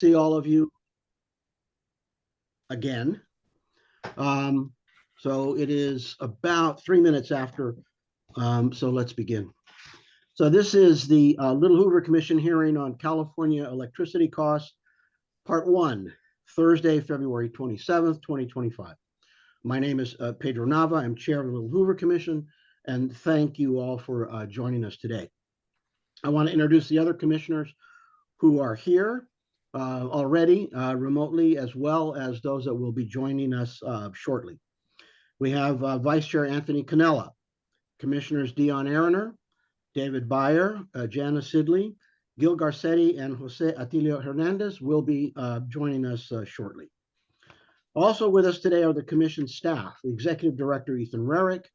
See all of you again. So it is about 3 minutes after, so let's begin. So this is the Little Hoover Commission hearing on California electricity costs, part 1, Thursday, February 27th, 2025. My name is Pedro Nava. I'm chair of the Little Hoover Commission, and thank you all for joining us today. I want to introduce the other commissioners who are here already remotely, as well as those that will be joining us shortly. We have Vice Chair Anthony Cannella, Commissioners Dion Aroner, David Beyer, Janice Sidley, Gil Garcetti, and Jose Atilio Hernandez will be joining us shortly. Also with us today are the Commission staff, the Executive Director Ethan Rarick,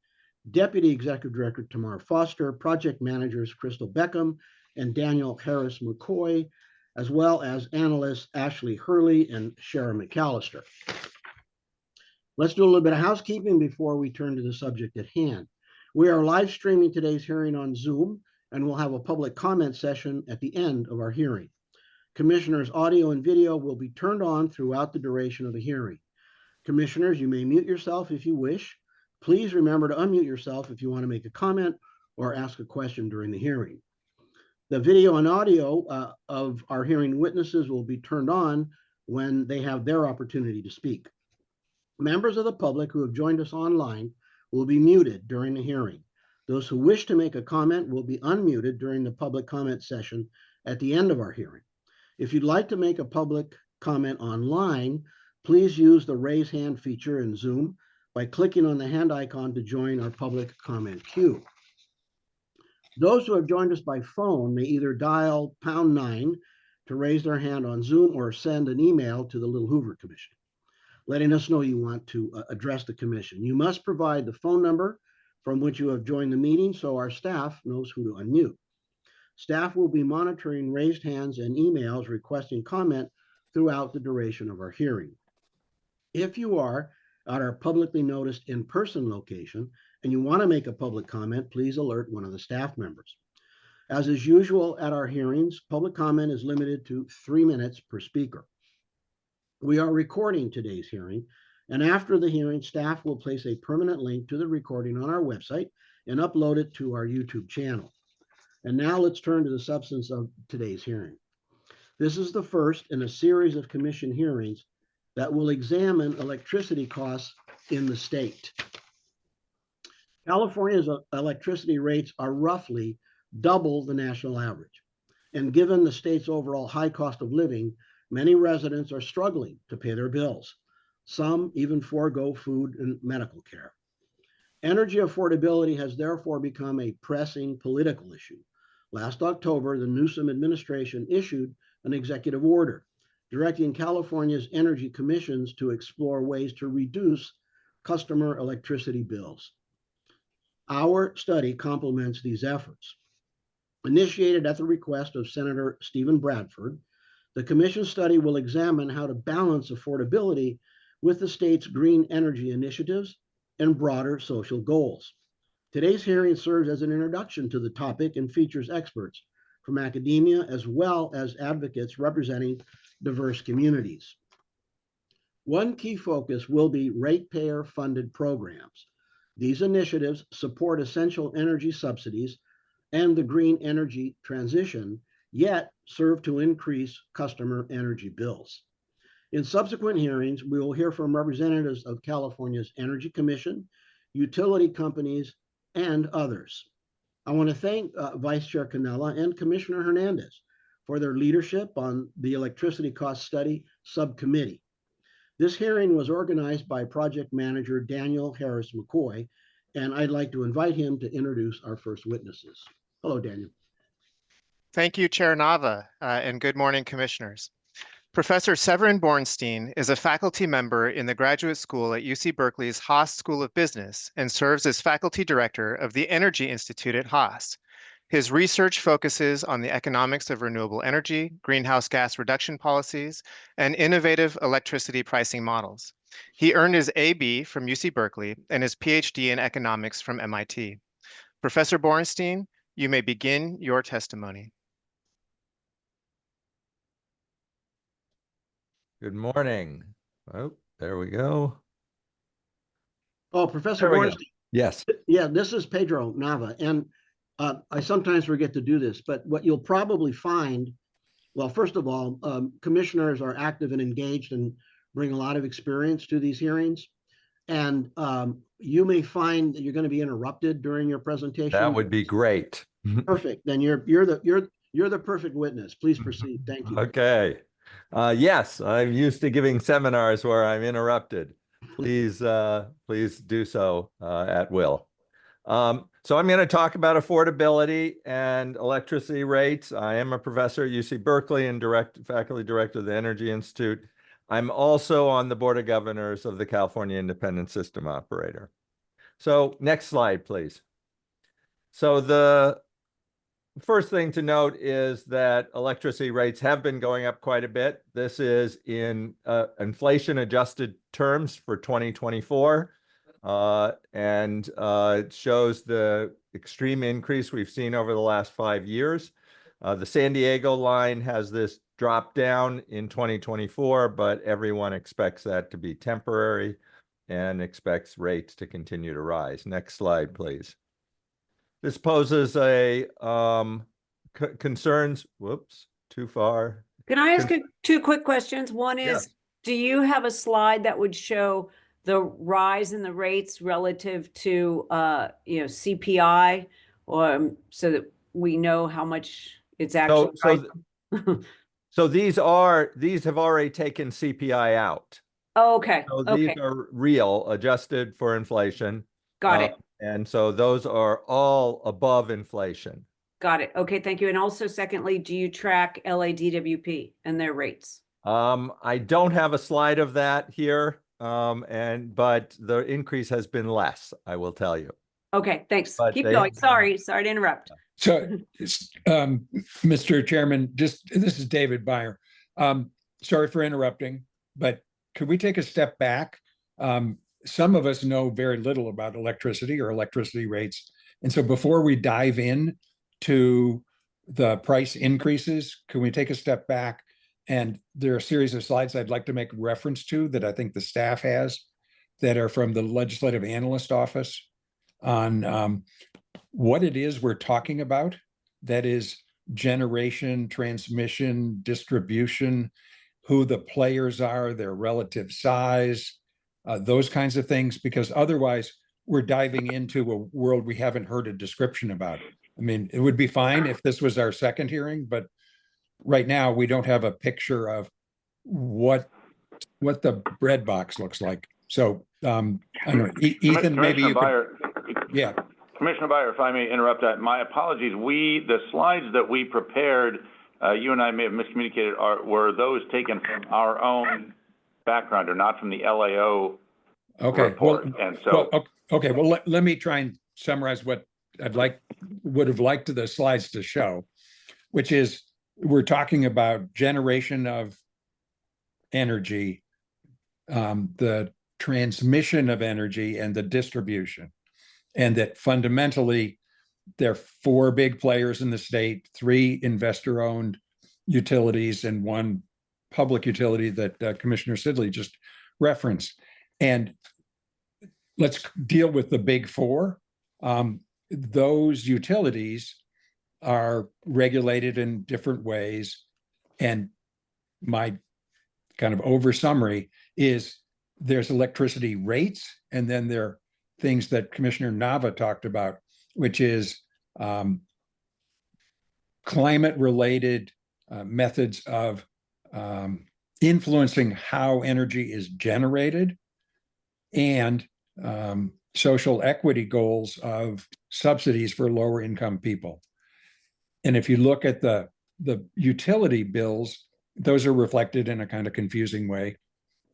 Deputy Executive Director Tamar Foster, Project Managers Crystal Beckham and Daniel Harris McCoy, as well as analysts Ashley Hurley and Sharon McAllister. Let's do a little bit of housekeeping before we turn to the subject at hand. We are live streaming today's hearing on Zoom, and we'll have a public comment session at the end of our hearing. Commissioners' audio and video will be turned on throughout the duration of the hearing. Commissioners, you may mute yourself if you wish. Please remember to unmute yourself if you want to make a comment or ask a question during the hearing. The video and audio of our hearing witnesses will be turned on when they have their opportunity to speak. Members of the public who have joined us online will be muted during the hearing. Those who wish to make a comment will be unmuted during the public comment session at the end of our hearing. If you'd like to make a public comment online, please use the raise hand feature in Zoom by clicking on the hand icon to join our public comment queue. Those who have joined us by phone may either dial #9 to raise their hand on Zoom or send an email to the Little Hoover Commission, letting us know you want to address the commission. You must provide the phone number from which you have joined the meeting so our staff knows who to unmute. Staff will be monitoring raised hands and emails requesting comment throughout the duration of our hearing. If you are at our publicly noticed in-person location and you want to make a public comment, please alert one of the staff members. As is usual at our hearings, public comment is limited to 3 minutes per speaker. We are recording today's hearing, and after the hearing, staff will place a permanent link to the recording on our website and upload it to our YouTube channel. And now let's turn to the substance of today's hearing. This is the first in a series of commission hearings that will examine electricity costs in the state. California's electricity rates are roughly double the national average. And given the state's overall high cost of living, many residents are struggling to pay their bills. Some even forego food and medical care. Energy affordability has therefore become a pressing political issue. Last October, the Newsom administration issued an executive order directing California's energy commissions to explore ways to reduce customer electricity bills. Our study complements these efforts. Initiated at the request of Senator Stephen Bradford, the commission study will examine how to balance affordability with the state's green energy initiatives and broader social goals. Today's hearing serves as an introduction to the topic and features experts from academia as well as advocates representing diverse communities. One key focus will be ratepayer-funded programs. These initiatives support essential energy subsidies and the green energy transition, yet serve to increase customer energy bills. In subsequent hearings, we will hear from representatives of California's Energy Commission, utility companies, and others. I want to thank Vice Chair Cannella and Commissioner Hernandez for their leadership on the Electricity Cost Study Subcommittee. This hearing was organized by Project Manager Daniel Harris McCoy, and I'd like to invite him to introduce our first witnesses. Hello, Daniel. Thank you, Chair Nava, and good morning, Commissioners. Professor Severin Borenstein is a faculty member in the graduate school at UC Berkeley's Haas School of Business and serves as faculty director of the Energy Institute at Haas. His research focuses on the economics of renewable energy, greenhouse gas reduction policies, and innovative electricity pricing models. He earned his AB from UC Berkeley and his PhD in economics from MIT. Professor Borenstein, you may begin your testimony. Good morning. Oh, there we go. Oh, Professor There we go. Borenstein. Yes. Yeah, this is Pedro Nava. And I sometimes forget to do this, but what you'll probably find, well, first of all, commissioners are active and engaged and bring a lot of experience to these hearings. And you may find that you're going to be interrupted during your presentation. That would be great. Perfect. Then you're the perfect witness. Please proceed. Thank you. Okay. Yes, I'm used to giving seminars where I'm interrupted. Please do so at will. So I'm going to talk about affordability and electricity rates. I am a professor at UC Berkeley and faculty director of the Energy Institute. I'm also on the Board of Governors of the California Independent System Operator. So next slide, please. So the first thing to note is that electricity rates have been going up quite a bit. This is in inflation adjusted terms for 2024. And it shows the extreme increase we've seen over the last 5 years. The San Diego line has this drop down in 2024, but everyone expects that to be temporary and expects rates to continue to rise. Next slide, please. This poses a concerns. Whoops, too far. Can I ask two quick questions? One is, Yes. do you have a slide that would show the rise in the rates relative to CPI, or so that we know how much it's actually rising? So these have already taken CPI out. Oh, okay. So Okay. these are real, adjusted for inflation. Got it. And so those are all above inflation. Got it. Okay, thank you. And also, secondly, do you track LADWP and their rates? I don't have a slide of that here, but the increase has been less, I will tell you. Okay, thanks. But Keep they- going. Sorry to interrupt. So, Mr. Chairman, this is David Byer. Sorry for interrupting, but could we take a step back? Some of us know very little about electricity or electricity rates. And so before we dive in to the price increases, can we take a step back? And there are a series of slides I'd like to make reference to that I think the staff has that are from the Legislative Analyst Office on what it is we're talking about. That is generation, transmission, distribution, who the players are, their relative size, those kinds of things, because otherwise we're diving into a world we haven't heard a description about. I mean, it would be fine if this was our second hearing, but right now we don't have a picture of what the bread box looks like. So I don't know, Ethan, maybe you could. Yeah. Commissioner Byer, if I may interrupt that, my apologies. The slides that we prepared, you and I may have miscommunicated, were those taken from our own background or not from the LAO report? And so, let me try and summarize what would have liked the slides to show, which is we're talking about generation of energy, the transmission of energy, and the distribution. And that fundamentally, there are 4 big players in the state, 3 investor-owned utilities, and 1 public utility that Commissioner Sidley just referenced. And let's deal with the big 4. Those utilities are regulated in different ways. And my kind of oversummary is there's electricity rates, and then there are things that Commissioner Nava talked about, which is climate-related methods of influencing how energy is generated, and social equity goals of subsidies for lower income people. And if you look at the utility bills, those are reflected in a kind of confusing way.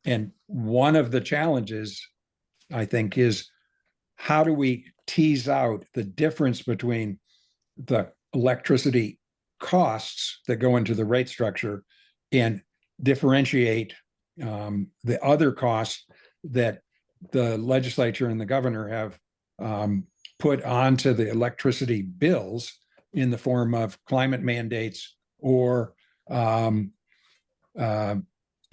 And one of the challenges, I think, is how do we tease out the difference between the electricity costs that go into the rate structure and differentiate the other costs that the legislature and the governor have put onto the electricity bills in the form of climate mandates or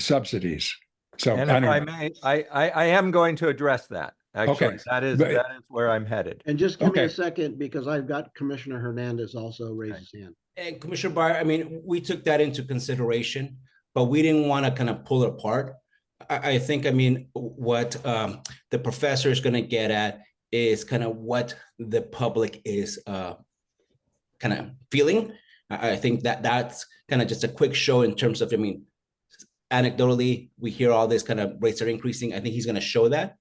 subsidies. So And I if don't I know. may, I am going to address that. Actually, Okay. that is But- where I'm headed. And just give me a Okay. second because I've got Commissioner Hernandez also raised his hand. And Commissioner Byer, I mean, we took that into consideration, but we didn't want to kind of pull it apart. I think, I mean, what the professor is going to get at is kind of what the public is kind of feeling. I think that that's kind of just a quick show in terms of, I mean, anecdotally, we hear all this kind of rates are increasing. I think he's going to show that.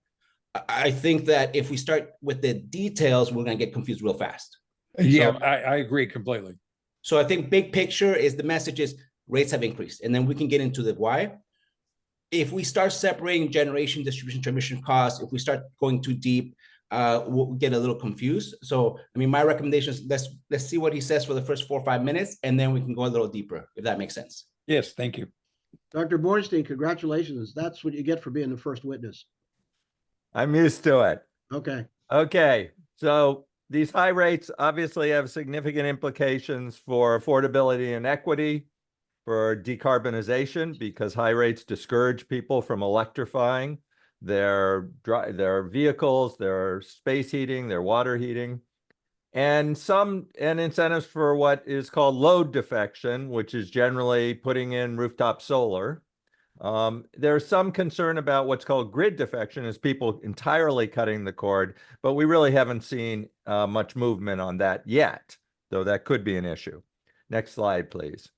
I think that if we start with the details, we're going to get confused real fast. Yeah, So- I agree completely. So I think big picture is the message is rates have increased, and then we can get into the why. If we start separating generation, distribution, transmission costs, if we start going too deep, we'll get a little confused. So, I mean, my recommendation is let's see what he says for the first 4 or 5 minutes, and then we can go a little deeper, if that makes sense. Yes, thank you. Dr. Borenstein, congratulations. That's what you get for being the first witness. I'm used to it. Okay. Okay, so these high rates obviously have significant implications for affordability and equity, for decarbonization, because high rates discourage people from electrifying their vehicles, their space heating, their water heating, and incentives for what is called load defection, which is generally putting in rooftop solar. There's some concern about what's called grid defection, as people entirely cutting the cord, but we really haven't seen much movement on that yet, though that could be an issue. Next slide, please.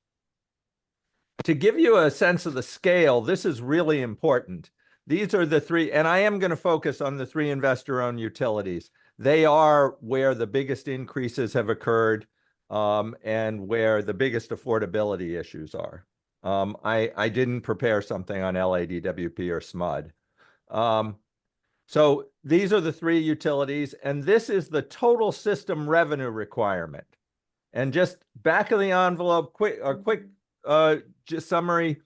To give you a sense of the scale, this is really important. These are the three, and I am going to focus on the three investor-owned utilities. They are where the biggest increases have occurred and where the biggest affordability issues are. I didn't prepare something on LADWP or SMUD. So these are the three utilities, and this is the total system revenue requirement. And just back of the envelope, quick just summary,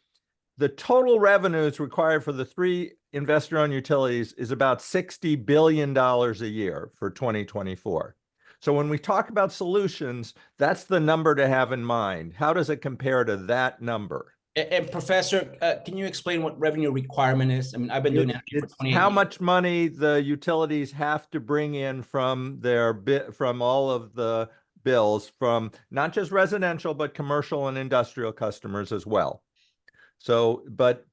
the total revenues required for the three investor-owned utilities is about $60 billion a year for 2024. So when we talk about solutions, that's the number to have in mind. How does it compare to that number? And Professor, can you explain what revenue requirement is? I mean, I've been doing that for It's 28 how years. much money the utilities have to bring in from from all of the bills, from not just residential, but commercial and industrial customers as well. So, but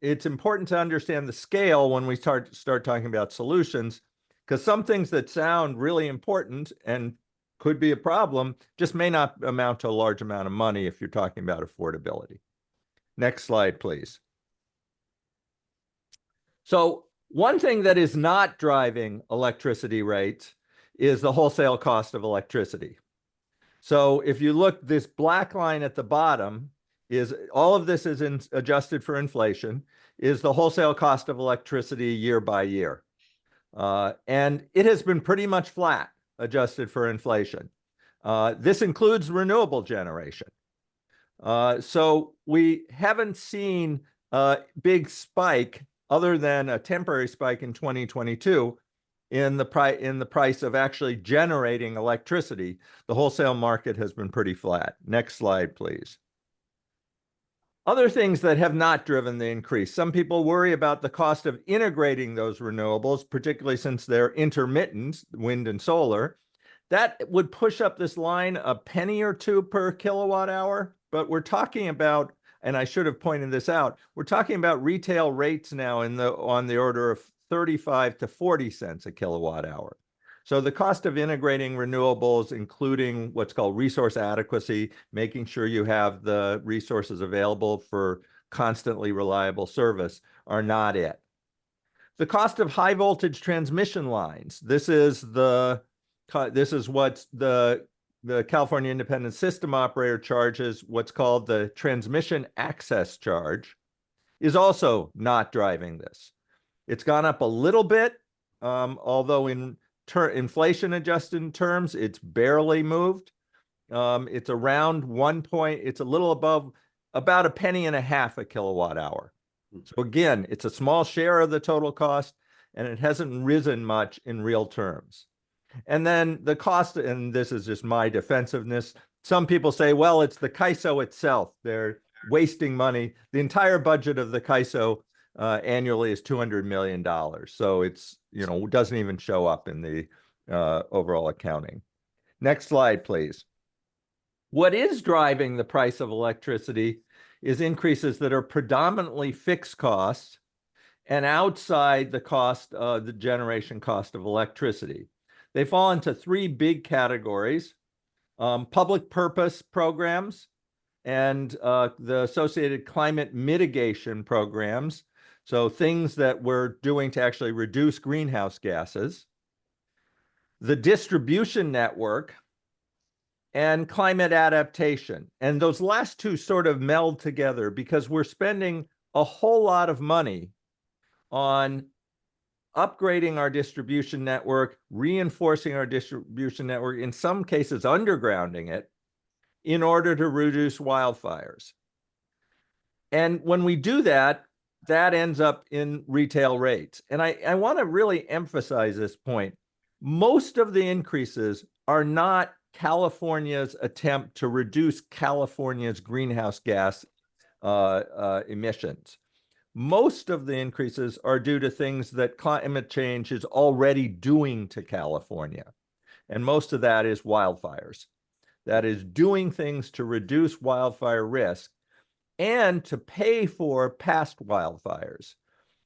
it's important to understand the scale when we start talking about solutions, because some things that sound really important and could be a problem just may not amount to a large amount of money if you're talking about affordability. Next slide, please. So one thing that is not driving electricity rates is the wholesale cost of electricity. So if you look, this black line at the bottom is all of this is adjusted for inflation, is the wholesale cost of electricity year by year. And it has been pretty much flat, adjusted for inflation. This includes renewable generation. So we haven't seen a big spike, other than a temporary spike in 2022, in the price of actually generating electricity. The wholesale market has been pretty flat. Next slide, please. Other things that have not driven the increase. Some people worry about the cost of integrating those renewables, particularly since they're intermittent, wind and solar. That would push up this line a penny or two per kilowatt hour, but we're talking about, and I should have pointed this out, we're talking about retail rates now on the order of 35 to 40 cents a kilowatt hour. So the cost of integrating renewables, including what's called resource adequacy, making sure you have the resources available for constantly reliable service, are not it. The cost of high voltage transmission lines. This is what the California Independent System Operator charges, what's called the transmission access charge, is also not driving this. It's gone up a little bit, although in inflation adjusted terms, it's barely moved. It's around it's a little above, about a penny and a half a kilowatt hour. So again, it's a small share of the total cost, and it hasn't risen much in real terms. And then the cost, and this is just my defensiveness, some people say, well, it's the CAISO itself. They're wasting money. The entire budget of the CAISO annually is $200 million. So it's, doesn't even show up in the overall accounting. Next slide, please. What is driving the price of electricity is increases that are predominantly fixed costs and outside the cost of the generation cost of electricity. They fall into three big categories: public purpose programs and the associated climate mitigation programs. So things that we're doing to actually reduce greenhouse gases, the distribution network, and climate adaptation. And those last two sort of meld together because we're spending a whole lot of money on upgrading our distribution network, reinforcing our distribution network, in some cases undergrounding it, in order to reduce wildfires. And when we do that, that ends up in retail rates. And I want to really emphasize this point. Most of the increases are not California's attempt to reduce California's greenhouse gas emissions. Most of the increases are due to things that climate change is already doing to California. And most of that is wildfires. That is doing things to reduce wildfire risk and to pay for past wildfires.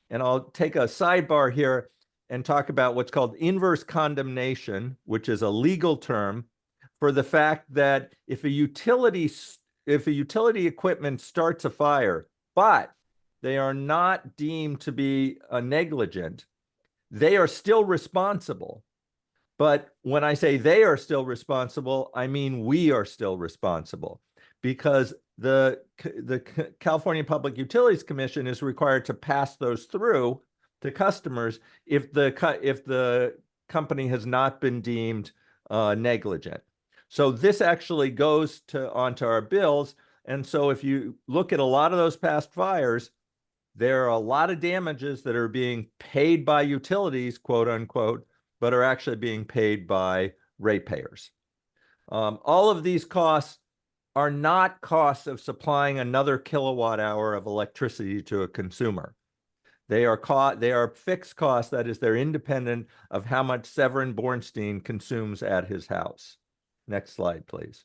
And I'll take a sidebar here and talk about what's called inverse condemnation, which is a legal term for the fact that if a utility equipment starts a fire, but they are not deemed to be negligent, they are still responsible. But when I say they are still responsible, I mean we are still responsible, because the California Public Utilities Commission is required to pass those through to customers if the company has not been deemed negligent. So this actually goes onto our bills. And so if you look at a lot of those past fires, there are a lot of damages that are being paid by utilities, quote unquote, but are actually being paid by ratepayers. All of these costs are not costs of supplying another kilowatt hour of electricity to a consumer. They are fixed costs, that is, they're independent of how much Severin Borenstein consumes at his house. Next slide, please.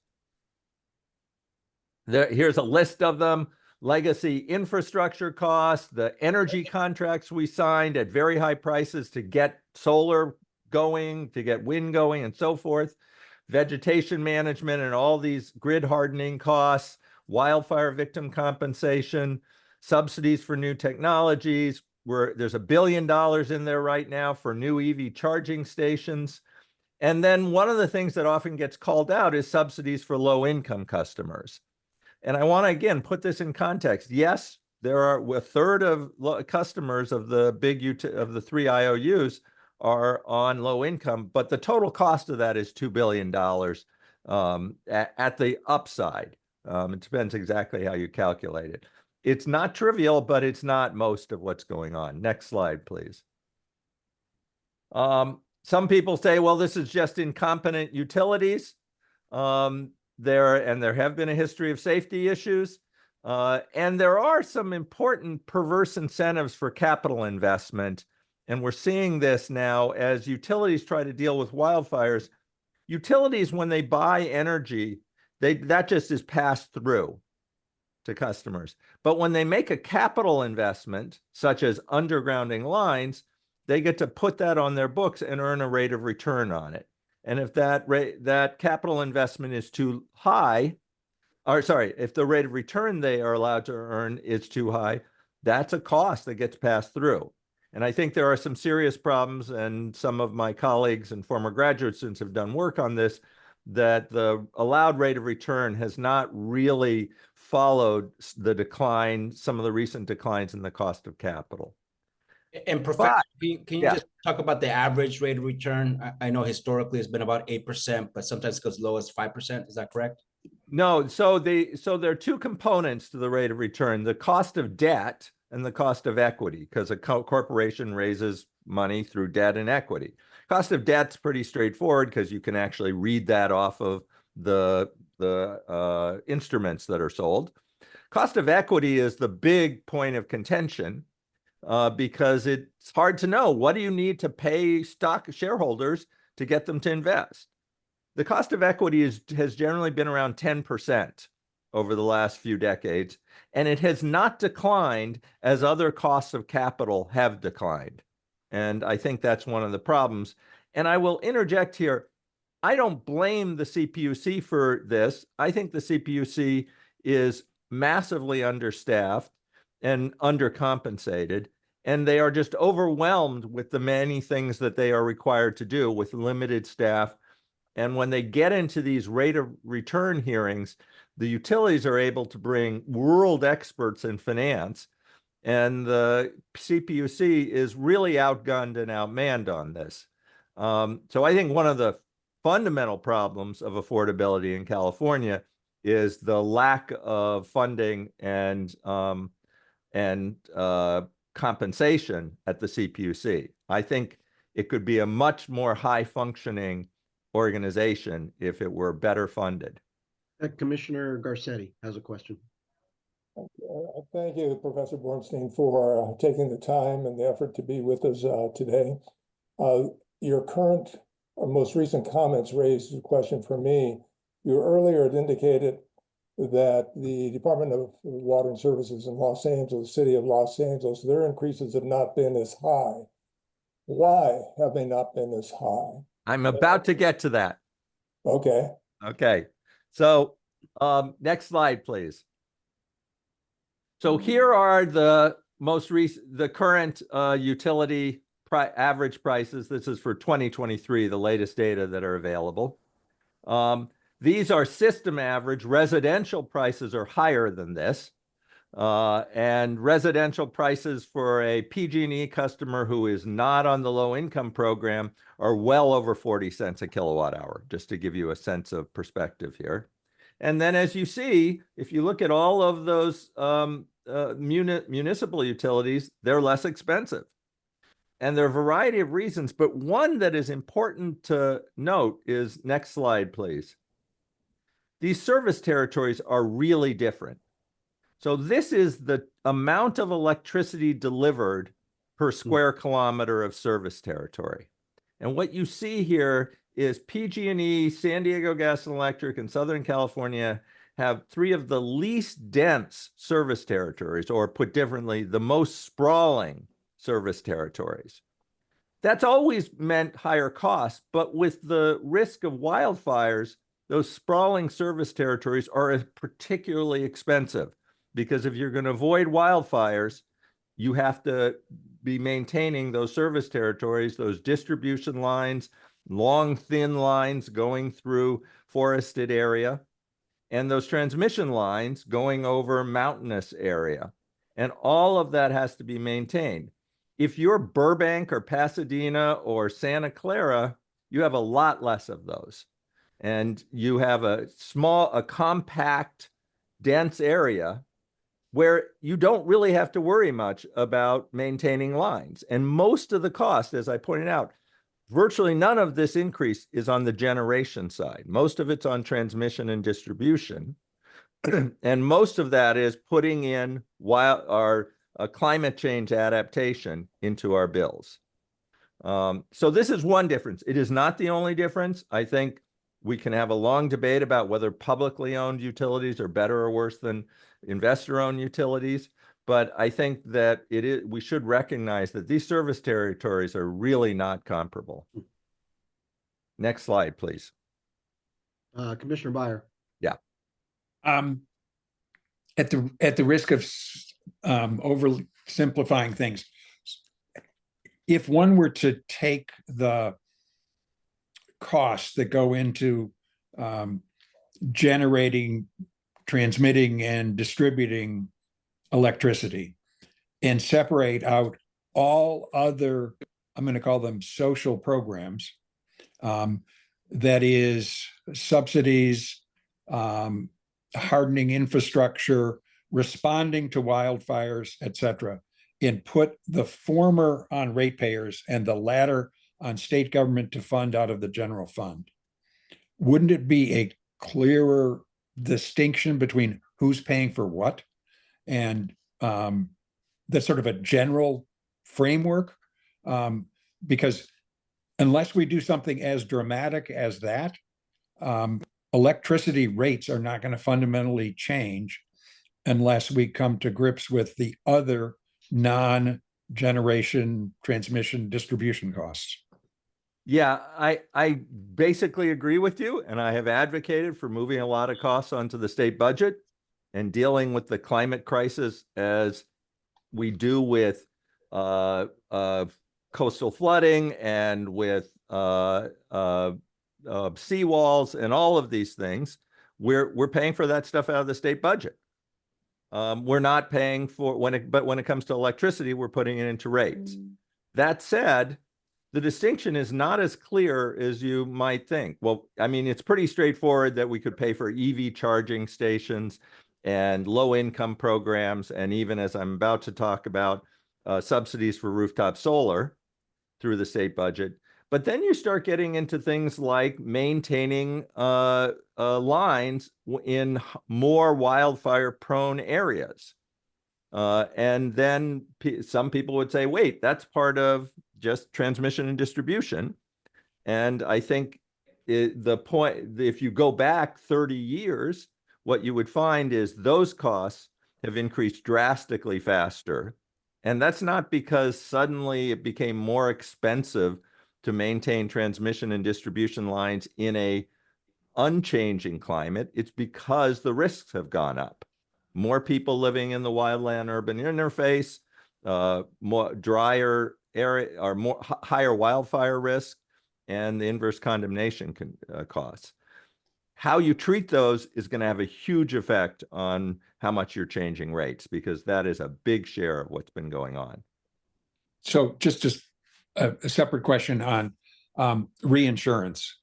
Here's a list of them. Legacy infrastructure costs, the energy contracts we signed at very high prices to get solar going, to get wind going, and so forth. Vegetation management and all these grid hardening costs, wildfire victim compensation, subsidies for new technologies. There's $1 billion in there right now for new EV charging stations. And then one of the things that often gets called out is subsidies for low-income customers. And I want to, again, put this in context. Yes, there are a third of customers of the three IOUs are on low income, but the total cost of that is $2 billion at the upside. It depends exactly how you calculate it. It's not trivial, but it's not most of what's going on. Next slide, please. Some people say, well, this is just incompetent utilities. There have been a history of safety issues. And there are some important perverse incentives for capital investment. And we're seeing this now as utilities try to deal with wildfires. Utilities, when they buy energy, that just is passed through to customers. But when they make a capital investment, such as undergrounding lines, they get to put that on their books and earn a rate of return on it. And if that capital investment is too high, if the rate of return they are allowed to earn is too high, that's a cost that gets passed through. And I think there are some serious problems, and some of my colleagues and former graduate students have done work on this, that the allowed rate of return has not really followed the decline, some of the recent declines in the cost of capital. And Professor, can you just talk about the average rate of return? I know historically it's been about 8%, but sometimes it goes as low as 5%. Is that correct? No, so there are two components to the rate of return: the cost of debt and the cost of equity, because a corporation raises money through debt and equity. Cost of debt's pretty straightforward because you can actually read that off of the instruments that are sold. Cost of equity is the big point of contention because it's hard to know, what do you need to pay stock shareholders to get them to invest? The cost of equity has generally been around 10% over the last few decades, and it has not declined as other costs of capital have declined. And I think that's one of the problems. And I will interject here, I don't blame the CPUC for this. I think the CPUC is massively understaffed and undercompensated, and they are just overwhelmed with the many things that they are required to do with limited staff. And when they get into these rate of return hearings, the utilities are able to bring world experts in finance, and the CPUC is really outgunned and outmanned on this. So I think one of the fundamental problems of affordability in California is the lack of funding and compensation at the CPUC. I think it could be a much more high-functioning organization if it were better funded. Commissioner Garcetti has a question. Thank you, Professor Borenstein, for taking the time and the effort to be with us today. Your current or most recent comments raised a question for me. You earlier had indicated that the Department of Water and Services in Los Angeles, City of Los Angeles, their increases have not been as high. Why have they not been as high? I'm about to get to that. Okay. Okay. So next slide, please. So here are the most recent, the current utility average prices. This is for 2023, the latest data that are available. These are system average. Residential prices are higher than this. And residential prices for a PG&E customer who is not on the low income program are well over 40 cents a kilowatt hour, just to give you a sense of perspective here. And then as you see, if you look at all of those municipal utilities, they're less expensive. And there are a variety of reasons, but one that is important to note is, next slide, please. These service territories are really different. So this is the amount of electricity delivered per square kilometer of service territory. And what you see here is PG&E, San Diego Gas and Electric, and Southern California have three of the least dense service territories, or put differently, the most sprawling service territories. That's always meant higher costs, but with the risk of wildfires, those sprawling service territories are particularly expensive, because if you're going to avoid wildfires, you have to be maintaining those service territories, those distribution lines, long, thin lines going through forested area, and those transmission lines going over mountainous area. And all of that has to be maintained. If you're Burbank or Pasadena or Santa Clara, you have a lot less of those. And you have a compact, dense area where you don't really have to worry much about maintaining lines. And most of the cost, as I pointed out, virtually none of this increase is on the generation side. Most of it's on transmission and distribution. And most of that is putting in our climate change adaptation into our bills. So this is one difference. It is not the only difference. I think we can have a long debate about whether publicly owned utilities are better or worse than investor-owned utilities. But I think that we should recognize that these service territories are really not comparable. Next slide, please. Commissioner Byer. Yeah. At the risk of oversimplifying things, if one were to take the costs that go into generating, transmitting, and distributing electricity and separate out all other, I'm going to call them social programs, that is subsidies, hardening infrastructure, responding to wildfires, et cetera, and put the former on ratepayers and the latter on state government to fund out of the general fund. Wouldn't it be a clearer distinction between who's paying for what? And that's sort of a general framework, because unless we do something as dramatic as that, electricity rates are not going to fundamentally change unless we come to grips with the other non-generation transmission distribution costs. Yeah, I basically agree with you, and I have advocated for moving a lot of costs onto the state budget and dealing with the climate crisis as we do with coastal flooding and with seawalls and all of these things. We're paying for that stuff out of the state budget. We're not paying for but when it comes to electricity, we're putting it into rates. That said, the distinction is not as clear as you might think. Well, I mean, it's pretty straightforward that we could pay for EV charging stations and low income programs, and even, as I'm about to talk about, subsidies for rooftop solar through the state budget. But then you start getting into things like maintaining lines in more wildfire prone areas. And then some people would say, wait, that's part of just transmission and distribution. And I think the point, if you go back 30 years, what you would find is those costs have increased drastically faster. And that's not because suddenly it became more expensive to maintain transmission and distribution lines in a unchanging climate. It's because the risks have gone up. More people living in the wildland urban interface, more drier area, or more higher wildfire risk, and the inverse condemnation costs. How you treat those is going to have a huge effect on how much you're changing rates, because that is a big share of what's been going on. So just a separate question on reinsurance.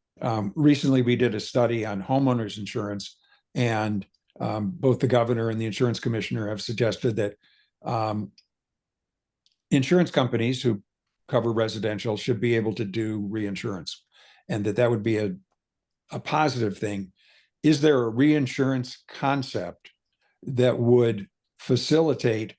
Recently, we did a study on homeowners insurance, and both the governor and the insurance commissioner have suggested that insurance companies who cover residential should be able to do reinsurance, and that would be a positive thing. Is there a reinsurance concept that would facilitate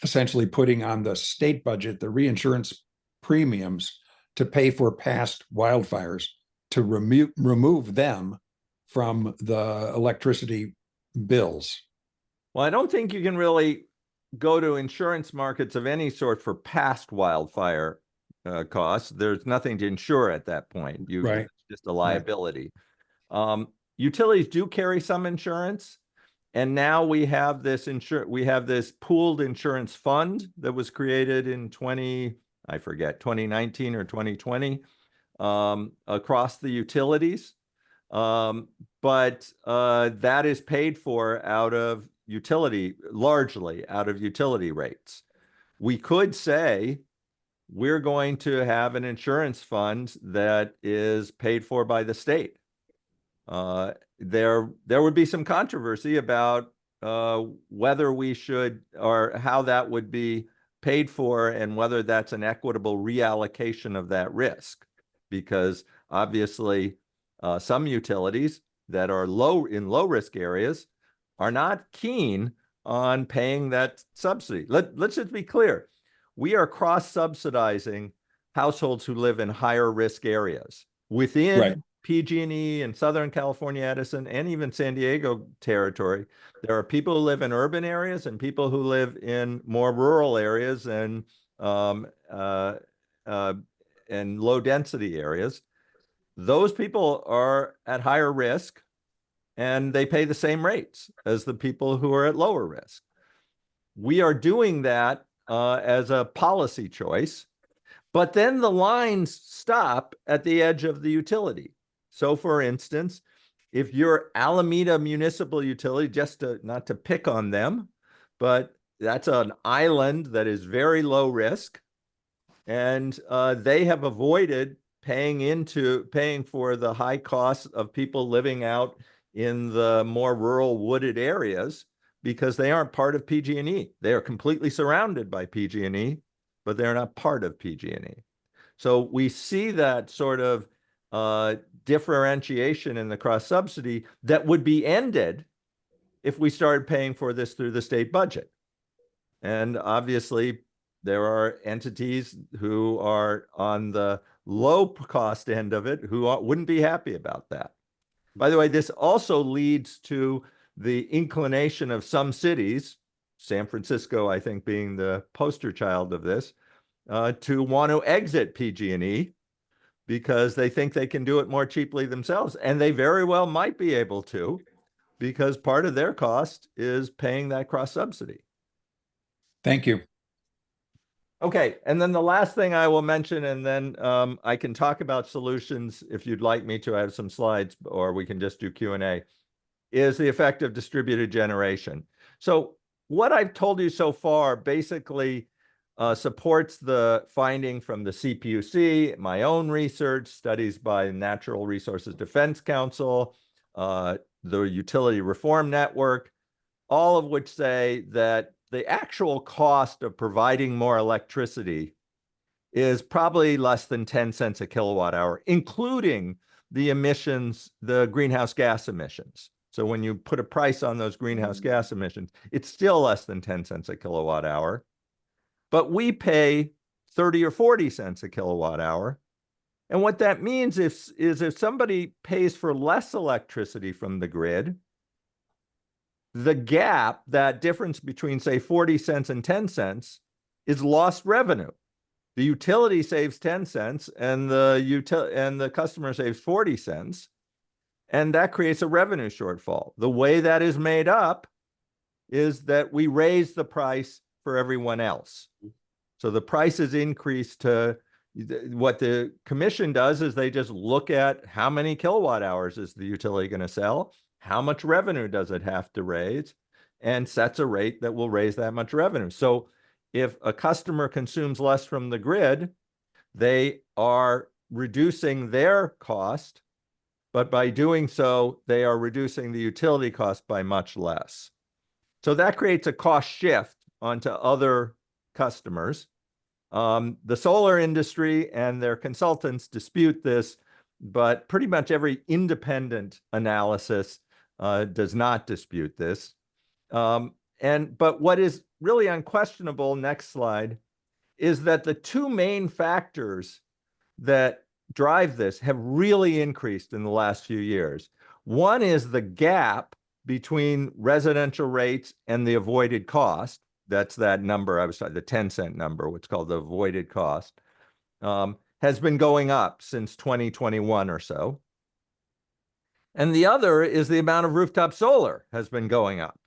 essentially putting on the state budget the reinsurance premiums to pay for past wildfires, to remove them from the electricity bills? Well, I don't think you can really go to insurance markets of any sort for past wildfire costs. There's nothing to insure at that point. Right. It's just a liability. Right. Utilities do carry some insurance, and now we have this pooled insurance fund that was created in 2019 or 2020 across the utilities. But that is paid for largely out of utility rates. We could say we're going to have an insurance fund that is paid for by the state. There would be some controversy about whether we should, or how that would be paid for, and whether that's an equitable reallocation of that risk, because obviously some utilities that are in low risk areas are not keen on paying that subsidy. Let's just be clear. We are cross-subsidizing households who live in higher risk areas within PG&E and Southern California, Edison, and even San Diego territory. There are people who live in urban areas and people who live in more rural areas and low density areas. Those people are at higher risk, and they pay the same rates as the people who are at lower risk. We are doing that as a policy choice, but then the lines stop at the edge of the utility. So for instance, if you're Alameda Municipal Utility, not to pick on them, but that's an island that is very low risk, and they have avoided paying for the high costs of people living out in the more rural wooded areas, because they aren't part of PG&E. They are completely surrounded by PG&E, but they're not part of PG&E. So we see that sort of differentiation in the cross subsidy that would be ended if we started paying for this through the state budget. And obviously, there are entities who are on the low cost end of it who wouldn't be happy about that. By the way, this also leads to the inclination of some cities, San Francisco, I think, being the poster child of this, to want to exit PG&E because they think they can do it more cheaply themselves. And they very well might be able to, because part of their cost is paying that cross subsidy. Thank you. Okay, and then the last thing I will mention, and then I can talk about solutions if you'd like me to. I have some slides, or we can just do Q&A, is the effect of distributed generation. So what I've told you so far basically supports the finding from the CPUC, my own research, studies by Natural Resources Defense Council, the Utility Reform Network, all of which say that the actual cost of providing more electricity is probably less than 10 cents a kilowatt hour, including the emissions, the greenhouse gas emissions. So when you put a price on those greenhouse gas emissions, it's still less than 10 cents a kilowatt hour. But we pay 30 or 40 cents a kilowatt hour. And what that means is if somebody pays for less electricity from the grid, the gap, that difference between, say, 40 cents and 10 cents, is lost revenue. The utility saves 10 cents and the customer saves 40 cents. And that creates a revenue shortfall. The way that is made up is that we raise the price for everyone else. So the price is increased to what the commission does is they just look at how many kilowatt hours is the utility going to sell, how much revenue does it have to raise, and sets a rate that will raise that much revenue. So if a customer consumes less from the grid, they are reducing their cost, but by doing so, they are reducing the utility cost by much less. So that creates a cost shift onto other customers. The solar industry and their consultants dispute this, but pretty much every independent analysis does not dispute this. But what is really unquestionable, next slide, is that the two main factors that drive this have really increased in the last few years. One is the gap between residential rates and the avoided cost. That's that number I was talking, the 10-cent number, what's called the avoided cost, has been going up since 2021 or so. And the other is the amount of rooftop solar has been going up.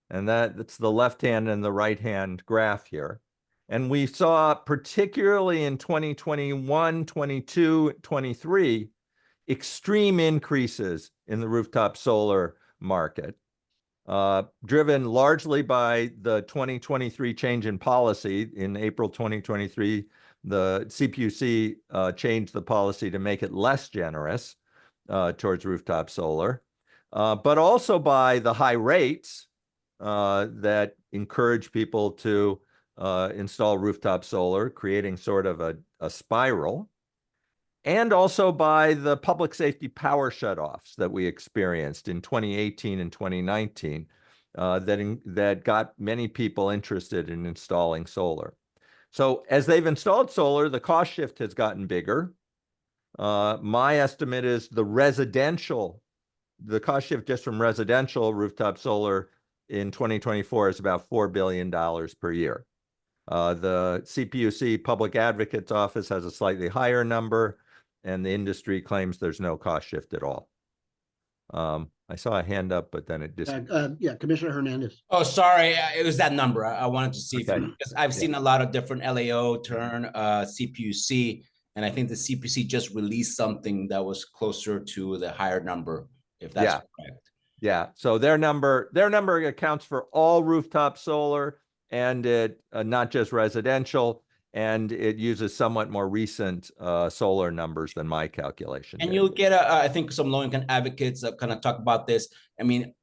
And that's the left-hand and the right-hand graph here. And we saw, particularly in 2021, 22, 23, extreme increases in the rooftop solar market, driven largely by the 2023 change in policy. In April 2023, the CPUC changed the policy to make it less generous towards rooftop solar, but also by the high rates that encourage people to install rooftop solar, creating sort of a spiral, and also by the public safety power shutoffs that we experienced in 2018 and 2019 that got many people interested in installing solar. So as they've installed solar, the cost shift has gotten bigger. My estimate is the cost shift just from residential rooftop solar in 2024 is about $4 billion per year. The CPUC Public Advocate's Office has a slightly higher number, and the industry claims there's no cost shift at all. I saw a hand up, but then it just... Yeah, Commissioner Hernandez. Oh, sorry, it was that number. I wanted to see Okay. because I've seen a lot of different LAO turn CPUC, and I think the CPUC just released something that was closer to the higher number, if that's correct. Yeah, so their number accounts for all rooftop solar, and it not just residential, and it uses somewhat more recent solar numbers than my calculation. And you'll get, I think, some low-income advocates that kind of talk about this. I mean,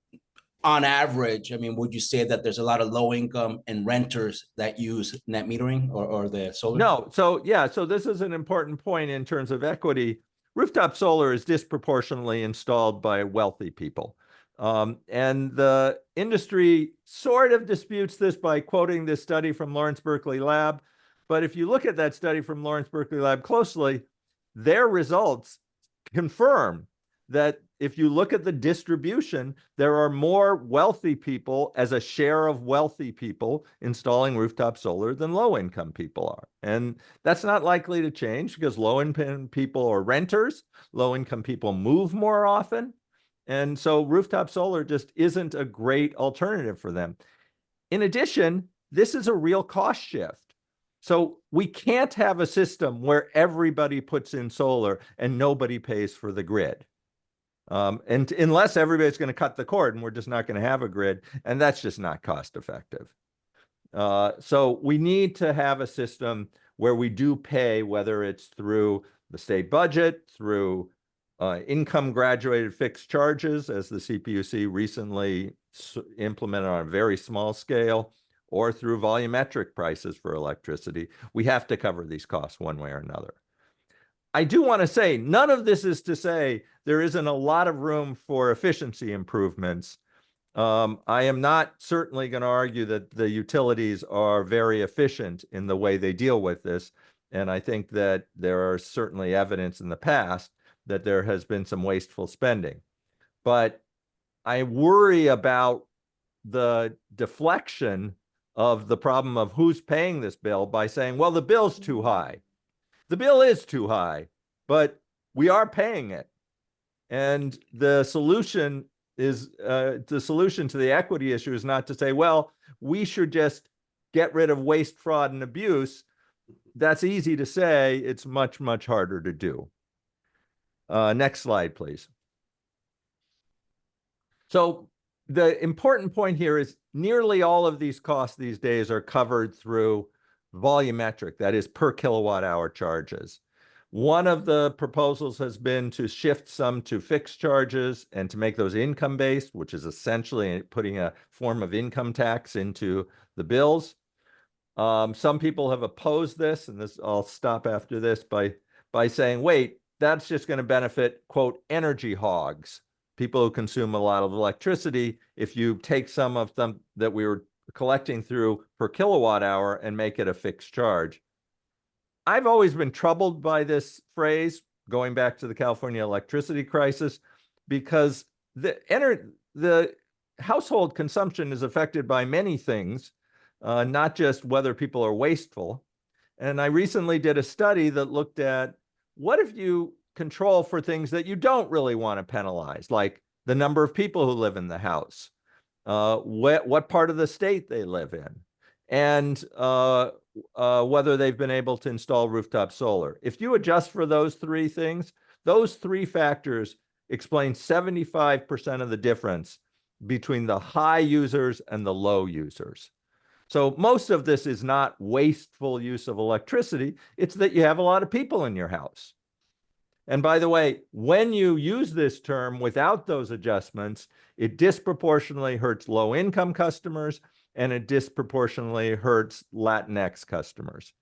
on average, I mean, would you say that there's a lot of low-income and renters that use net metering or the solar? No, so yeah, so this is an important point in terms of equity. Rooftop solar is disproportionately installed by wealthy people. And the industry sort of disputes this by quoting this study from Lawrence Berkeley Lab. But if you look at that study from Lawrence Berkeley Lab closely, their results confirm that if you look at the distribution, there are more wealthy people as a share of wealthy people installing rooftop solar than low-income people are. And that's not likely to change because low-income people are renters, low-income people move more often. And so rooftop solar just isn't a great alternative for them. In addition, this is a real cost shift. So we can't have a system where everybody puts in solar and nobody pays for the grid. And unless everybody's going to cut the cord, and we're just not going to have a grid, and that's just not cost effective. So we need to have a system where we do pay, whether it's through the state budget, through income graduated fixed charges, as the CPUC recently implemented on a very small scale, or through volumetric prices for electricity. We have to cover these costs one way or another. I do want to say, none of this is to say there isn't a lot of room for efficiency improvements. I am not certainly going to argue that the utilities are very efficient in the way they deal with this. And I think that there are certainly evidence in the past that there has been some wasteful spending. But I worry about the deflection of the problem of who's paying this bill by saying, well, the bill's too high. The bill is too high, but we are paying it. And the solution is to the equity issue is not to say, well, we should just get rid of waste, fraud, and abuse. That's easy to say. It's much, much harder to do. Next slide, please. So the important point here is nearly all of these costs these days are covered through volumetric, that is per kilowatt hour charges. One of the proposals has been to shift some to fixed charges and to make those income-based, which is essentially putting a form of income tax into the bills. Some people have opposed this, and this I'll stop after this by saying, wait, that's just going to benefit, quote, energy hogs, people who consume a lot of electricity. If you take some of them that we were collecting through per kilowatt hour and make it a fixed charge. I've always been troubled by this phrase, going back to the California electricity crisis, because the household consumption is affected by many things, not just whether people are wasteful. And I recently did a study that looked at what if you control for things that you don't really want to penalize, like the number of people who live in the house, what part of the state they live in, and whether they've been able to install rooftop solar. If you adjust for those three things, those three factors explain 75% of the difference between the high users and the low users. So most of this is not wasteful use of electricity. It's that you have a lot of people in your house. And by the way, when you use this term without those adjustments, it disproportionately hurts low-income customers and it disproportionately hurts Latinx customers.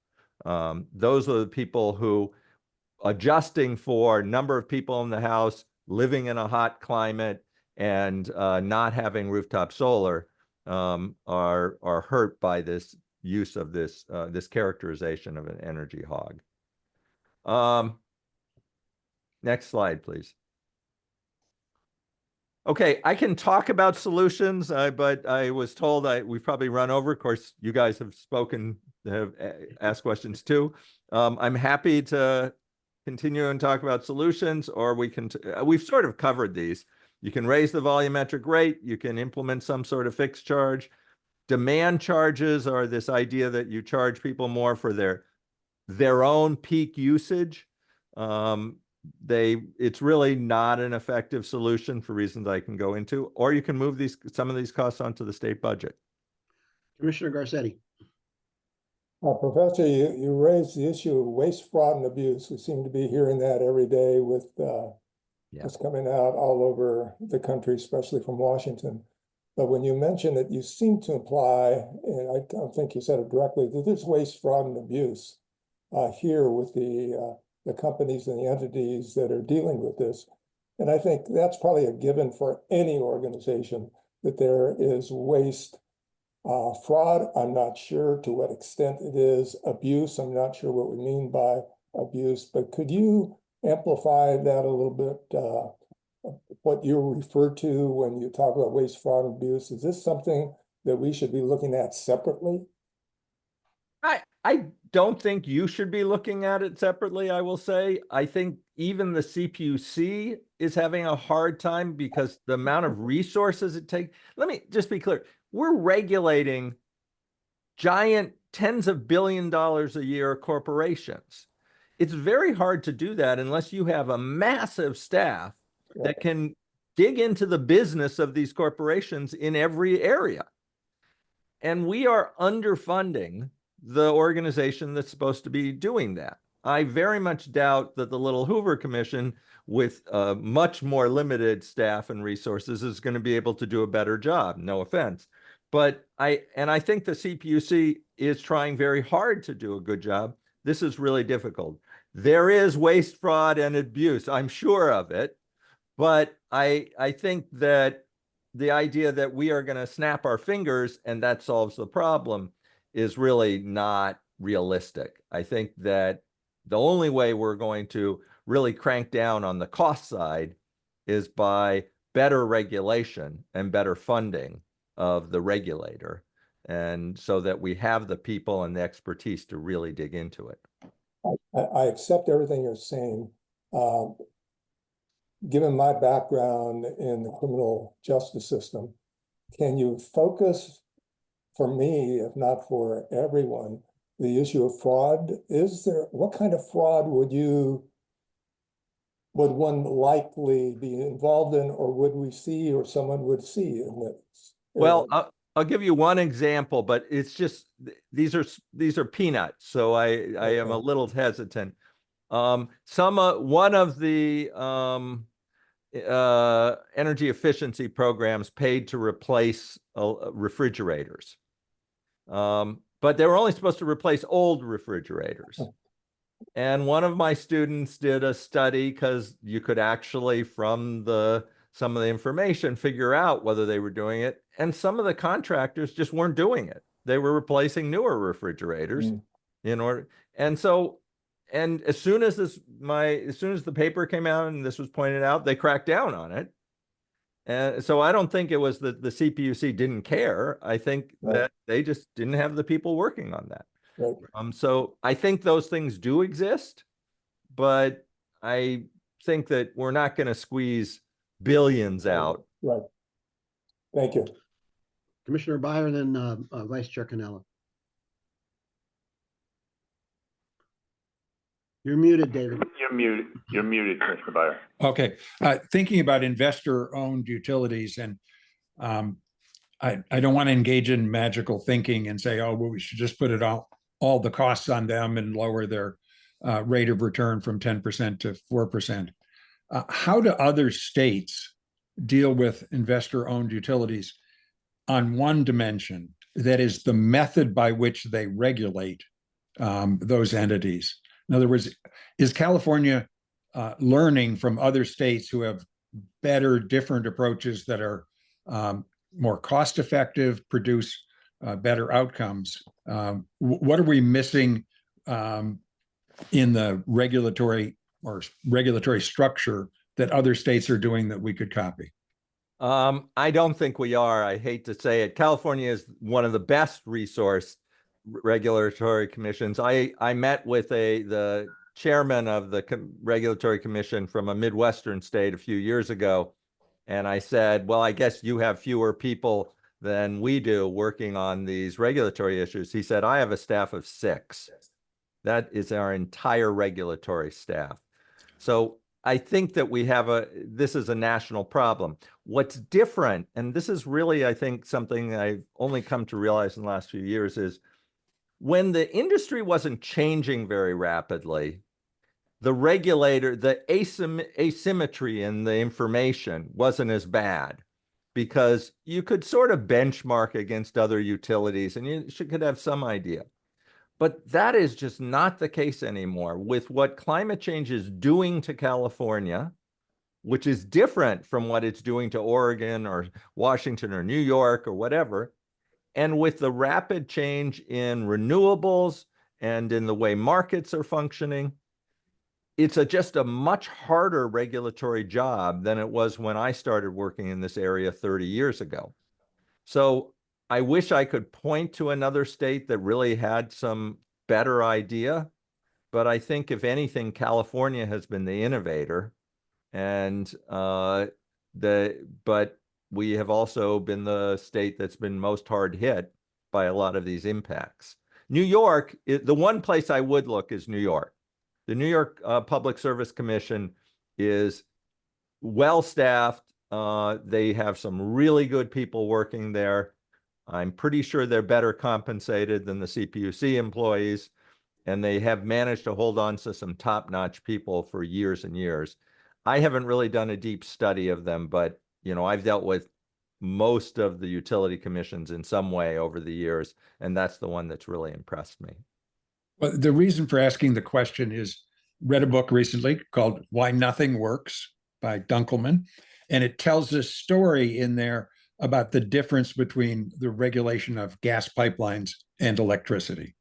Those are the people who, adjusting for number of people in the house, living in a hot climate, and not having rooftop solar, are hurt by this use of this characterization of an energy hog. Next slide, please. Okay, I can talk about solutions, but I was told we've probably run over. Of course, you guys have spoken, have asked questions too. I'm happy to continue and talk about solutions, or we've sort of covered these. You can raise the volumetric rate. You can implement some sort of fixed charge. Demand charges are this idea that you charge people more for their own peak usage. It's really not an effective solution for reasons I can go into, or you can move some of these costs onto the state budget. Commissioner Garcetti. Professor, you raised the issue of waste, fraud, and abuse. We seem to be hearing that every day with what's coming out all over the country, especially from Washington. But when you mentioned it, you seem to imply, and I don't think you said it directly, that there's waste, fraud, and abuse here with the companies and the entities that are dealing with this. And I think that's probably a given for any organization, that there is waste. Fraud, I'm not sure to what extent it is. Abuse, I'm not sure what we mean by abuse, but could you amplify that a little bit? What you refer to when you talk about waste, fraud, and abuse, is this something that we should be looking at separately? I don't think you should be looking at it separately, I will say. I think even the CPUC is having a hard time because the amount of resources it takes. Let me just be clear. We're regulating giant tens of $billions a year corporations. It's very hard to do that unless you have a massive staff that can dig into the business of these corporations in every area. And we are underfunding the organization that's supposed to be doing that. I very much doubt that the little Hoover Commission, with much more limited staff and resources, is going to be able to do a better job. No offense. But I think the CPUC is trying very hard to do a good job. This is really difficult. There is waste, fraud, and abuse. I'm sure of it. But I think that the idea that we are going to snap our fingers and that solves the problem is really not realistic. I think that the only way we're going to really crank down on the cost side is by better regulation and better funding of the regulator, and so that we have the people and the expertise to really dig into it. I accept everything you're saying. Given my background in the criminal justice system, can you focus, for me, if not for everyone, the issue of fraud? What kind of fraud would one likely be involved in, or would we see, or someone would see in this? Well, I'll give you one example, but it's just, these are peanuts, so I am a little hesitant. One of the energy efficiency programs paid to replace refrigerators. But they were only supposed to replace old refrigerators. And one of my students did a study, because you could actually, from some of the information, figure out whether they were doing it. And some of the contractors just weren't doing it. They were replacing newer refrigerators in order. And so, and as soon as the paper came out and this was pointed out, they cracked down on it. And so I don't think it was that the CPUC didn't care. I think that they just didn't have the people working on that. So I think those things do exist, but I think that we're not going to squeeze billions out. Right. Thank you. Commissioner Beyer, then Vice Chair Cannella. You're muted, David. You're muted. You're muted, Commissioner Beyer. Okay. Thinking about investor-owned utilities, and I don't want to engage in magical thinking and say, oh, well, we should just put it all the costs on them and lower their rate of return from 10% to 4%. How do other states deal with investor-owned utilities on one dimension, that is the method by which they regulate those entities? In other words, is California learning from other states who have better, different approaches that are more cost-effective, produce better outcomes? What are we missing in the regulatory structure that other states are doing that we could copy? I don't think we are. I hate to say it. California is one of the best resourced regulatory commissions. I met with the chairman of the regulatory commission from a Midwestern state a few years ago. And I said, well, I guess you have fewer people than we do working on these regulatory issues. He said, I have a staff of 6. That is our entire regulatory staff. So I think that this is a national problem. What's different, and this is really, I think, something I've only come to realize in the last few years, is when the industry wasn't changing very rapidly, the regulator, the asymmetry in the information wasn't as bad, because you could sort of benchmark against other utilities and you could have some idea. But that is just not the case anymore. With what climate change is doing to California, which is different from what it's doing to Oregon or Washington or New York or whatever. And with the rapid change in renewables and in the way markets are functioning, it's just a much harder regulatory job than it was when I started working in this area 30 years ago. So I wish I could point to another state that really had some better idea, but I think if anything, California has been the innovator, and but we have also been the state that's been most hard hit by a lot of these impacts. New York, the one place I would look is New York. The New York Public Service Commission is well-staffed. They have some really good people working there. I'm pretty sure they're better compensated than the CPUC employees, and they have managed to hold on to some top-notch people for years and years. I haven't really done a deep study of them, but I've dealt with most of the utility commissions in some way over the years, and that's the one that's really impressed me. Well, the reason for asking the question is read a book recently called Why Nothing Works by Dunkelman, and it tells this story in there about the difference between the regulation of gas pipelines and electricity.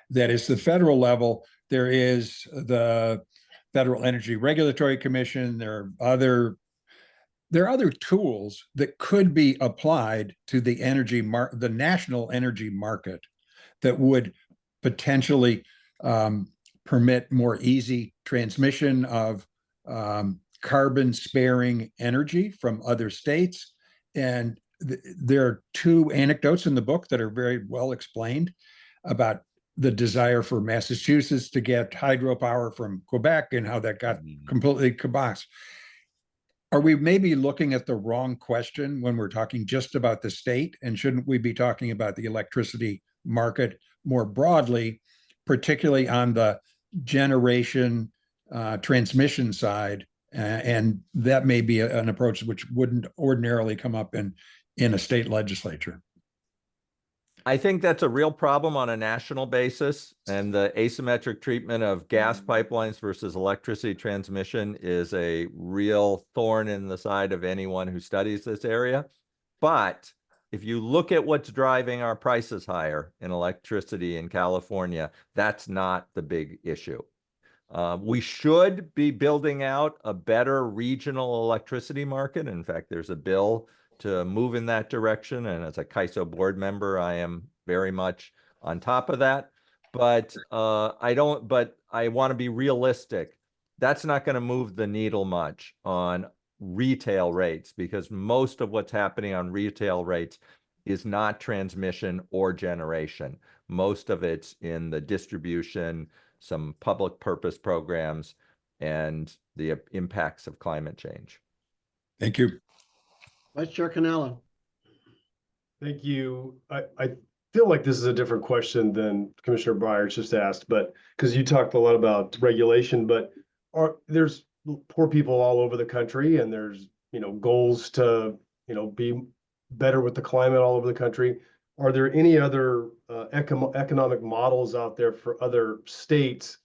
That is, the federal level, there is the Federal Energy Regulatory Commission. There are other tools that could be applied to the national energy market that would potentially permit more easy transmission of carbon sparing energy from other states. And there are two anecdotes in the book that are very well explained about the desire for Massachusetts to get hydropower from Quebec and how that got completely kibosh. Are we maybe looking at the wrong question when we're talking just about the state? And shouldn't we be talking about the electricity market more broadly, particularly on the generation transmission side? And that may be an approach which wouldn't ordinarily come up in a state legislature. I think that's a real problem on a national basis, and the asymmetric treatment of gas pipelines versus electricity transmission is a real thorn in the side of anyone who studies this area. But if you look at what's driving our prices higher in electricity in California, that's not the big issue. We should be building out a better regional electricity market. In fact, there's a bill to move in that direction. And as a CAISO board member, I am very much on top of that. But I want to be realistic. That's not going to move the needle much on retail rates, because most of what's happening on retail rates is not transmission or generation. Most of it's in the distribution, some public purpose programs, and the impacts of climate change. Thank you. Vice Chair Canelo. Thank you. I feel like this is a different question than Commissioner Breyer just asked, but because you talked a lot about regulation, but there's poor people all over the country, and there's goals to be better with the climate all over the country. Are there any other economic models out there for other states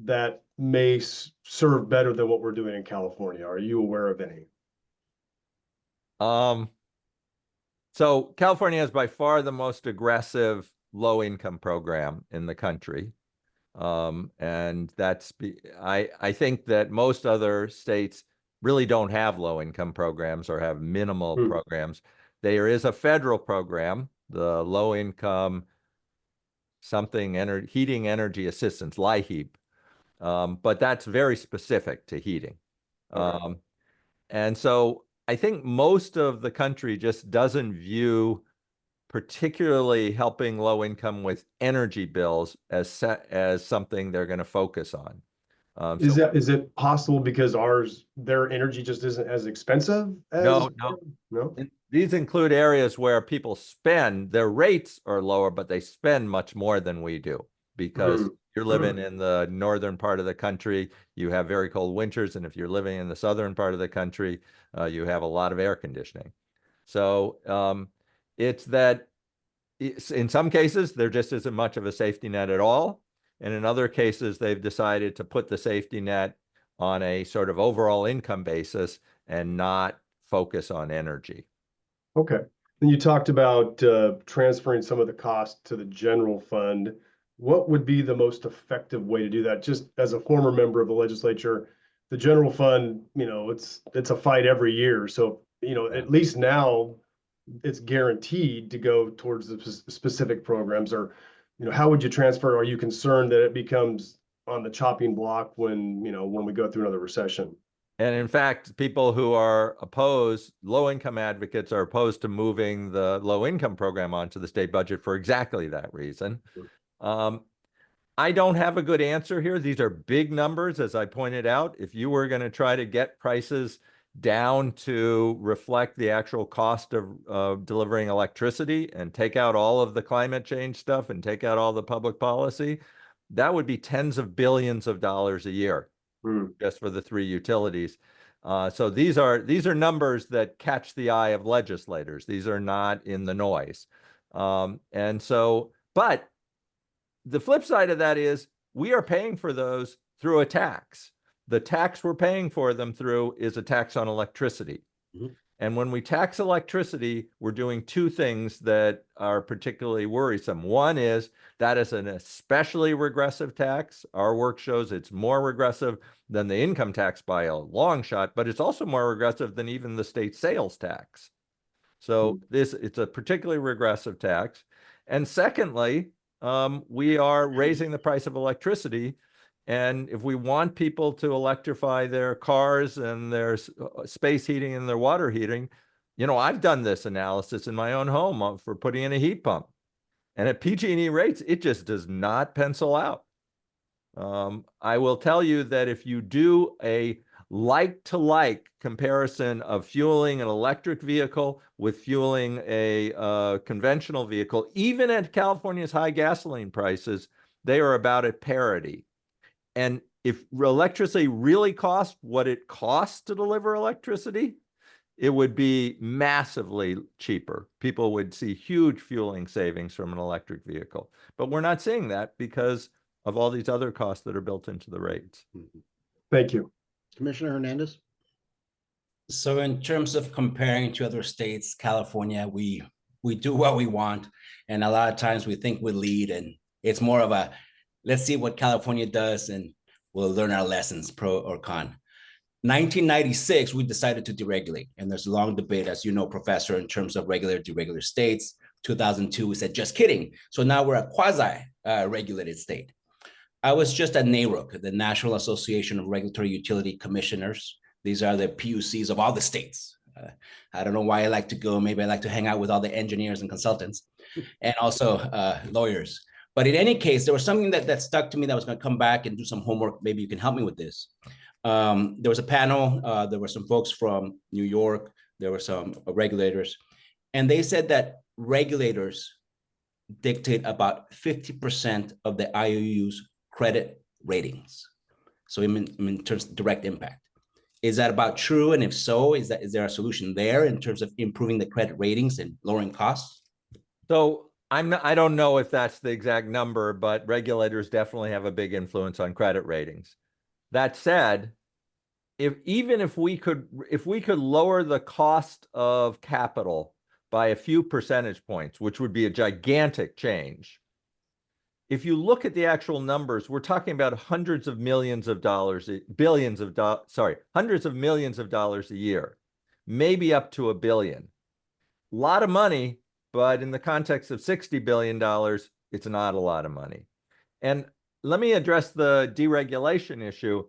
that may serve better than what we're doing in California? Are you aware of any? So California has by far the most aggressive low-income program in the country. And I think that most other states really don't have low-income programs or have minimal programs. There is a federal program, the low-income heating energy assistance, LIHEAP, but that's very specific to heating. And so I think most of the country just doesn't view particularly helping low income with energy bills as something they're going to focus on. Is it possible because their energy just isn't as expensive as? No. These include areas where people their rates are lower, but they spend much more than we do, because you're living in the northern part of the country, you have very cold winters, and if you're living in the southern part of the country, you have a lot of air conditioning. So it's that in some cases, there just isn't much of a safety net at all. And in other cases, they've decided to put the safety net on a sort of overall income basis and not focus on energy. Okay. Then you talked about transferring some of the cost to the general fund. What would be the most effective way to do that? Just as a former member of the legislature, the general fund, it's a fight every year. So, at least now it's guaranteed to go towards the specific programs. Or, how would you transfer? Are you concerned that it becomes on the chopping block when we go through another recession? And in fact, people who are opposed, low-income advocates are opposed to moving the low-income program onto the state budget for exactly that reason. I don't have a good answer here. These are big numbers, as I pointed out. If you were going to try to get prices down to reflect the actual cost of delivering electricity and take out all of the climate change stuff and take out all the public policy, that would be tens of billions of dollars a year just for the three utilities. So these are numbers that catch the eye of legislators. These are not in the noise. But the flip side of that is we are paying for those through a tax. The tax we're paying for them through is a tax on electricity. And when we tax electricity, we're doing two things that are particularly worrisome. One is that is an especially regressive tax. Our work shows it's more regressive than the income tax by a long shot, but it's also more regressive than even the state sales tax. So it's a particularly regressive tax. And secondly, we are raising the price of electricity. And if we want people to electrify their cars and their space heating and their water heating, I've done this analysis in my own home for putting in a heat pump. And at PG&E rates, it just does not pencil out. I will tell you that if you do a like-to-like comparison of fueling an electric vehicle with fueling a conventional vehicle, even at California's high gasoline prices, they are about at parity. And if electricity really cost what it costs to deliver electricity, it would be massively cheaper. People would see huge fueling savings from an electric vehicle. But we're not seeing that because of all these other costs that are built into the rates. Thank you. Commissioner Hernandez? So in terms of comparing to other states, California, we do what we want. And a lot of times we think we lead, and it's more of a, let's see what California does and we'll learn our lessons, pro or con. 1996, we decided to deregulate. And there's a long debate, as you know, Professor, in terms of regular, deregulated states. 2002, we said, just kidding. So now we're a quasi-regulated state. I was just at NARUC, the National Association of Regulatory Utility Commissioners. These are the PUCs of all the states. I don't know why I like to go. Maybe I like to hang out with all the engineers and consultants and also lawyers. But in any case, there was something that stuck to me that I was going to come back and do some homework. Maybe you can help me with this. There was a panel. There were some folks from New York. There were some regulators. And they said that regulators dictate about 50% of the IOU's credit ratings. So in terms of direct impact. Is that about true? And if so, is there a solution there in terms of improving the credit ratings and lowering costs? So I don't know if that's the exact number, but regulators definitely have a big influence on credit ratings. That said, if we could lower the cost of capital by a few percentage points, which would be a gigantic change. If you look at the actual numbers, we're talking about hundreds of millions of dollars a year, maybe up to $1 billion. A lot of money, but in the context of $60 billion, it's not a lot of money. And let me address the deregulation issue.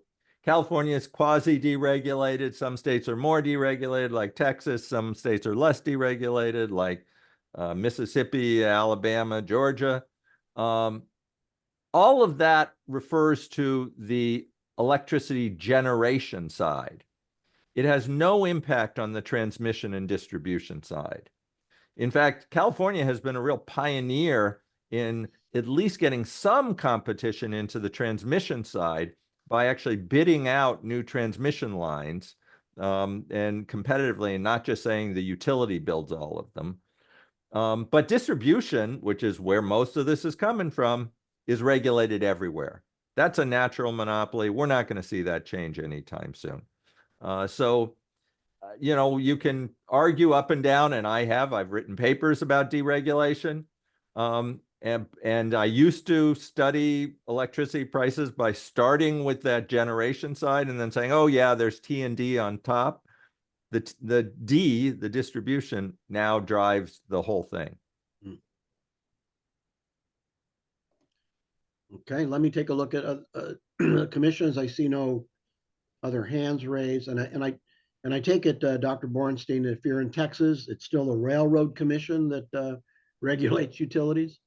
California is quasi-deregulated. Some states are more deregulated, like Texas. Some states are less deregulated, like Mississippi, Alabama, Georgia. All of that refers to the electricity generation side. It has no impact on the transmission and distribution side. In fact, California has been a real pioneer in at least getting some competition into the transmission side by actually bidding out new transmission lines and competitively, and not just saying the utility builds all of them. But distribution, which is where most of this is coming from, is regulated everywhere. That's a natural monopoly. We're not going to see that change anytime soon. You can argue up and down, and I've written papers about deregulation. And I used to study electricity prices by starting with that generation side and then saying, oh yeah, there's T&D on top. The distribution, now drives the whole thing. Okay, let me take a look at commissions. I see no other hands raised, and I take it, Dr. Borenstein, if you're in Texas, it's still the Railroad Commission that regulates utilities?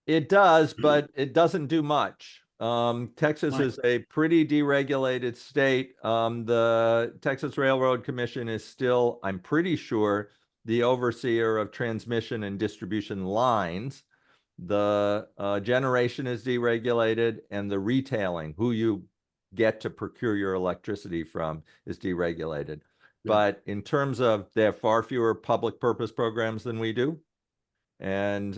It does, but it doesn't do much. Texas Right. is a pretty deregulated state. The Texas Railroad Commission is still, I'm pretty sure, the overseer of transmission and distribution lines. The generation is deregulated, and the retailing, who you get to procure your electricity from, is deregulated. Yeah. But in terms of, they have far fewer public purpose programs than we do. And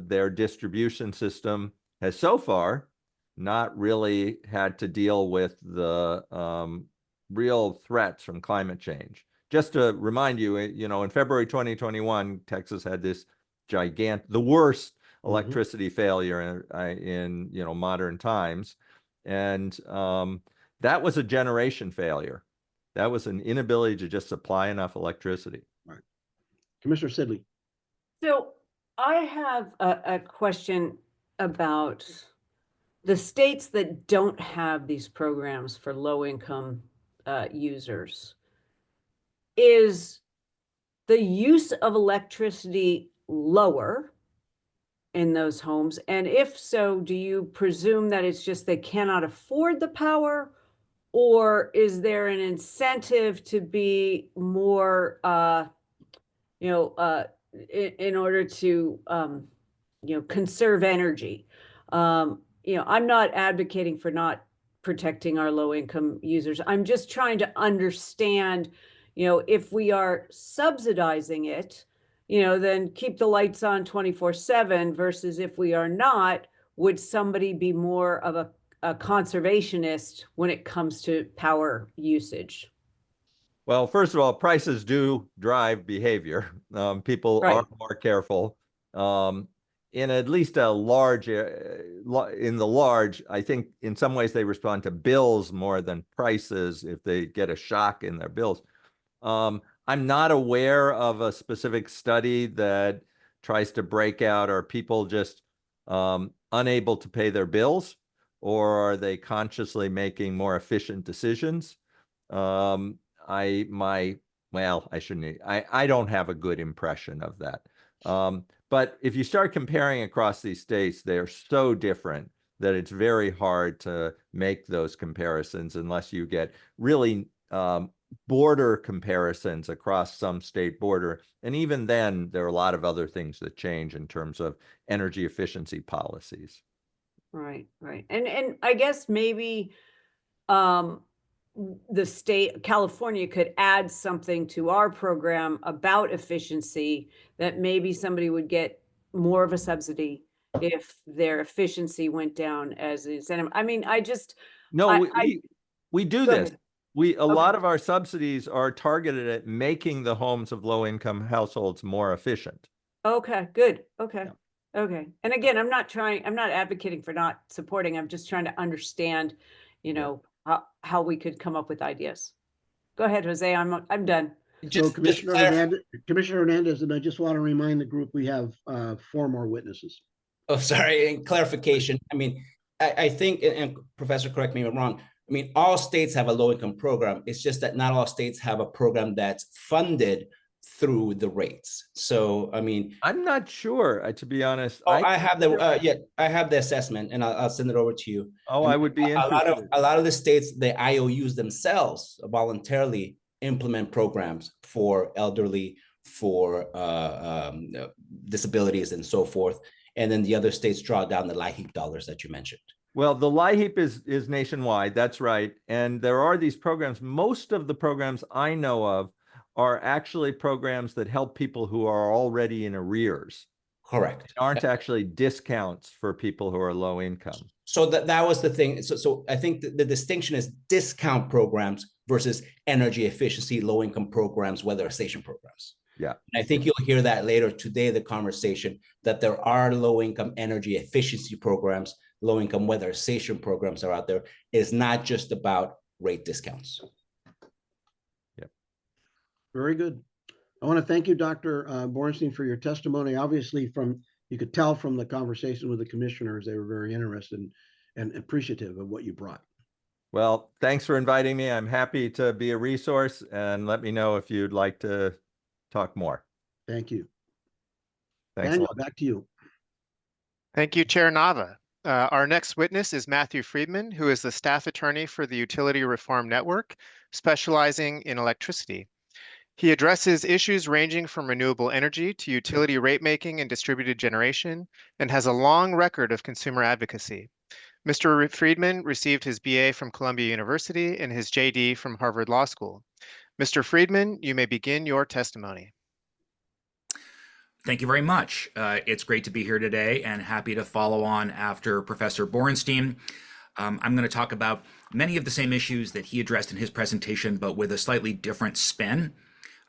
their distribution system has so far not really had to deal with the real threats from climate change. Just to remind you, in February 2021, Texas had this the worst electricity failure in modern times. And that was a generation failure. That was an inability to just supply enough electricity. Right. Commissioner Sidley. So I have a question about the states that don't have these programs for low-income users. Is the use of electricity lower in those homes? And if so, do you presume that it's just they cannot afford the power? Or is there an incentive to be more, in order to, conserve energy? I'm not advocating for not protecting our low-income users. I'm just trying to understand, if we are subsidizing it, then keep the lights on 24/7 versus if we are not, would somebody be more of a conservationist when it comes to power usage? Well, first of all, prices do drive behavior. People Right. are more careful. In at least a large, I think in some ways they respond to bills more than prices if they get a shock in their bills. I'm not aware of a specific study that tries to break out, are people just unable to pay their bills, or are they consciously making more efficient decisions? I don't have a good impression of that. But if you start comparing across these states, they are so different that it's very hard to make those comparisons unless you get really border comparisons across some state border. And even then, there are a lot of other things that change in terms of energy efficiency policies. Right. And I guess maybe the state, California, could add something to our program about efficiency, that maybe somebody would get more of a subsidy if their efficiency went down as an incentive. I mean, we do Go this. ahead. A lot of our subsidies are targeted at making the homes of low-income households more efficient. Okay, good. Okay. Okay. And again, I'm not advocating for not supporting. I'm just trying to understand, how we could come up with ideas. Go ahead, Jose. I'm done. So Commissioner Hernandez, and I just want to remind the group, we have 4 more witnesses. Oh, sorry, and clarification. I mean, I think, and Professor, correct me if I'm wrong, I mean, all states have a low-income program. It's just that not all states have a program that's funded through the rates. So, I mean, I'm not sure, to be honest. I have the assessment, and I'll send it over to you. Oh, I would be interested. A lot of the states, the IOUs themselves voluntarily implement programs for elderly, for disabilities, and so forth. And then the other states draw down the LIHEAP dollars that you mentioned. Well, the LIHEAP is nationwide. That's right. And there are these programs. Most of the programs I know of are actually programs that help people who are already in arrears. Correct. Aren't actually discounts for people who are low income. So that was the thing. So I think the distinction is discount programs versus energy efficiency, low income programs, weather station programs. Yeah. And I think you'll hear that later today, the conversation, that there are low income energy efficiency programs, low income weather station programs are out there. It's not just about rate discounts. Yep. Very good. I want to thank you, Dr. Borenstein, for your testimony. Obviously, you could tell from the conversation with the commissioners, they were very interested and appreciative of what you brought. Well, thanks for inviting me. I'm happy to be a resource, and let me know if you'd like to talk more. Thank you. Thanks a Daniel, lot. back to you. Thank you, Chair Nava. Our next witness is Matthew Freedman, who is the staff attorney for the Utility Reform Network, specializing in electricity. He addresses issues ranging from renewable energy to utility rate making and distributed generation, and has a long record of consumer advocacy. Mr. Freedman received his BA from Columbia University and his JD from Harvard Law School. Mr. Freedman, you may begin your testimony. Thank you very much. It's great to be here today and happy to follow on after Professor Borenstein. I'm going to talk about many of the same issues that he addressed in his presentation, but with a slightly different spin.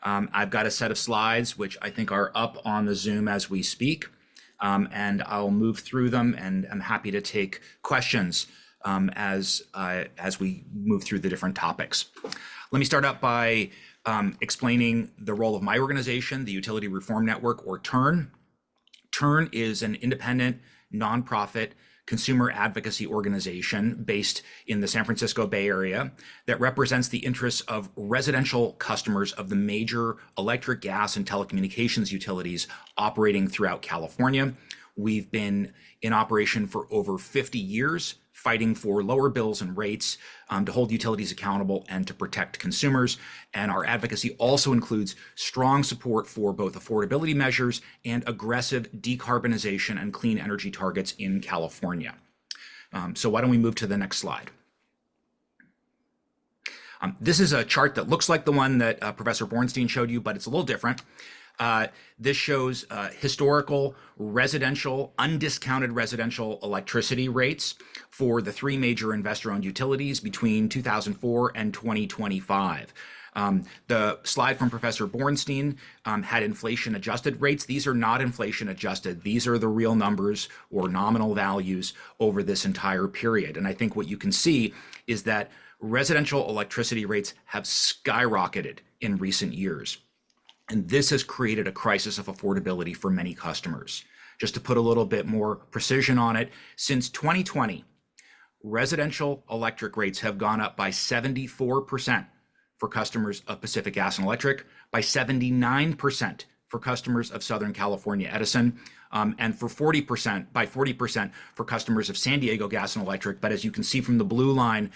I've got a set of slides which I think are up on the Zoom as we speak, and I'll move through them, and I'm happy to take questions as we move through the different topics. Let me start out by explaining the role of my organization, the Utility Reform Network, or TURN. TURN is an independent, nonprofit consumer advocacy organization based in the San Francisco Bay Area that represents the interests of residential customers of the major electric, gas, and telecommunications utilities operating throughout California. We've been in operation for over 50 years, fighting for lower bills and rates, to hold utilities accountable and to protect consumers. And our advocacy also includes strong support for both affordability measures and aggressive decarbonization and clean energy targets in California. So why don't we move to the next slide? This is a chart that looks like the one that Professor Borenstein showed you, but it's a little different. This shows historical residential, undiscounted residential electricity rates for the three major investor-owned utilities between 2004 and 2025. The slide from Professor Borenstein had inflation-adjusted rates. These are not inflation-adjusted. These are the real numbers or nominal values over this entire period. And I think what you can see is that residential electricity rates have skyrocketed in recent years. And this has created a crisis of affordability for many customers. Just to put a little bit more precision on it, since 2020, residential electric rates have gone up by 74% for customers of Pacific Gas and Electric, by 79% for customers of Southern California Edison, and by 40% for customers of San Diego Gas and Electric. But as you can see from the blue line,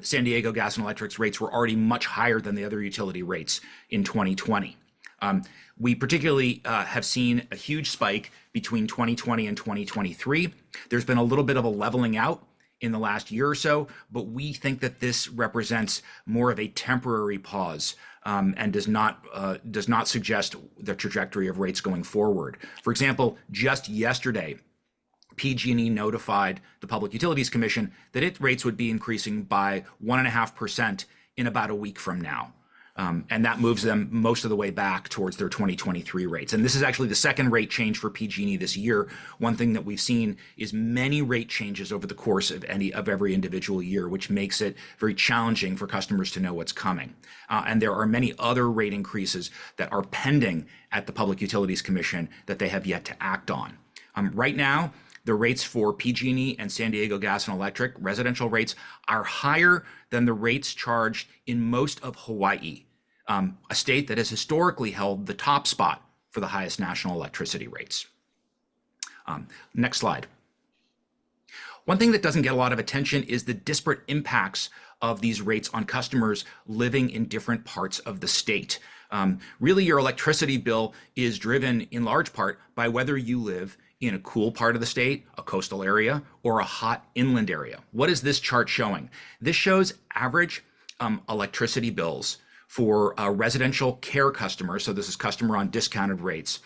San Diego Gas and Electric's rates were already much higher than the other utility rates in 2020. We particularly have seen a huge spike between 2020 and 2023. There's been a little bit of a leveling out in the last year or so, but we think that this represents more of a temporary pause and does not suggest the trajectory of rates going forward. For example, just yesterday, PG&E notified the Public Utilities Commission that its rates would be increasing by 1.5% in about a week from now. And that moves them most of the way back towards their 2023 rates. And this is actually the second rate change for PG&E this year. One thing that we've seen is many rate changes over the course of every individual year, which makes it very challenging for customers to know what's coming. And there are many other rate increases that are pending at the Public Utilities Commission that they have yet to act on. Right now, the rates for PG&E and San Diego Gas and Electric residential rates are higher than the rates charged in most of Hawaii, a state that has historically held the top spot for the highest national electricity rates. Next slide. One thing that doesn't get a lot of attention is the disparate impacts of these rates on customers living in different parts of the state. Really, your electricity bill is driven in large part by whether you live in a cool part of the state, a coastal area, or a hot inland area. What is this chart showing? This shows average electricity bills for residential care customers, so this is customer on discounted rates,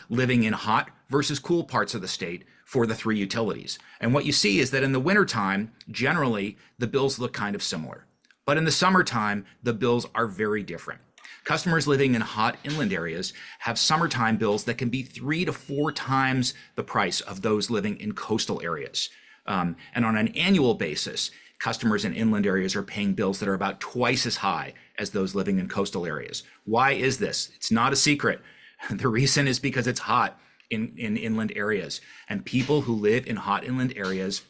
living in hot versus cool parts of the state for the three utilities. And what you see is that in the wintertime, generally, the bills look kind of similar. But in the summertime, the bills are very different. Customers living in hot inland areas have summertime bills that can be 3 to 4 times the price of those living in coastal areas. And on an annual basis, customers in inland areas are paying bills that are about twice as high as those living in coastal areas. Why is this? It's not a secret. The reason is because it's hot in inland areas, and people who live in hot inland areas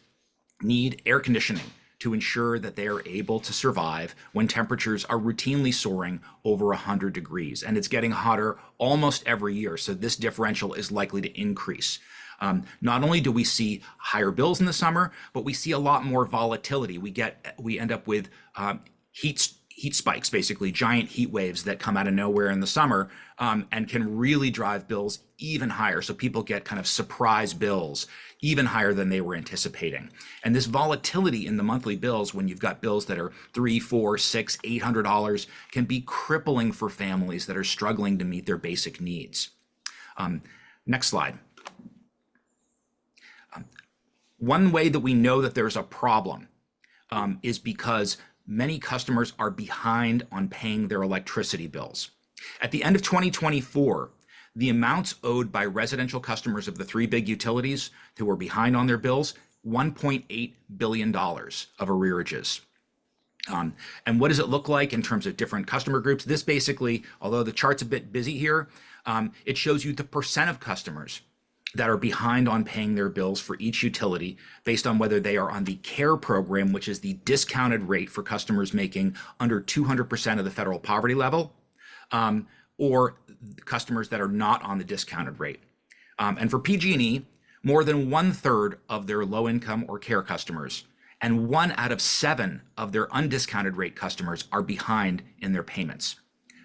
need air conditioning to ensure that they are able to survive when temperatures are routinely soaring over 100 degrees. And it's getting hotter almost every year, so this differential is likely to increase. Not only do we see higher bills in the summer, but we see a lot more volatility. We end up with heat spikes, basically giant heat waves that come out of nowhere in the summer and can really drive bills even higher. So people get kind of surprise bills, even higher than they were anticipating. And this volatility in the monthly bills, when you've got bills that are $300, $400, $600, $800, can be crippling for families that are struggling to meet their basic needs. Next slide. One way that we know that there's a problem is because many customers are behind on paying their electricity bills. At the end of 2024, the amounts owed by residential customers of the three big utilities who were behind on their bills, $1.8 billion of arrearages. And what does it look like in terms of different customer groups? This basically, although the chart's a bit busy here, it shows you the percent of customers that are behind on paying their bills for each utility based on whether they are on the CARE program, which is the discounted rate for customers making under 200% of the federal poverty level, or customers that are not on the discounted rate. And for PG&E, more than 1/3 of their low income or CARE customers and 1 out of 7 of their undiscounted rate customers are behind in their payments.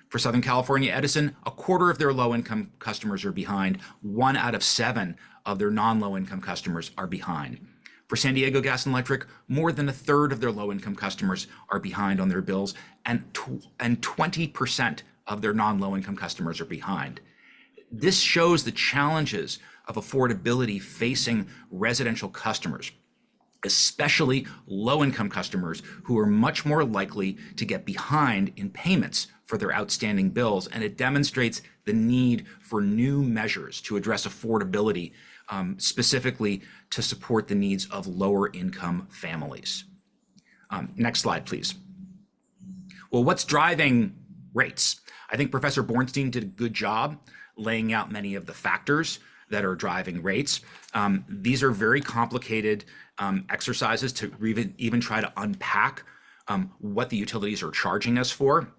For Southern California Edison, 1/4 of their low-income customers are behind. 1 out of 7 of their non-low-income customers are behind. For San Diego Gas and Electric, more than 1/3 of their low-income customers are behind on their bills, and 20% of their non-low-income customers are behind. This shows the challenges of affordability facing residential customers, especially low-income customers who are much more likely to get behind in payments for their outstanding bills. And it demonstrates the need for new measures to address affordability, specifically to support the needs of lower income families. Next slide, please. Well, what's driving rates? I think Professor Borenstein did a good job laying out many of the factors that are driving rates. These are very complicated exercises to even try to unpack what the utilities are charging us for.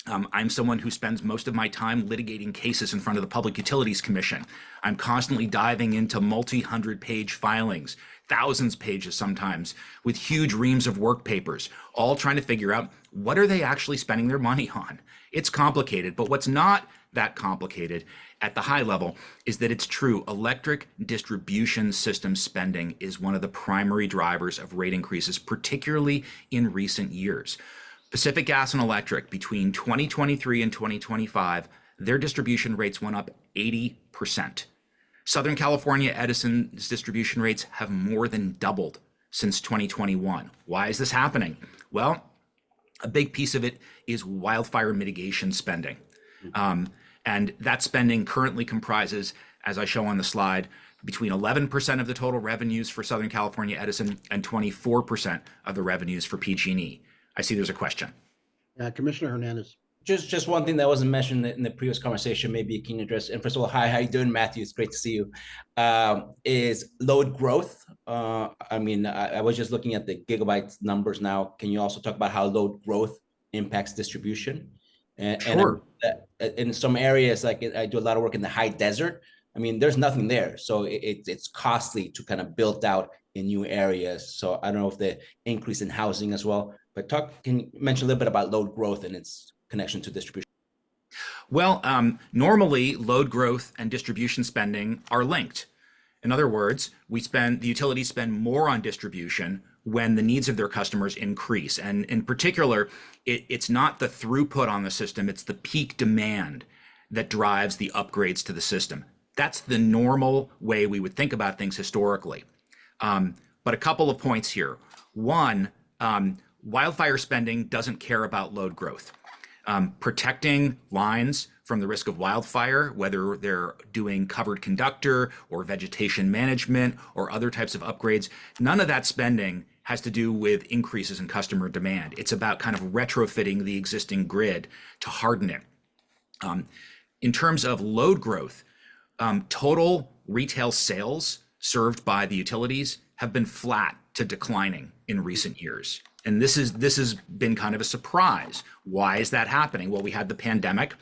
I'm someone who spends most of my time litigating cases in front of the Public Utilities Commission. I'm constantly diving into multi-100-page filings, thousands of pages sometimes, with huge reams of work papers, all trying to figure out what are they actually spending their money on. It's complicated, but what's not that complicated at the high level is that it's true. Electric distribution system spending is one of the primary drivers of rate increases, particularly in recent years. Pacific Gas and Electric, between 2023 and 2025, their distribution rates went up 80%. Southern California Edison's distribution rates have more than doubled since 2021. Why is this happening? Well, a big piece of it is wildfire mitigation spending. And that spending currently comprises, as I show on the slide, between 11% of the total revenues for Southern California Edison and 24% of the revenues for PG&E. I see there's a question. Commissioner Hernandez. Just one thing that wasn't mentioned in the previous conversation, maybe you can address. And first of all, hi, how you doing, Matthew? It's great to see you. Is load growth. I mean, I was just looking at the gigabytes numbers now. Can you also talk about how load growth impacts distribution? Sure. And in some areas, like I do a lot of work in the high desert. I mean, there's nothing there. So it's costly to kind of build out in new areas. So I don't know if the increase in housing as well, but can you mention a little bit about load growth and its connection to distribution? Well, normally load growth and distribution spending are linked. In other words, the utilities spend more on distribution when the needs of their customers increase. And in particular, it's not the throughput on the system, it's the peak demand that drives the upgrades to the system. That's the normal way we would think about things historically. But a couple of points here. One, wildfire spending doesn't care about load growth. Protecting lines from the risk of wildfire, whether they're doing covered conductor or vegetation management or other types of upgrades, none of that spending has to do with increases in customer demand. It's about kind of retrofitting the existing grid to harden it. In terms of load growth, total retail sales served by the utilities have been flat to declining in recent years. And this has been kind of a surprise. Why is that happening? Well, we had the pandemic,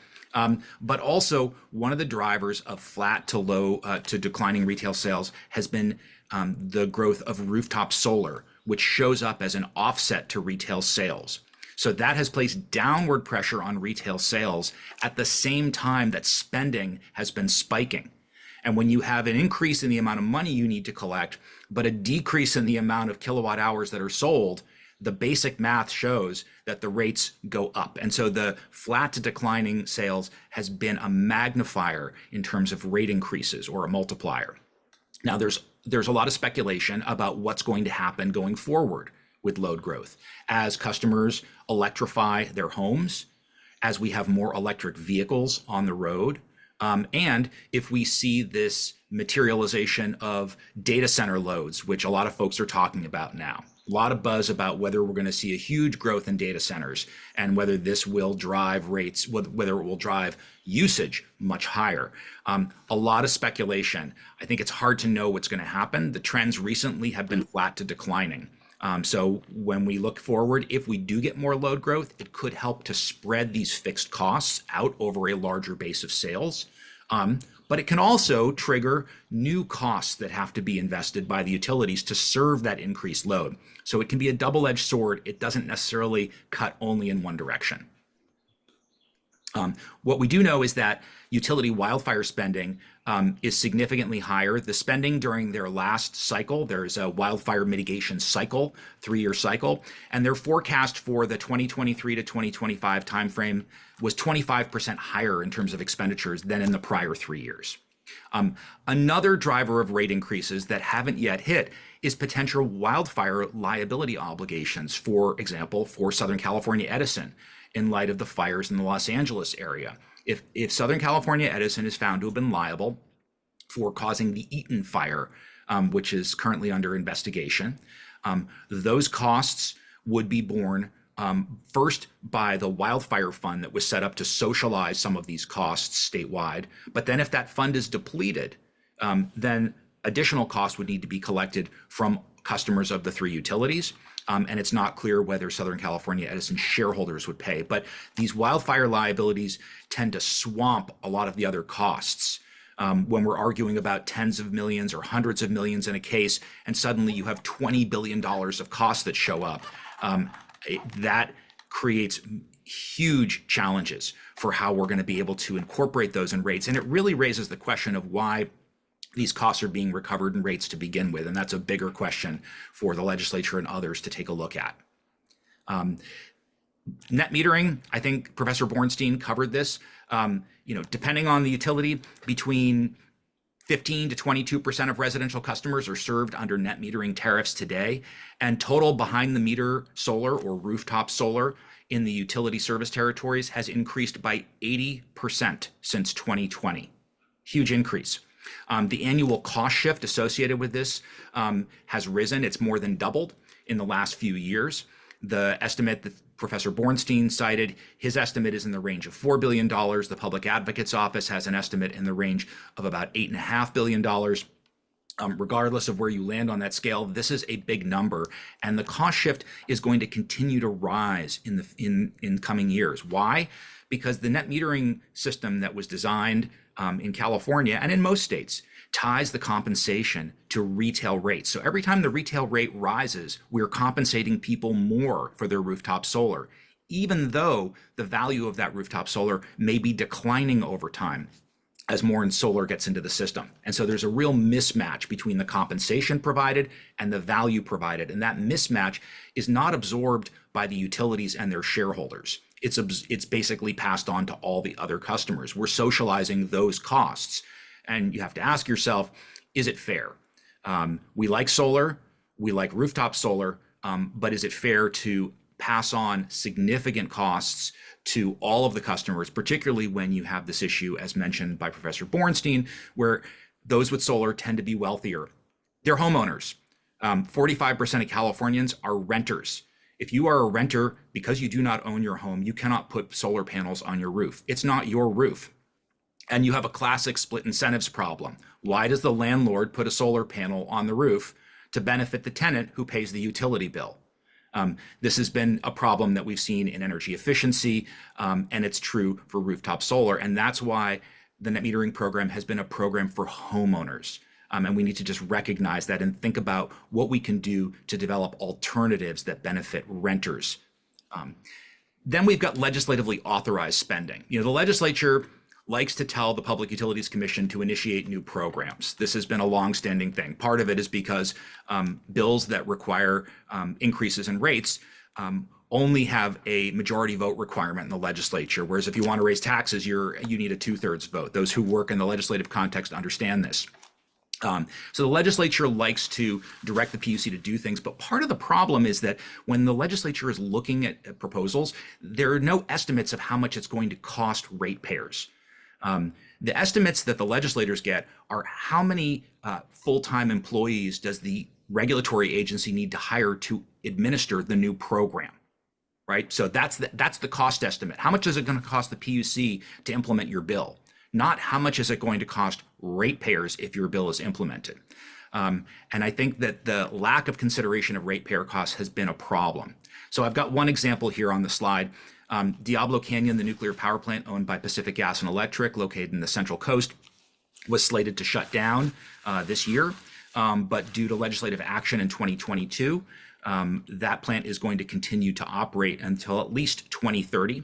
but also one of the drivers of flat to low to declining retail sales has been the growth of rooftop solar, which shows up as an offset to retail sales. So that has placed downward pressure on retail sales at the same time that spending has been spiking. And when you have an increase in the amount of money you need to collect, but a decrease in the amount of kilowatt hours that are sold, the basic math shows that the rates go up. And so the flat to declining sales has been a magnifier in terms of rate increases or a multiplier. Now there's a lot of speculation about what's going to happen going forward with load growth as customers electrify their homes, as we have more electric vehicles on the road, and if we see this materialization of data center loads, which a lot of folks are talking about now. A lot of buzz about whether we're going to see a huge growth in data centers and whether this will drive rates, whether it will drive usage much higher. A lot of speculation. I think it's hard to know what's going to happen. The trends recently have been flat to declining. So when we look forward, if we do get more load growth, it could help to spread these fixed costs out over a larger base of sales. But it can also trigger new costs that have to be invested by the utilities to serve that increased load. So it can be a double-edged sword. It doesn't necessarily cut only in one direction. What we do know is that utility wildfire spending is significantly higher. The spending during their last cycle, there's a wildfire mitigation cycle, 3-year cycle, and their forecast for the 2023 to 2025 timeframe was 25% higher in terms of expenditures than in the prior 3 years. Another driver of rate increases that haven't yet hit is potential wildfire liability obligations, for example, for Southern California Edison, in light of the fires in the Los Angeles area. If Southern California Edison is found to have been liable for causing the Eaton fire, which is currently under investigation, those costs would be borne first by the wildfire fund that was set up to socialize some of these costs statewide. But then if that fund is depleted, then additional costs would need to be collected from customers of the 3 utilities. And it's not clear whether Southern California Edison shareholders would pay. But these wildfire liabilities tend to swamp a lot of the other costs. When we're arguing about tens of millions or hundreds of millions in a case, and suddenly you have $20 billion of costs that show up, that creates huge challenges for how we're going to be able to incorporate those in rates. And it really raises the question of why these costs are being recovered in rates to begin with. And that's a bigger question for the legislature and others to take a look at. Net metering, I think Professor Borenstein covered this. Depending on the utility, between 15 to 22% of residential customers are served under net metering tariffs today, and total behind the meter solar or rooftop solar in the utility service territories has increased by 80% since 2020. Huge increase. The annual cost shift associated with this has risen. It's more than doubled in the last few years. The estimate that Professor Borenstein cited, his estimate is in the range of $4 billion. The Public Advocate's Office has an estimate in the range of about $8.5 billion. Regardless of where you land on that scale, this is a big number, and the cost shift is going to continue to rise in coming years. Why? Because the net metering system that was designed in California and in most states ties the compensation to retail rates. So every time the retail rate rises, we're compensating people more for their rooftop solar, even though the value of that rooftop solar may be declining over time. as more solar gets into the system. And so there's a real mismatch between the compensation provided and the value provided. And that mismatch is not absorbed by the utilities and their shareholders. It's basically passed on to all the other customers. We're socializing those costs. And you have to ask yourself, is it fair? We like solar, we like rooftop solar, but is it fair to pass on significant costs to all of the customers, particularly when you have this issue, as mentioned by Professor Borenstein, where those with solar tend to be wealthier. They're homeowners. 45% of Californians are renters. If you are a renter, because you do not own your home, you cannot put solar panels on your roof. It's not your roof. And you have a classic split incentives problem. Why does the landlord put a solar panel on the roof to benefit the tenant who pays the utility bill? This has been a problem that we've seen in energy efficiency, and it's true for rooftop solar. And that's why the net metering program has been a program for homeowners. And we need to just recognize that and think about what we can do to develop alternatives that benefit renters. Then we've got legislatively authorized spending. You know, the legislature likes to tell the Public Utilities Commission to initiate new programs. This has been a longstanding thing. Part of it is because bills that require increases in rates only have a majority vote requirement in the legislature, whereas if you want to raise taxes, you need a 2/3 vote. Those who work in the legislative context understand this. So the legislature likes to direct the PUC to do things, but part of the problem is that when the legislature is looking at proposals, there are no estimates of how much it's going to cost ratepayers. The estimates that the legislators get are how many full-time employees does the regulatory agency need to hire to administer the new program, right? So that's the cost estimate. How much is it going to cost the PUC to implement your bill? Not how much is it going to cost ratepayers if your bill is implemented. And I think that the lack of consideration of ratepayer costs has been a problem. So I've got one example here on the slide. Diablo Canyon, the nuclear power plant owned by Pacific Gas and Electric, located in the Central Coast, was slated to shut down this year, but due to legislative action in 2022, that plant is going to continue to operate until at least 2030.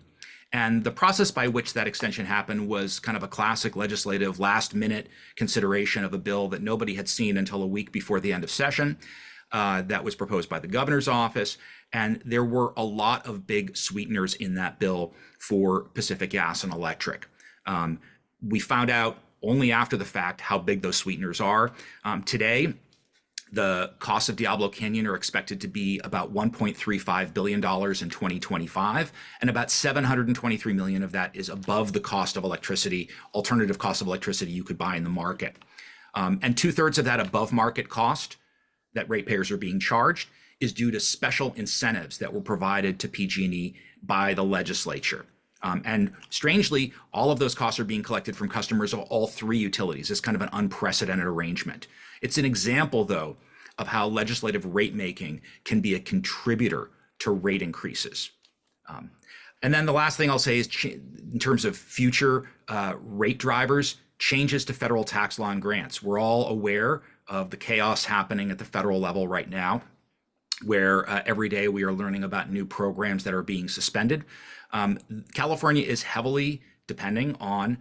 And the process by which that extension happened was kind of a classic legislative last-minute consideration of a bill that nobody had seen until a week before the end of session. That was proposed by the governor's office. And there were a lot of big sweeteners in that bill for Pacific Gas and Electric. We found out only after the fact how big those sweeteners are. Today, the costs of Diablo Canyon are expected to be about $1.35 billion in 2025, and about $723 million of that is above the cost of electricity, alternative cost of electricity you could buy in the market. And 2/3 of that above market cost that ratepayers are being charged is due to special incentives that were provided to PG&E by the legislature. And strangely, all of those costs are being collected from customers of all three utilities. It's kind of an unprecedented arrangement. It's an example, though, of how legislative rate making can be a contributor to rate increases. And then the last thing I'll say is in terms of future rate drivers, changes to federal tax law and grants. We're all aware of the chaos happening at the federal level right now, where every day we are learning about new programs that are being suspended. California is heavily depending on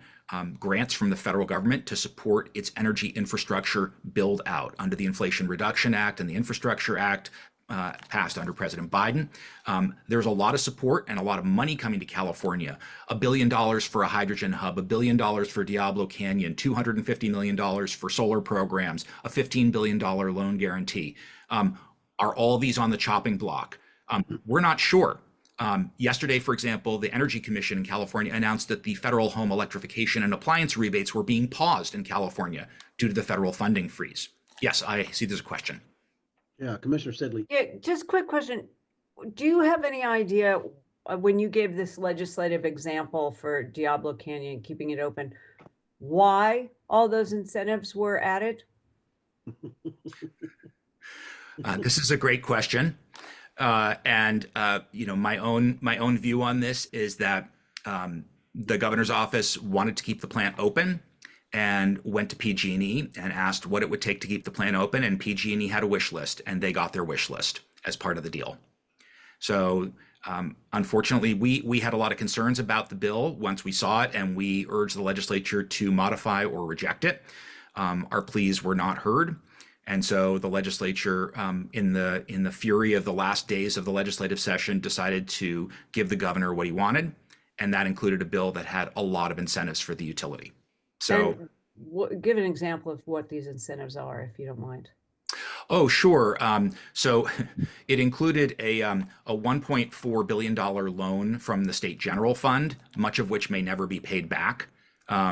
grants from the federal government to support its energy infrastructure build out under the Inflation Reduction Act and the Infrastructure Act passed under President Biden. There's a lot of support and a lot of money coming to California. $1 billion for a hydrogen hub, $1 billion for Diablo Canyon, $250 million for solar programs, a $15 billion loan guarantee. Are all these on the chopping block? We're not sure. Yesterday, for example, the Energy Commission in California announced that the federal home electrification and appliance rebates were being paused in California due to the federal funding freeze. Yes, I see there's a question. Yeah, Commissioner Sidley. Yeah, just quick question. Do you have any idea when you gave this legislative example for Diablo Canyon, keeping it open, why all those incentives were added? This is a great question. You know, my own view on this is that the governor's office wanted to keep the plant open and went to PG&E and asked what it would take to keep the plant open, and PG&E had a wish list, and they got their wish list as part of the deal. So Unfortunately, we had a lot of concerns about the bill once we saw it, and we urged the legislature to modify or reject it. Our pleas were not heard. And so the legislature, in the fury of the last days of the legislative session, decided to give the governor what he wanted. And that included a bill that had a lot of incentives for the utility. So give an example of what these incentives are, if you don't mind. Oh, sure. So it included a $1.4 billion loan from the state general fund, much of which may never be paid back.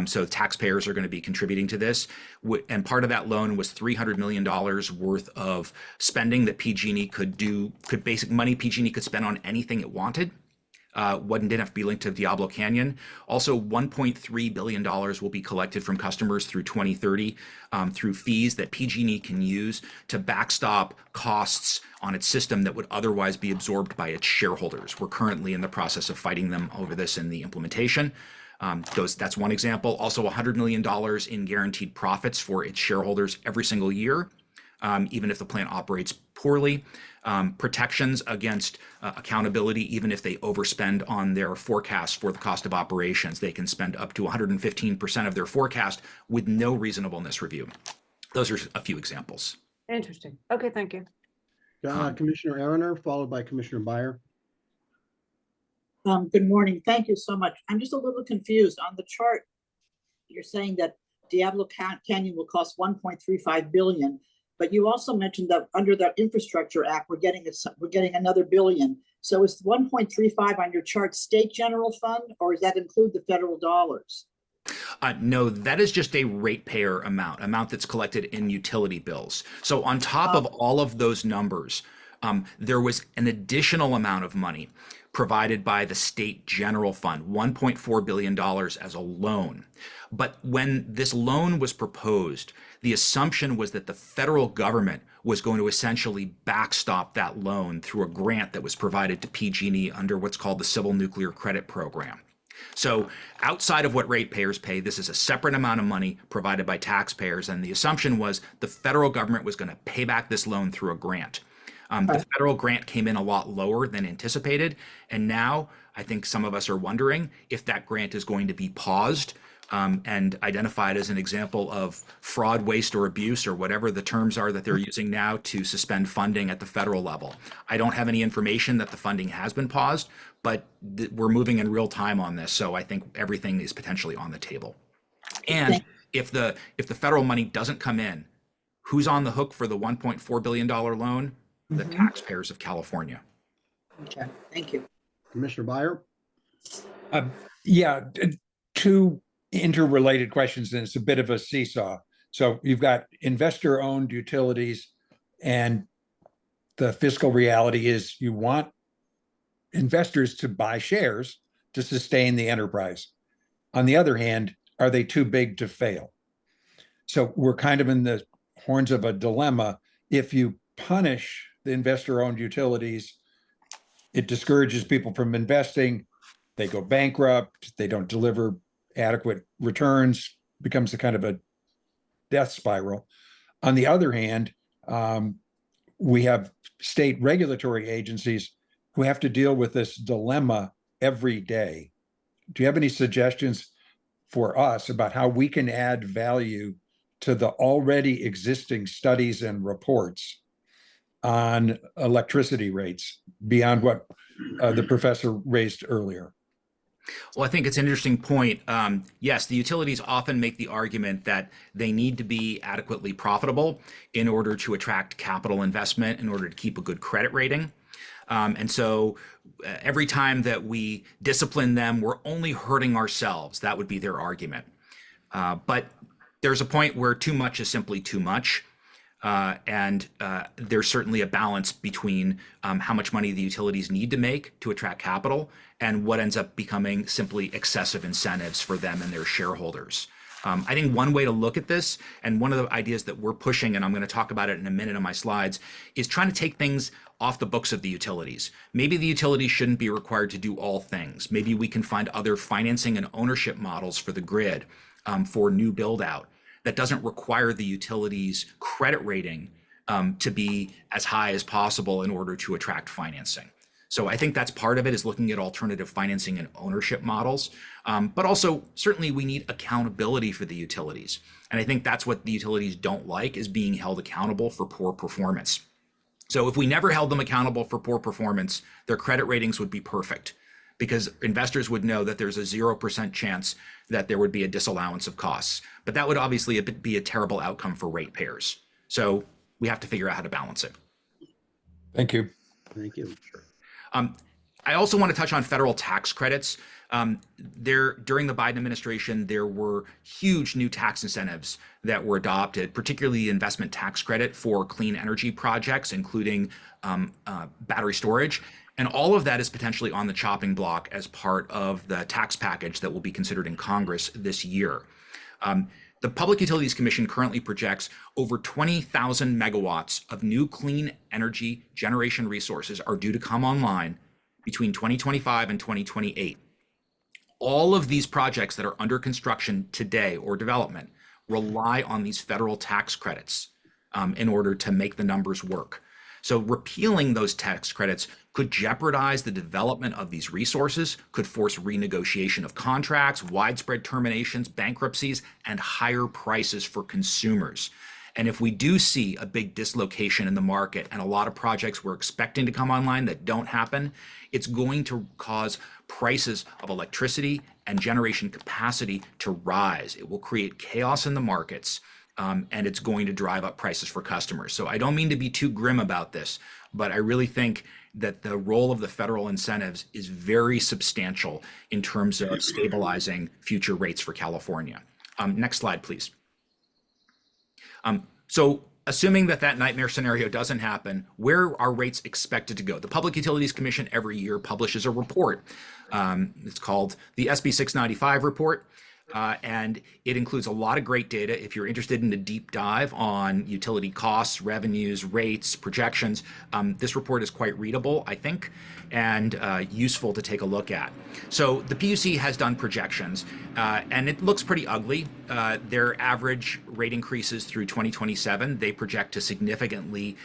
So taxpayers are going to be contributing to this. And part of that loan was $300 million worth of spending that PG&E basic money PG&E could spend on anything it wanted. Didn't have to be linked to Diablo Canyon. Also, $1.3 billion will be collected from customers through 2030 through fees that PG&E can use to backstop costs on its system that would otherwise be absorbed by its shareholders. We're currently in the process of fighting them over this in the implementation. That's one example. Also, $100 million in guaranteed profits for its shareholders every single year, even if the plant operates poorly. Protections against accountability, even if they overspend on their forecast for the cost of operations. They can spend up to 115% of their forecast with no reasonableness review. Those are a few examples. Interesting. Okay, thank you. Commissioner Eriner, followed by Commissioner Byer. Good morning. Thank you so much. I'm just a little confused. On the chart, you're saying that Diablo Canyon will cost $1.35 billion. But you also mentioned that under the Infrastructure Act, we're getting another billion. So is 1.35 on your chart state general fund, or does that include the federal dollars? No, that is just a ratepayer amount that's collected in utility bills. So on top of all of those numbers, there was an additional amount of money provided by the state general fund, $1.4 billion as a loan. But when this loan was proposed, the assumption was that the federal government was going to essentially backstop that loan through a grant that was provided to PG&E under what's called the Civil Nuclear Credit Program. So outside of what ratepayers pay, this is a separate amount of money provided by taxpayers. And the assumption was the federal government was going to pay back this loan through a grant. The federal grant came in a lot lower than anticipated. And now I think some of us are wondering if that grant is going to be paused and identified as an example of fraud, waste, or abuse, or whatever the terms are that they're using now to suspend funding at the federal level. I don't have any information that the funding has been paused, but we're moving in real time on this. So I think everything is potentially on the table. And if the federal money doesn't come in, who's on the hook for the $1.4 billion loan? The taxpayers of California. Okay, thank you. Commissioner Byer? Yeah, two interrelated questions, and it's a bit of a seesaw. So you've got investor-owned utilities, and the fiscal reality is you want investors to buy shares to sustain the enterprise. On the other hand, are they too big to fail? So we're kind of in the horns of a dilemma. If you punish the investor-owned utilities, it discourages people from investing. They go bankrupt. They don't deliver adequate returns. Becomes a kind of a death spiral. On the other hand, we have state regulatory agencies who have to deal with this dilemma every day. Do you have any suggestions for us about how we can add value to the already existing studies and reports on electricity rates beyond what the professor raised earlier? Well, I think it's an interesting point. Yes, the utilities often make the argument that they need to be adequately profitable in order to attract capital investment, in order to keep a good credit rating. And so every time that we discipline them, we're only hurting ourselves. That would be their argument. But there's a point where too much is simply too much. And there's certainly a balance between how much money the utilities need to make to attract capital and what ends up becoming simply excessive incentives for them and their shareholders. I think one way to look at this, and one of the ideas that we're pushing, and I'm going to talk about it in a minute on my slides, is trying to take things off the books of the utilities. Maybe the utilities shouldn't be required to do all things. Maybe we can find other financing and ownership models for the grid for new build out that doesn't require the utilities' credit rating to be as high as possible in order to attract financing. So I think that's part of it, is looking at alternative financing and ownership models. But also, certainly we need accountability for the utilities. And I think that's what the utilities don't like, is being held accountable for poor performance. So if we never held them accountable for poor performance, their credit ratings would be perfect, because investors would know that there's a 0% chance that there would be a disallowance of costs. But that would obviously be a terrible outcome for ratepayers. So we have to figure out how to balance it. Thank you. Thank you. I also want to touch on federal tax credits. During the Biden administration, there were huge new tax incentives that were adopted, particularly the investment tax credit for clean energy projects, including battery storage. And all of that is potentially on the chopping block as part of the tax package that will be considered in Congress this year. The Public Utilities Commission currently projects over 20,000 megawatts of new clean energy generation resources are due to come online between 2025 and 2028. All of these projects that are under construction today or development rely on these federal tax credits in order to make the numbers work. So repealing those tax credits could jeopardize the development of these resources, could force renegotiation of contracts, widespread terminations, bankruptcies, and higher prices for consumers. And if we do see a big dislocation in the market and a lot of projects we're expecting to come online that don't happen, it's going to cause prices of electricity and generation capacity to rise. It will create chaos in the markets, and it's going to drive up prices for customers. So I don't mean to be too grim about this, but I really think that the role of the federal incentives is very substantial in terms of stabilizing future rates for California. Next slide, please. So assuming that that nightmare scenario doesn't happen, where are rates expected to go? The Public Utilities Commission every year publishes a report. It's called the SB 695 report. And it includes a lot of great data. If you're interested in a deep dive on utility costs, revenues, rates, projections, this report is quite readable, I think, and useful to take a look at. So the PUC has done projections, and it looks pretty ugly. Their average rate increases through 2027, they project to significantly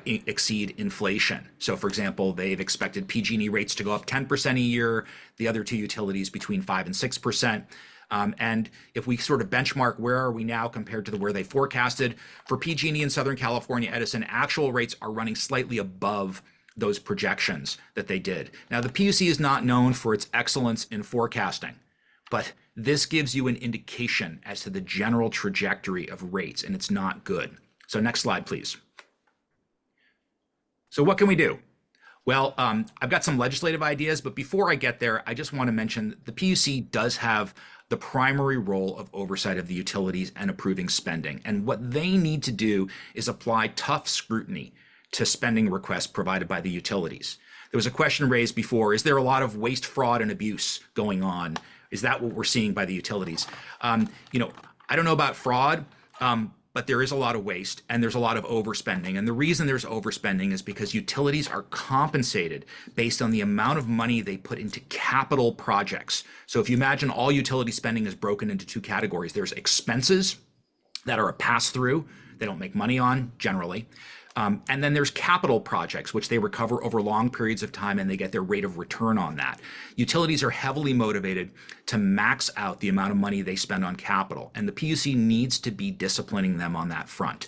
exceed inflation. So for example, they've expected PG&E rates to go up 10% a year, the other two utilities between 5 and 6%. And if we sort of benchmark where are we now compared to where they forecasted, for PG&E in Southern California Edison, actual rates are running slightly above those projections that they did. Now, the PUC is not known for its excellence in forecasting, but this gives you an indication as to the general trajectory of rates, and it's not good. So next slide, please. So what can we do? Well, I've got some legislative ideas, but before I get there, I just want to mention the PUC does have the primary role of oversight of the utilities and approving spending. And what they need to do is apply tough scrutiny to spending requests provided by the utilities. There was a question raised before, is there a lot of waste, fraud, and abuse going on? Is that what we're seeing by the utilities? I don't know about fraud, but there is a lot of waste and there's a lot of overspending. And the reason there's overspending is because utilities are compensated based on the amount of money they put into capital projects. So if you imagine all utility spending is broken into two categories, there's expenses that are a pass-through, they don't make money on generally. And then there's capital projects, which they recover over long periods of time and they get their rate of return on that. Utilities are heavily motivated to max out the amount of money they spend on capital. And the PUC needs to be disciplining them on that front.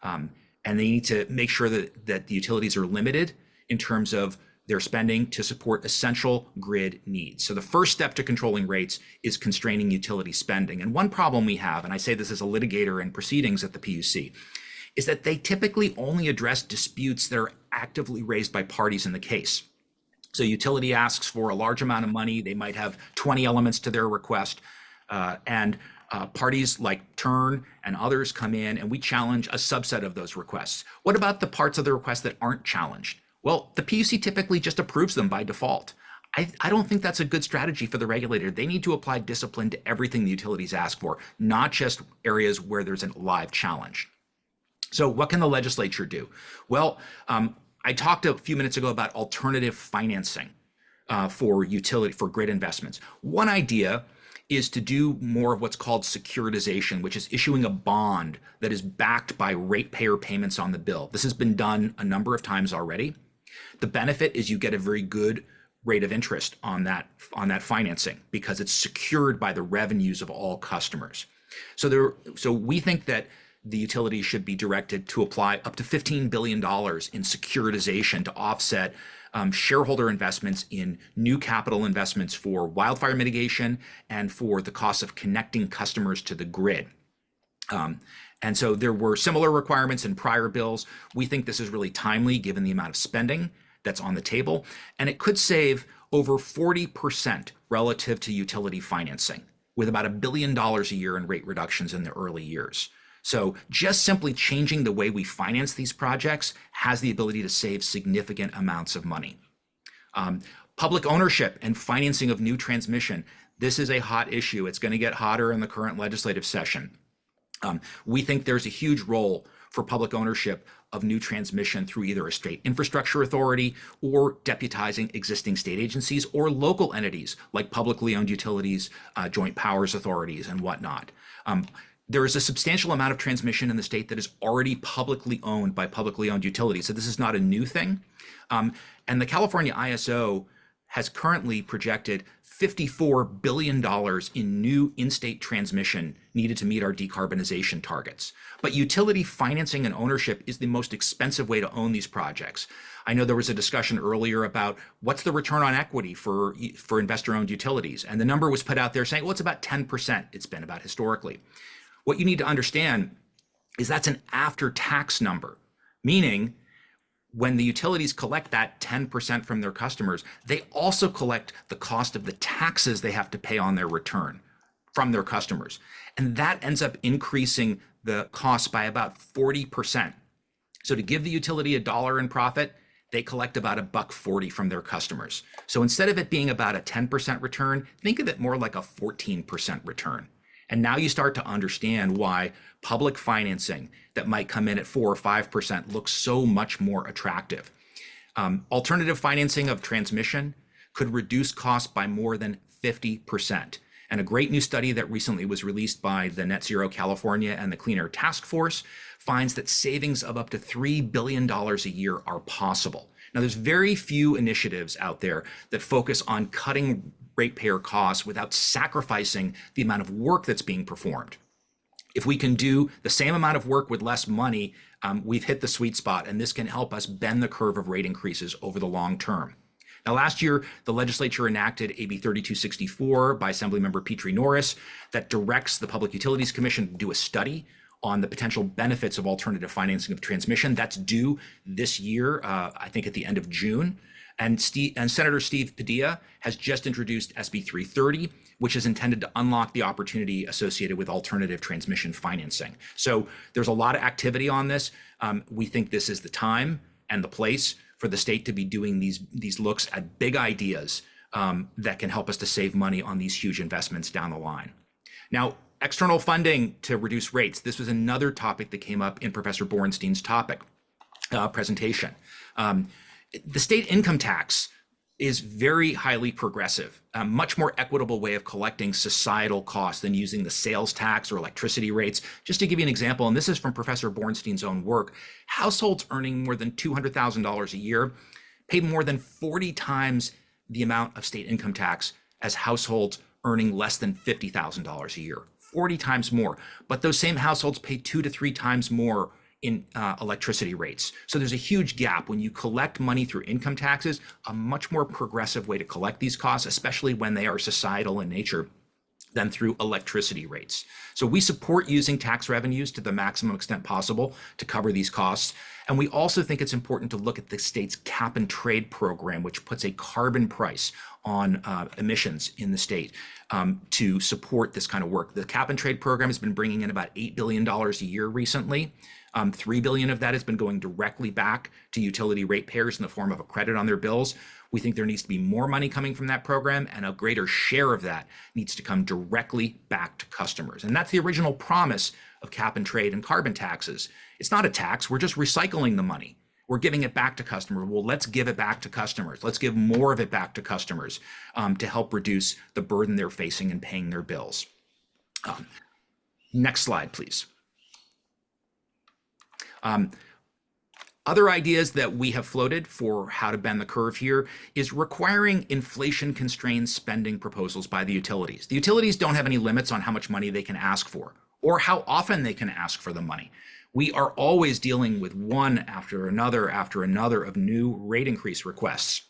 And they need to make sure that the utilities are limited in terms of their spending to support essential grid needs. So the first step to controlling rates is constraining utility spending. And one problem we have, and I say this as a litigator in proceedings at the PUC, is that they typically only address disputes that are actively raised by parties in the case. So utility asks for a large amount of money, they might have 20 elements to their request, and parties like Turn and others come in and we challenge a subset of those requests. What about the parts of the request that aren't challenged? Well, the PUC typically just approves them by default. I don't think that's a good strategy for the regulator. They need to apply discipline to everything the utilities ask for, not just areas where there's a live challenge. So what can the legislature do? Well, I talked a few minutes ago about alternative financing for grid investments. One idea is to do more of what's called securitization, which is issuing a bond that is backed by ratepayer payments on the bill. This has been done a number of times already. The benefit is you get a very good rate of interest on that financing because it's secured by the revenues of all customers. So we think that the utility should be directed to apply up to $15 billion in securitization to offset shareholder investments in new capital investments for wildfire mitigation and for the cost of connecting customers to the grid. And so there were similar requirements in prior bills. We think this is really timely given the amount of spending that's on the table, and it could save over 40% relative to utility financing, with about $1 billion a year in rate reductions in the early years. So just simply changing the way we finance these projects has the ability to save significant amounts of money. Public ownership and financing of new transmission. This is a hot issue. It's going to get hotter in the current legislative session. We think there's a huge role for public ownership of new transmission through either a state infrastructure authority or deputizing existing state agencies or local entities like publicly owned utilities, joint powers authorities, and whatnot. There is a substantial amount of transmission in the state that is already publicly owned by publicly owned utilities. So this is not a new thing. And the California ISO has currently projected $54 billion in new in-state transmission needed to meet our decarbonization targets. But utility financing and ownership is the most expensive way to own these projects. I know there was a discussion earlier about what's the return on equity for investor-owned utilities. And the number was put out there saying, well, it's about 10%. It's been about historically. What you need to understand is that's an after-tax number, meaning when the utilities collect that 10% from their customers, they also collect the cost of the taxes they have to pay on their return from their customers. And that ends up increasing the cost by about 40%. So to give the utility $1 in profit, they collect about $1.40 from their customers. So instead of it being about a 10% return, think of it more like a 14% return. And now you start to understand why public financing that might come in at 4 or 5% looks so much more attractive. Alternative financing of transmission could reduce costs by more than 50%. And a great new study that recently was released by the Net Zero California and the Clean Air Task Force finds that savings of up to $3 billion a year are possible. Now, there's very few initiatives out there that focus on cutting ratepayer costs without sacrificing the amount of work that's being performed. If we can do the same amount of work with less money, we've hit the sweet spot, and this can help us bend the curve of rate increases over the long term. Now, last year, the legislature enacted AB 3264 by Assemblymember Petrie Norris that directs the Public Utilities Commission to do a study on the potential benefits of alternative financing of transmission. That's due this year, I think at the end of June. And Senator Steve Padilla has just introduced SB 330, which is intended to unlock the opportunity associated with alternative transmission financing. So there's a lot of activity on this. We think this is the time and the place for the state to be doing these looks at big ideas that can help us to save money on these huge investments down the line. Now, external funding to reduce rates. This was another topic that came up in Professor Borenstein's presentation. The state income tax is very highly progressive, a much more equitable way of collecting societal costs than using the sales tax or electricity rates. Just to give you an example, and this is from Professor Borenstein's own work, households earning more than $200,000 a year pay more than 40 times the amount of state income tax as households earning less than $50,000 a year, 40 times more. But those same households pay 2 to 3 times more in electricity rates. So there's a huge gap. When you collect money through income taxes, a much more progressive way to collect these costs, especially when they are societal in nature, than through electricity rates. So we support using tax revenues to the maximum extent possible to cover these costs. And we also think it's important to look at the state's cap and trade program, which puts a carbon price on emissions in the state to support this kind of work. The cap and trade program has been bringing in about $8 billion a year recently. $3 billion of that has been going directly back to utility ratepayers in the form of a credit on their bills. We think there needs to be more money coming from that program, and a greater share of that needs to come directly back to customers. And that's the original promise of cap and trade and carbon taxes. It's not a tax, we're just recycling the money. We're giving it back to customers. Well, let's give it back to customers. Let's give more of it back to customers to help reduce the burden they're facing in paying their bills. Next slide, please. Other ideas that we have floated for how to bend the curve here is requiring inflation-constrained spending proposals by the utilities. The utilities don't have any limits on how much money they can ask for or how often they can ask for the money. We are always dealing with one after another of new rate increase requests,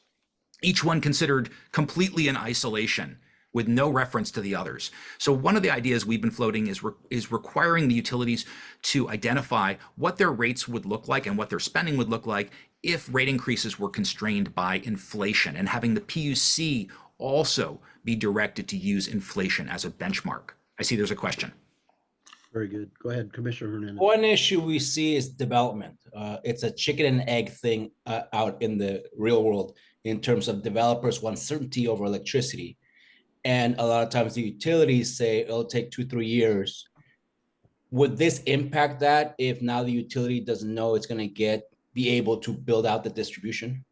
each one considered completely in isolation with no reference to the others. So one of the ideas we've been floating is requiring the utilities to identify what their rates would look like and what their spending would look like if rate increases were constrained by inflation, and having the PUC also be directed to use inflation as a benchmark. I see there's a question. Very good. Go ahead, Commissioner Hernandez. One issue we see is development. It's a chicken and egg thing out in the real world in terms of developers want certainty over electricity. And a lot of times the utilities say it'll take 2-3 years. Would this impact that if now the utility doesn't know it's going to be able to build out the distribution?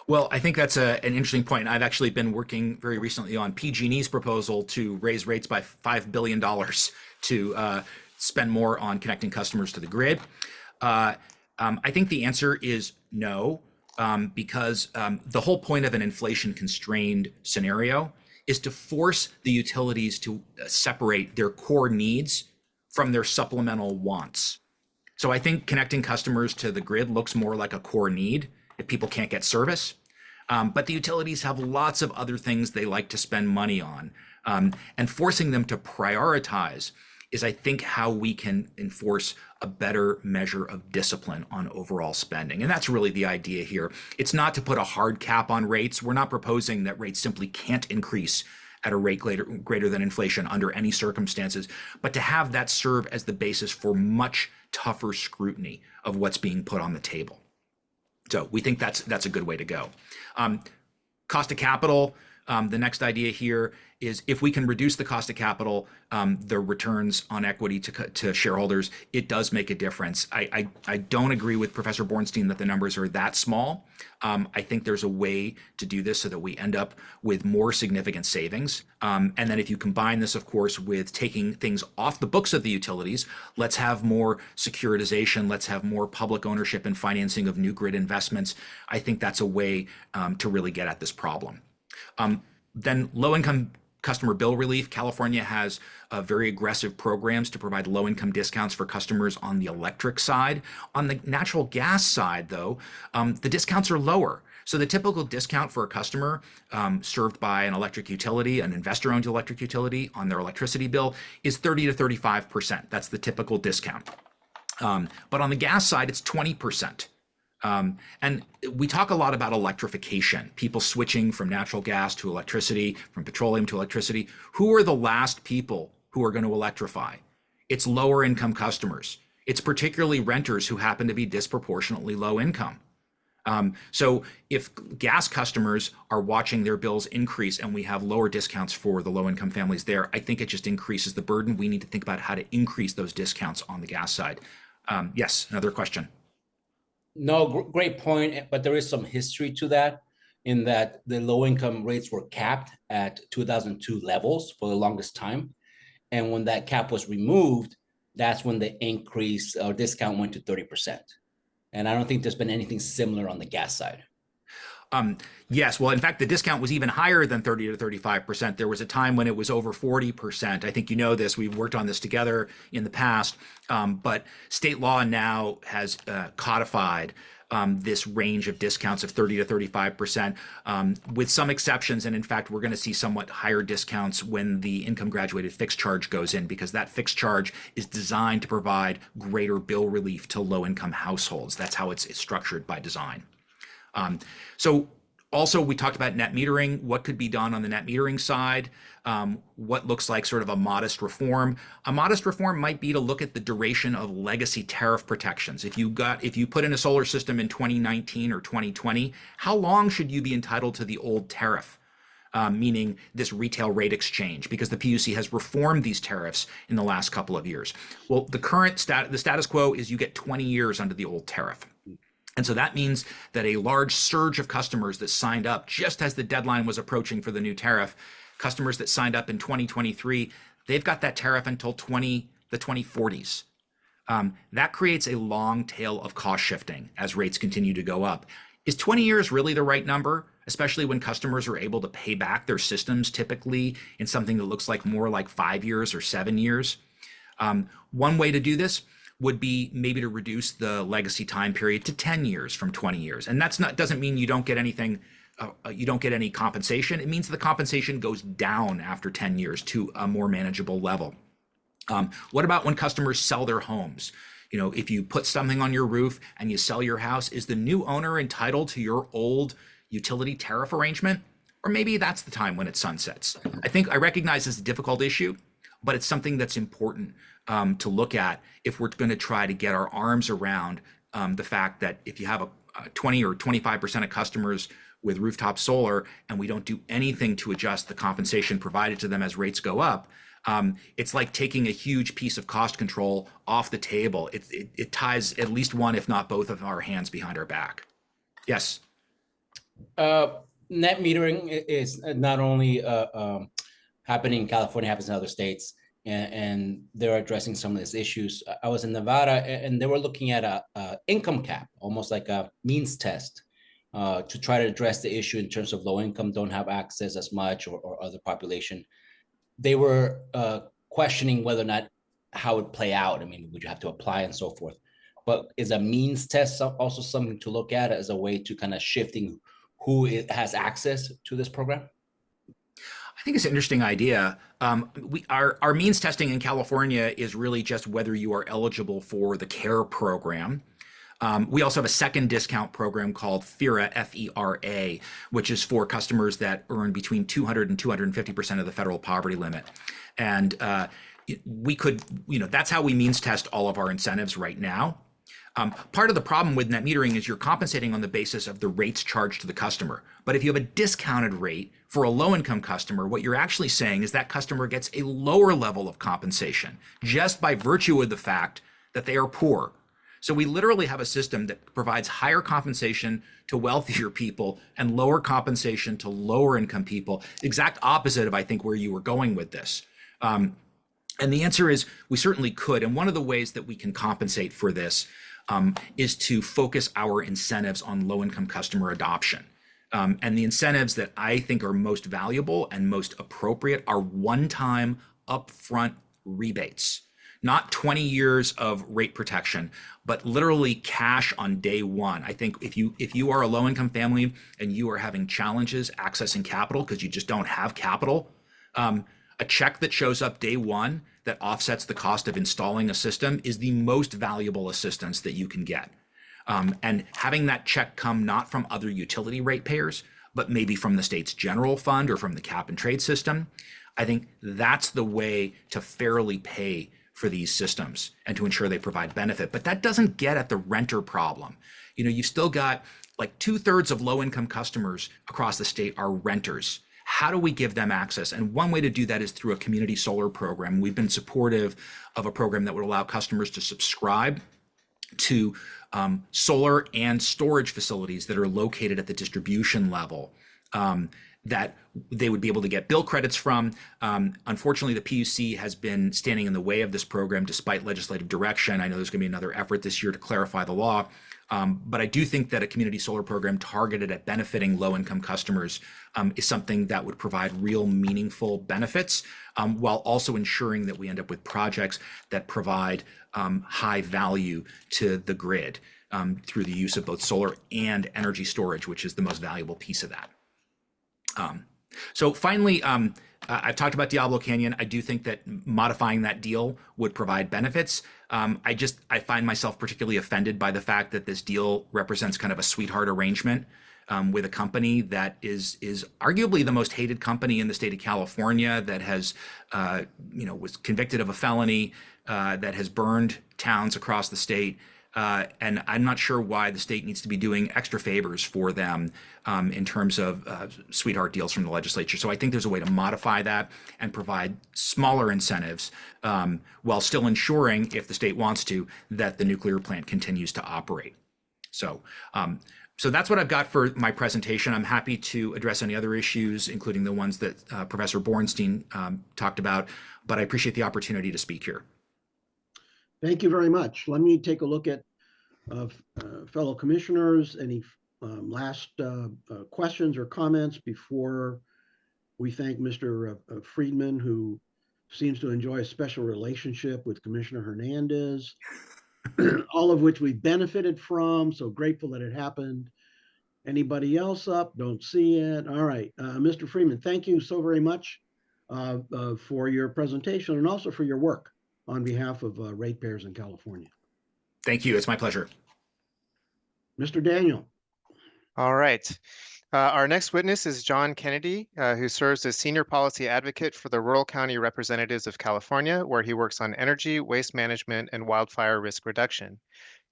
Well, I think that's an interesting point. I've actually been working very recently on PG&E's proposal to raise rates by $5 billion to spend more on connecting customers to the grid. I think the answer is no, because the whole point of an inflation-constrained scenario is to force the utilities to separate their core needs from their supplemental wants. So I think connecting customers to the grid looks more like a core need if people can't get service. But the utilities have lots of other things they like to spend money on. And forcing them to prioritize is, I think, how we can enforce a better measure of discipline on overall spending. And that's really the idea here. It's not to put a hard cap on rates. We're not proposing that rates simply can't increase at a rate greater than inflation under any circumstances, but to have that serve as the basis for much tougher scrutiny of what's being put on the table. So we think that's a good way to go. Cost of capital, the next idea here is if we can reduce the cost of capital, the returns on equity to shareholders, it does make a difference. I don't agree with Professor Borenstein that the numbers are that small. I think there's a way to do this so that we end up with more significant savings. And then if you combine this, of course, with taking things off the books of the utilities, let's have more securitization, let's have more public ownership and financing of new grid investments. I think that's a way to really get at this problem. Then low-income customer bill relief. California has very aggressive programs to provide low-income discounts for customers on the electric side. On the natural gas side, though, the discounts are lower. So the typical discount for a customer served by an electric utility, an investor-owned electric utility on their electricity bill is 30 to 35%. That's the typical discount. But on the gas side, it's 20%. And we talk a lot about electrification, people switching from natural gas to electricity, from petroleum to electricity. Who are the last people who are going to electrify? It's lower income customers. It's particularly renters who happen to be disproportionately low income. So if gas customers are watching their bills increase and we have lower discounts for the low income families there, I think it just increases the burden. We need to think about how to increase those discounts on the gas side. Yes, another question. No, great point, but there is some history to that in that the low income rates were capped at 2002 levels for the longest time. And when that cap was removed, that's when the increase or discount went to 30%. And I don't think there's been anything similar on the gas side. Yes, well, in fact, the discount was even higher than 30 to 35%. There was a time when it was over 40%. I think you know this. We've worked on this together in the past, but state law now has codified this range of discounts of 30 to 35%, with some exceptions. And in fact, we're going to see somewhat higher discounts when the income graduated fixed charge goes in, because that fixed charge is designed to provide greater bill relief to low income households. That's how it's structured by design. So also we talked about net metering, what could be done on the net metering side, what looks like sort of a modest reform. A modest reform might be to look at the duration of legacy tariff protections. If you put in a solar system in 2019 or 2020, how long should you be entitled to the old tariff? Meaning this retail rate exchange, because the PUC has reformed these tariffs in the last couple of years. Well, the status quo is you get 20 years under the old tariff. And so that means that a large surge of customers that signed up just as the deadline was approaching for the new tariff, customers that signed up in 2023, they've got that tariff until the 2040s. that creates a long tail of cost shifting as rates continue to go up. Is 20 years really the right number, especially when customers are able to pay back their systems typically in something that looks like more like 5 years or 7 years? One way to do this would be maybe to reduce the legacy time period to 10 years from 20 years. And that's not, doesn't mean you don't get anything, you don't get any compensation. It means the compensation goes down after 10 years to a more manageable level. What about when customers sell their homes? You know, if you put something on your roof and you sell your house, is the new owner entitled to your old utility tariff arrangement? Or maybe that's the time when it sunsets. I recognize it's a difficult issue, but it's something that's important to look at if we're going to try to get our arms around the fact that if you have a 20 or 25% of customers with rooftop solar and we don't do anything to adjust the compensation provided to them as rates go up, it's like taking a huge piece of cost control off the table. It ties at least one, if not both of our hands behind our back. Yes. Net metering is not only happening in California, happens in other states, and they're addressing some of these issues. I was in Nevada, and they were looking at a income cap, almost like a means test, to try to address the issue in terms of low income don't have access as much, or other population. They were questioning whether or not how it would play out. I mean, would you have to apply and so forth? But is a means test also something to look at as a way to kind of shifting who has access to this program? I think it's an interesting idea. Our means testing in California is really just whether you are eligible for the CARE program. We also have a second discount program called FERA, F-E-R-A, which is for customers that earn between 200 and 250% of the federal poverty limit. And we could, that's how we means test all of our incentives right now. Part of the problem with net metering is you're compensating on the basis of the rates charged to the customer. But if you have a discounted rate for a low-income customer, what you're actually saying is that customer gets a lower level of compensation just by virtue of the fact that they are poor. So we literally have a system that provides higher compensation to wealthier people and lower compensation to lower income people, exact opposite of, I think, where you were going with this. And the answer is we certainly could. And one of the ways that we can compensate for this is to focus our incentives on low-income customer adoption. And the incentives that I think are most valuable and most appropriate are one-time upfront rebates. Not 20 years of rate protection, but literally cash on day one. I think if you are a low-income family and you are having challenges accessing capital because you just don't have capital, a check that shows up day one that offsets the cost of installing a system is the most valuable assistance that you can get. And having that check come not from other utility ratepayers, but maybe from the state's general fund or from the cap and trade system, I think that's the way to fairly pay for these systems and to ensure they provide benefit. But that doesn't get at the renter problem. You've still got like 2/3 of low-income customers across the state are renters. How do we give them access? And one way to do that is through a community solar program. We've been supportive of a program that would allow customers to subscribe to solar and storage facilities that are located at the distribution level, that they would be able to get bill credits from. Unfortunately, the PUC has been standing in the way of this program despite legislative direction. I know there's going to be another effort this year to clarify the law. But I do think that a community solar program targeted at benefiting low-income customers is something that would provide real meaningful benefits, while also ensuring that we end up with projects that provide high value to the grid through the use of both solar and energy storage, which is the most valuable piece of that. So finally, I've talked about Diablo Canyon. I do think that modifying that deal would provide benefits. I find myself particularly offended by the fact that this deal represents kind of a sweetheart arrangement with a company that is arguably the most hated company in the state of California, that has, was convicted of a felony, that has burned towns across the state. And I'm not sure why the state needs to be doing extra favors for them in terms of sweetheart deals from the legislature. So I think there's a way to modify that and provide smaller incentives while still ensuring, if the state wants to, that the nuclear plant continues to operate. So that's what I've got for my presentation. I'm happy to address any other issues, including the ones that Professor Borenstein talked about, but I appreciate the opportunity to speak here. Thank you very much. Let me take a look at fellow commissioners. Any last questions or comments before we thank Mr. Freedman, who seems to enjoy a special relationship with Commissioner Hernandez, all of which we benefited from. So grateful that it happened. Anybody else up? Don't see it. All right. Mr. Freedman, thank you so very much for your presentation and also for your work on behalf of ratepayers in California. Thank you. It's my pleasure. Mr. Daniel. All right. Our next witness is John Kennedy, who serves as Senior Policy Advocate for the Rural County Representatives of California, where he works on energy, waste management, and wildfire risk reduction.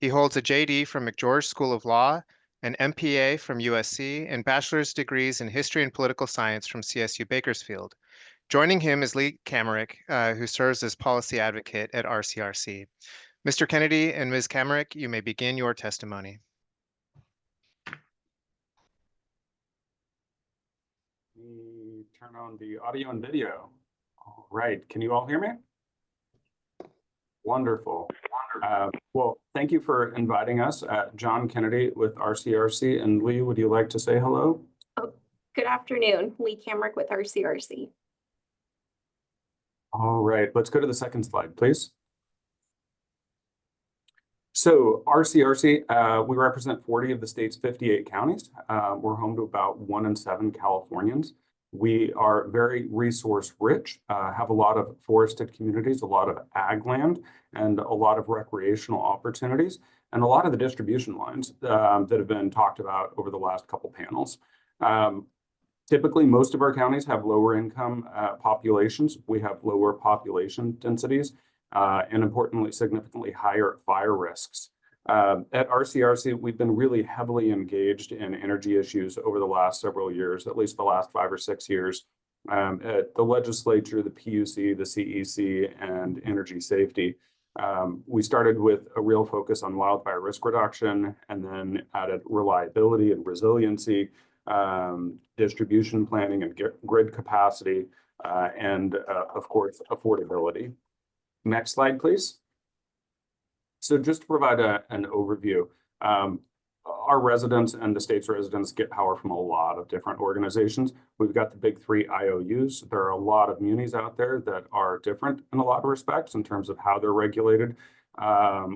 He holds a JD from McGeorge School of Law, an MPA from USC, and bachelor's degrees in history and political science from CSU Bakersfield. Joining him is Leigh Kammerich, who serves as Policy Advocate at RCRC. Mr. Kennedy and Ms. Kammerich, you may begin your testimony. Turn on the audio and video. All right, can you all hear me? Wonderful. Well, thank you for inviting us. John Kennedy with RCRC, and Leigh, would you like to say hello? Oh, good afternoon, Leigh Kammerich with RCRC. All right, let's go to the second slide, please. So RCRC, we represent 40 of the state's 58 counties. We're home to about 1 in 7 Californians. We are very resource rich, have a lot of forested communities, a lot of ag land, and a lot of recreational opportunities, and a lot of the distribution lines that have been talked about over the last couple panels. Typically, most of our counties have lower income populations. We have lower population densities, and importantly, significantly higher fire risks. At RCRC, we've been really heavily engaged in energy issues over the last several years, at least the last 5 or 6 years, at the legislature, the PUC, the CEC, and energy safety. We started with a real focus on wildfire risk reduction, and then added reliability and resiliency, distribution planning and grid capacity, and of course, affordability. Next slide, please. So just to provide an overview, our residents and the state's residents get power from a lot of different organizations. We've got the big 3 IOUs. There are a lot of munis out there that are different in a lot of respects in terms of how they're regulated.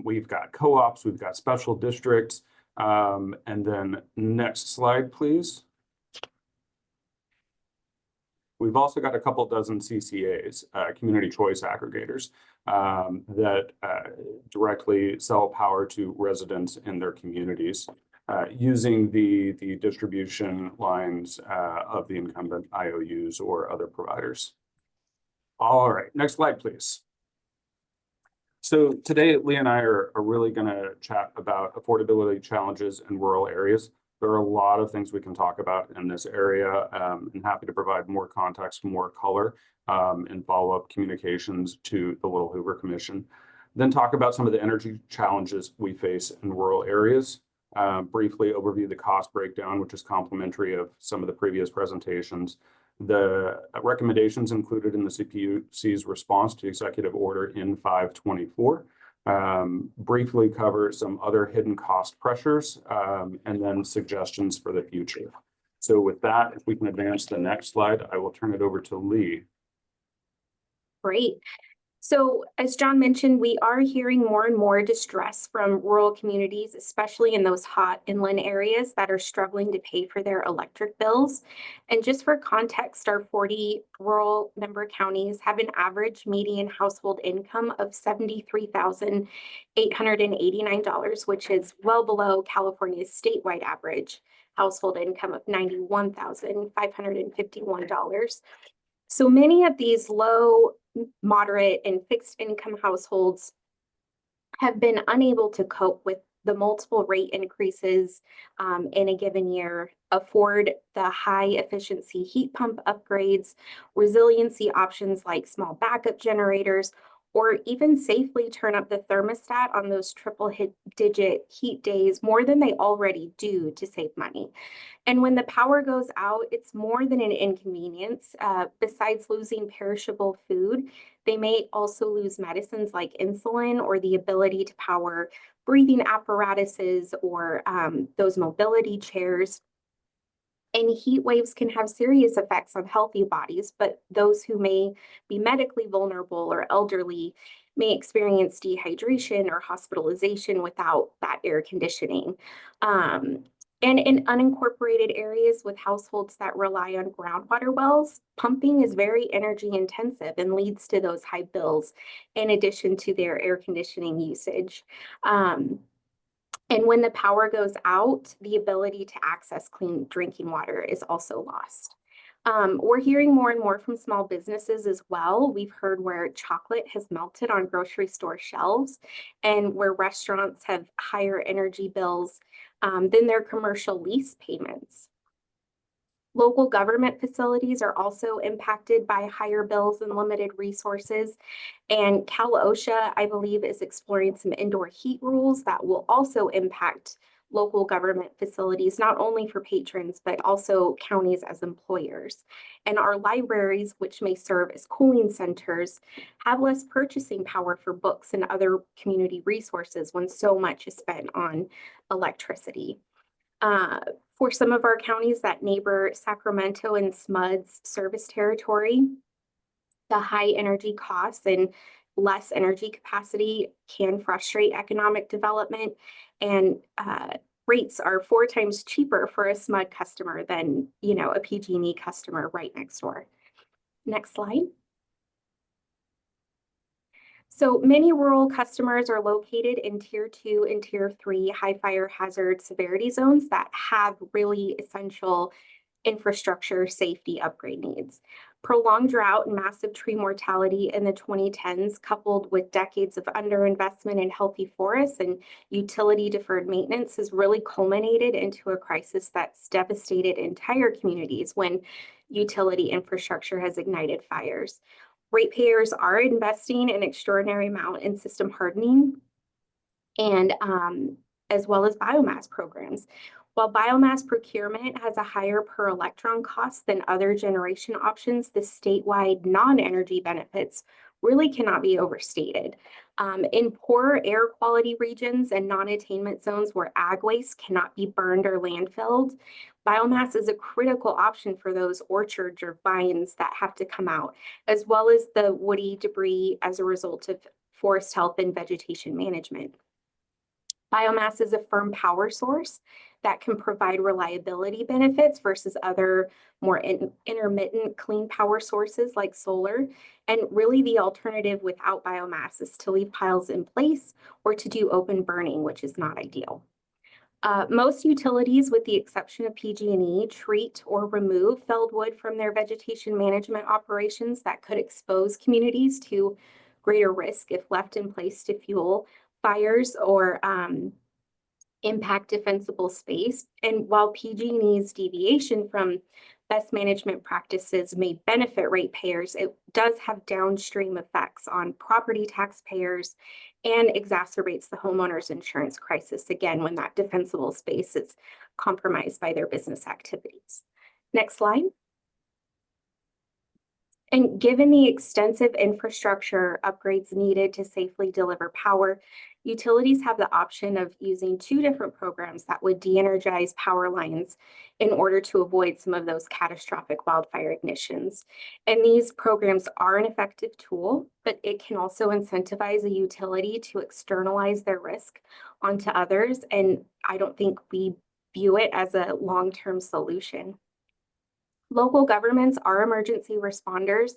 We've got co-ops, we've got special districts, and then next slide, please. We've also got a couple dozen CCAs, community choice aggregators, that directly sell power to residents in their communities using the distribution lines of the incumbent IOUs or other providers. All right, next slide, please. So today, Leigh and I are really going to chat about affordability challenges in rural areas. There are a lot of things we can talk about in this area. I'm happy to provide more context, more color, and follow-up communications to the Little Hoover Commission. Then talk about some of the energy challenges we face in rural areas. Briefly overview the cost breakdown, which is complementary of some of the previous presentations. The recommendations included in the CPUC's response to Executive Order N524. Briefly cover some other hidden cost pressures, and then suggestions for the future. So with that, if we can advance the next slide, I will turn it over to Leigh. Great. So as John mentioned, we are hearing more and more distress from rural communities, especially in those hot inland areas that are struggling to pay for their electric bills. And just for context, our 40 rural member counties have an average median household income of $73,889, which is well below California's statewide average household income of $91,551. So many of these low, moderate, and fixed income households have been unable to cope with the multiple rate increases in a given year, afford the high efficiency heat pump upgrades, resiliency options like small backup generators, or even safely turn up the thermostat on those digit heat days more than they already do to save money. And when the power goes out, it's more than an inconvenience. Besides losing perishable food, they may also lose medicines like insulin or the ability to power breathing apparatuses or those mobility chairs. And heat waves can have serious effects on healthy bodies, but those who may be medically vulnerable or elderly may experience dehydration or hospitalization without that air conditioning. And in unincorporated areas with households that rely on groundwater wells, pumping is very energy intensive and leads to those high bills in addition to their air conditioning usage. And when the power goes out, the ability to access clean drinking water is also lost. We're hearing more and more from small businesses as well. We've heard where chocolate has melted on grocery store shelves and where restaurants have higher energy bills than their commercial lease payments. Local government facilities are also impacted by higher bills and limited resources. And Cal OSHA, I believe, is exploring some indoor heat rules that will also impact local government facilities, not only for patrons, but also counties as employers. And our libraries, which may serve as cooling centers, have less purchasing power for books and other community resources when so much is spent on electricity. For some of our counties that neighbor Sacramento and SMUD's service territory, the high energy costs and less energy capacity can frustrate economic development, and rates are 4 times cheaper for a SMUD customer than, a PG&E customer right next door. Next slide. So many rural customers are located in Tier 2 and Tier 3 high fire hazard severity zones that have really essential infrastructure safety upgrade needs. Prolonged drought and massive tree mortality in the 2010s, coupled with decades of underinvestment in healthy forests and utility deferred maintenance, has really culminated into a crisis that's devastated entire communities when utility infrastructure has ignited fires. Ratepayers are investing an extraordinary amount in system hardening and as well as biomass programs. While biomass procurement has a higher per electron cost than other generation options, the statewide non-energy benefits really cannot be overstated. In poor air quality regions and non-attainment zones where ag waste cannot be burned or landfilled, biomass is a critical option for those orchards or vines that have to come out, as well as the woody debris as a result of forest health and vegetation management. Biomass is a firm power source that can provide reliability benefits versus other more intermittent clean power sources like solar. And really the alternative without biomass is to leave piles in place or to do open burning, which is not ideal. Most utilities, with the exception of PG&E, treat or remove felled wood from their vegetation management operations that could expose communities to greater risk if left in place to fuel fires or impact defensible space. And while PG&E's deviation from best management practices may benefit ratepayers, it does have downstream effects on property taxpayers and exacerbates the homeowner's insurance crisis, again, when that defensible space is compromised by their business activities. Next slide. And given the extensive infrastructure upgrades needed to safely deliver power, utilities have the option of using 2 different programs that would de-energize power lines in order to avoid some of those catastrophic wildfire ignitions. And these programs are an effective tool, but it can also incentivize a utility to externalize their risk onto others. And I don't think we view it as a long-term solution. Local governments are emergency responders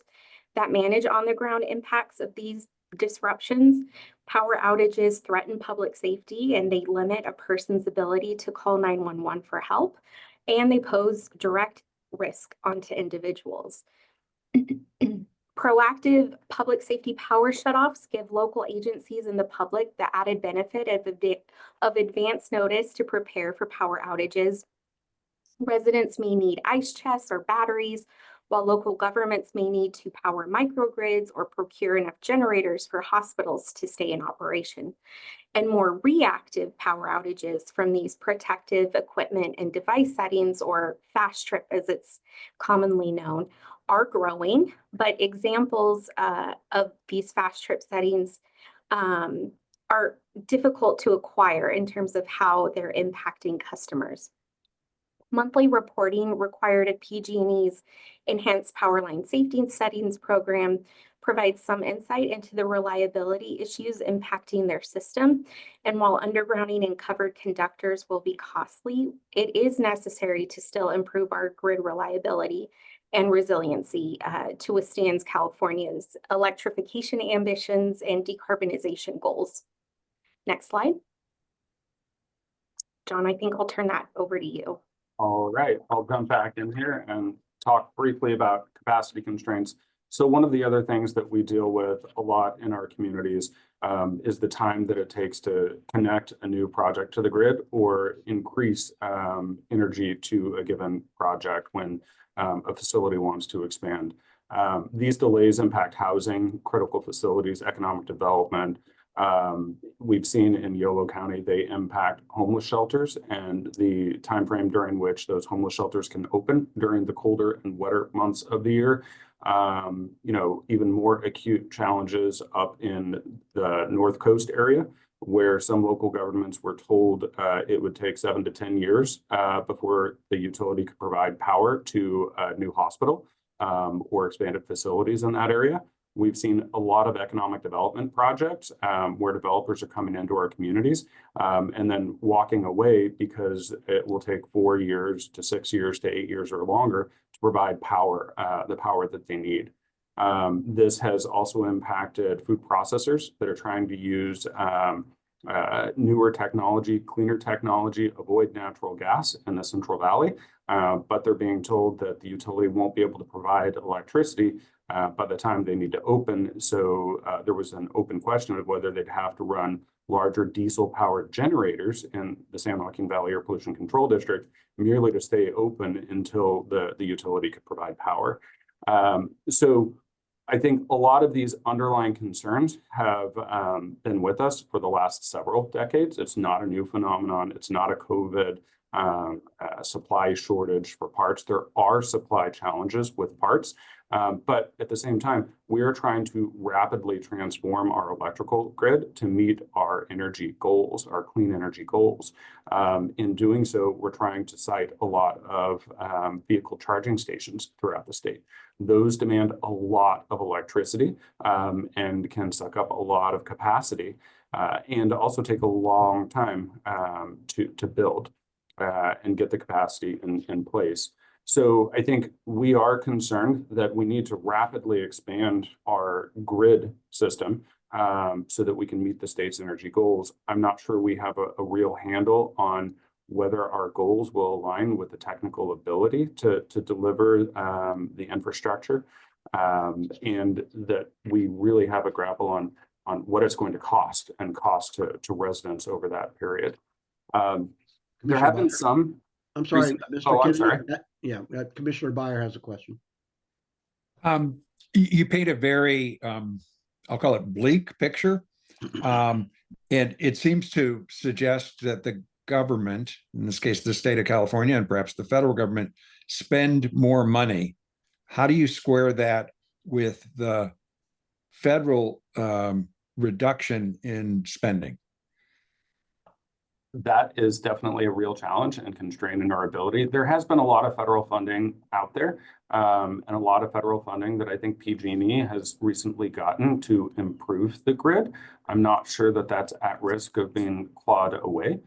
that manage on-the-ground impacts of these disruptions. Power outages threaten public safety and they limit a person's ability to call 911 for help, and they pose direct risk onto individuals. Proactive public safety power shutoffs give local agencies and the public the added benefit of advance notice to prepare for power outages. Residents may need ice chests or batteries, while local governments may need to power microgrids or procure enough generators for hospitals to stay in operation. And more reactive power outages from these protective equipment and device settings, or fast trip as it's commonly known, are growing, but examples of these fast trip settings are difficult to acquire in terms of how they're impacting customers. Monthly reporting required of PG&E's Enhanced Powerline Safety Settings program provides some insight into the reliability issues impacting their system. And while undergrounding and covered conductors will be costly, it is necessary to still improve our grid reliability and resiliency to withstand California's electrification ambitions and decarbonization goals. Next slide. John, I think I'll turn that over to you. All right, I'll jump back in here and talk briefly about capacity constraints. So one of the other things that we deal with a lot in our communities is the time that it takes to connect a new project to the grid or increase energy to a given project when a facility wants to expand. These delays impact housing, critical facilities, economic development. We've seen in Yolo County, they impact homeless shelters and the time frame during which those homeless shelters can open during the colder and wetter months of the year. Even more acute challenges up in the North Coast area, where some local governments were told it would take 7 to 10 years before the utility could provide power to a new hospital or expanded facilities in that area. We've seen a lot of economic development projects where developers are coming into our communities and then walking away because it will take 4 years to 6 years to 8 years or longer to provide power, the power that they need. This has also impacted food processors that are trying to use newer technology, cleaner technology, avoid natural gas in the Central Valley, but they're being told that the utility won't be able to provide electricity by the time they need to open. So there was an open question of whether they'd have to run larger diesel-powered generators in the San Joaquin Valley Air Pollution Control District merely to stay open until the utility could provide power. So I think a lot of these underlying concerns have been with us for the last several decades. It's not a new phenomenon. It's not a COVID supply shortage for parts. There are supply challenges with parts, but at the same time, we are trying to rapidly transform our electrical grid to meet our energy goals, our clean energy goals. In doing so, we're trying to site a lot of vehicle charging stations throughout the state. Those demand a lot of electricity and can suck up a lot of capacity and also take a long time to build and get the capacity in place. So I think we are concerned that we need to rapidly expand our grid system so that we can meet the state's energy goals. I'm not sure we have a real handle on whether our goals will align with the technical ability to deliver the infrastructure, and that we really have a grapple on what it's going to cost and cost to residents over that period. There have been some. I'm sorry, Mr. Oh, I'm Kennedy. sorry. Commissioner Byer has a question. You paint a very, I'll call it bleak picture. And it seems to suggest that the government, in this case, the state of California, and perhaps the federal government, spend more money. How do you square that with the federal reduction in spending? That is definitely a real challenge and constraint in our ability. There has been a lot of federal funding out there and a lot of federal funding that I think PG&E has recently gotten to improve the grid. I'm not sure that that's at risk of being clawed away.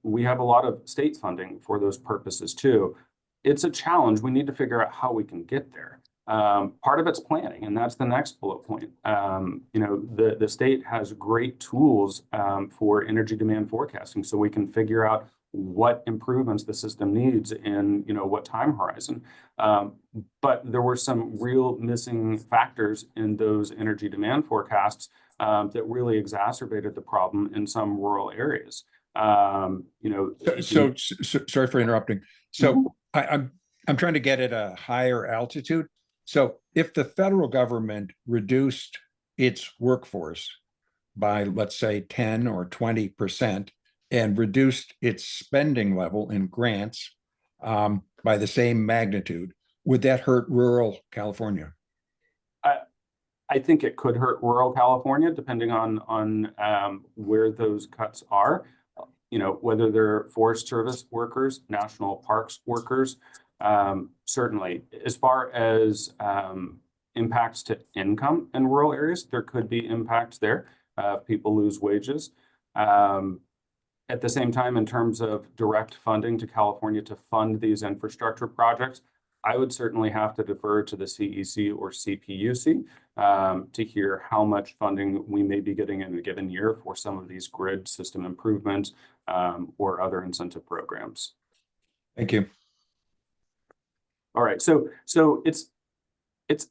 We have a lot of state funding for those purposes too. It's a challenge. We need to figure out how we can get there. Part of it's planning, and that's the next bullet point. The state has great tools for energy demand forecasting, so we can figure out what improvements the system needs in what time horizon. But there were some real missing factors in those energy demand forecasts that really exacerbated the problem in some rural areas. So sorry for interrupting. So I'm I'm trying to get at a higher altitude. So if the federal government reduced its workforce by, let's say, 10 or 20% and reduced its spending level in grants by the same magnitude, would that hurt rural California? I think it could hurt rural California, depending on where those cuts are. You know, whether they're Forest Service workers, national parks workers. Certainly, as far as impacts to income in rural areas, there could be impacts there. People lose wages. At the same time, in terms of direct funding to California to fund these infrastructure projects, I would certainly have to defer to the CEC or CPUC to hear how much funding we may be getting in a given year for some of these grid system improvements or other incentive programs. Thank you. All right, so it's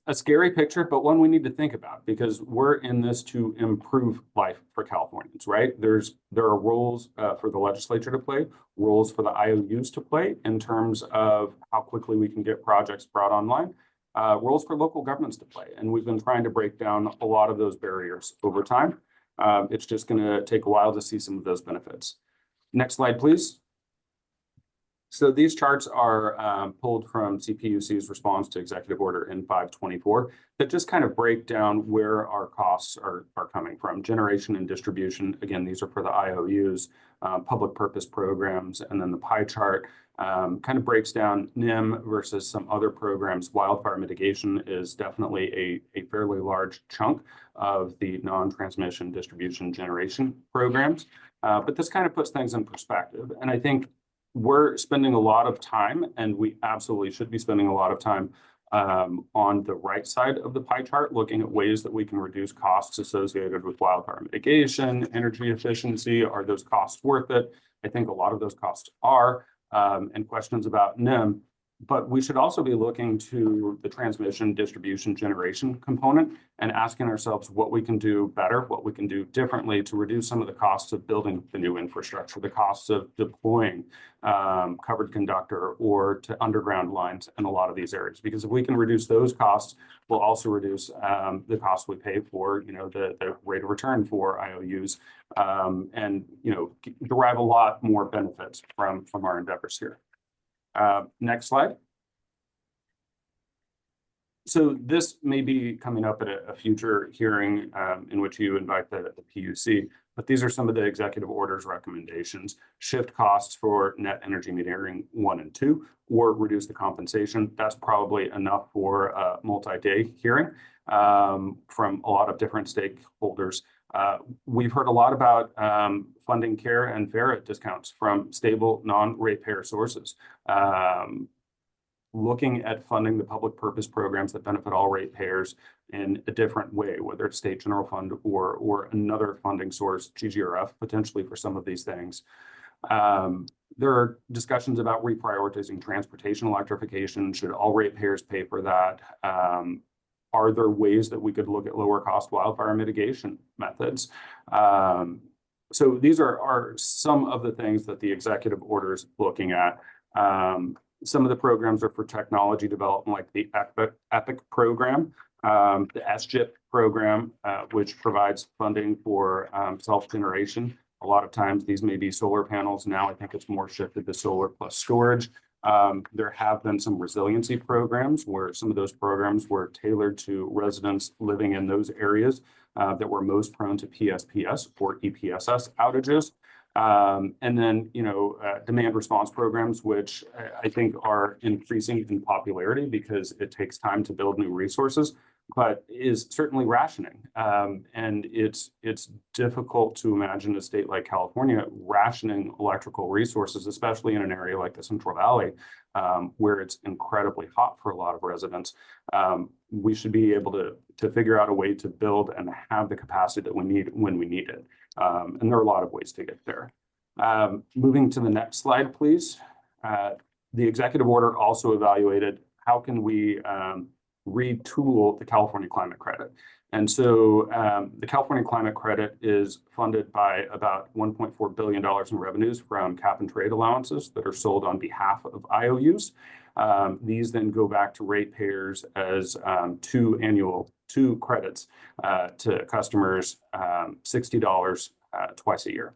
a scary picture, but one we need to think about because we're in this to improve life for Californians, right? There are roles for the legislature to play, roles for the IOUs to play in terms of how quickly we can get projects brought online, roles for local governments to play. And we've been trying to break down a lot of those barriers over time. It's just going to take a while to see some of those benefits. Next slide, please. So these charts are pulled from CPUC's response to Executive Order N524 that just kind of break down where our costs are coming from. Generation and distribution, again, these are for the IOUs, public purpose programs, and then the pie chart kind of breaks down NIM versus some other programs. Wildfire mitigation is definitely a fairly large chunk of the non-transmission distribution generation programs. But this kind of puts things in perspective. And I think we're spending a lot of time, and we absolutely should be spending a lot of time on the right side of the pie chart, looking at ways that we can reduce costs associated with wildfire mitigation, energy efficiency. Are those costs worth it? I think a lot of those costs are, and questions about NIM. But we should also be looking to the transmission, distribution, generation component and asking ourselves what we can do better, what we can do differently to reduce some of the costs of building the new infrastructure, the costs of deploying covered conductor or to underground lines in a lot of these areas. Because if we can reduce those costs, we'll also reduce the costs we pay for, the rate of return for IOUs, and derive a lot more benefits from our endeavors here. Next slide. So this may be coming up at a future hearing in which you invite the PUC, but these are some of the executive orders recommendations. Shift costs for net energy metering 1 and 2, or reduce the compensation. That's probably enough for a multi-day hearing from a lot of different stakeholders. We've heard a lot about funding care and FARA discounts from stable non-ratepayer sources. Looking at funding the public purpose programs that benefit all ratepayers in a different way, whether it's state general fund or another funding source, GGRF, potentially for some of these things. There are discussions about reprioritizing transportation electrification. Should all ratepayers pay for that? Are there ways that we could look at lower cost wildfire mitigation methods? So these are some of the things that the executive order is looking at. Some of the programs are for technology development, like the EPIC program, the SGIP program, which provides funding for self-generation. A lot of times these may be solar panels. Now I think it's more shifted to solar plus storage. There have been some resiliency programs where some of those programs were tailored to residents living in those areas that were most prone to PSPS or EPSS outages. And then, demand response programs, which I think are increasing in popularity because it takes time to build new resources, but is certainly rationing. And it's difficult to imagine a state like California rationing electrical resources, especially in an area like the Central Valley, where it's incredibly hot for a lot of residents. We should be able to figure out a way to build and have the capacity that we need when we need it. And there are a lot of ways to get there. Moving to the next slide, please. The executive order also evaluated how can we retool the California Climate Credit. And so the California Climate Credit is funded by about $1.4 billion in revenues from cap and trade allowances that are sold on behalf of IOUs. These then go back to ratepayers as two credits to customers, $60 twice a year.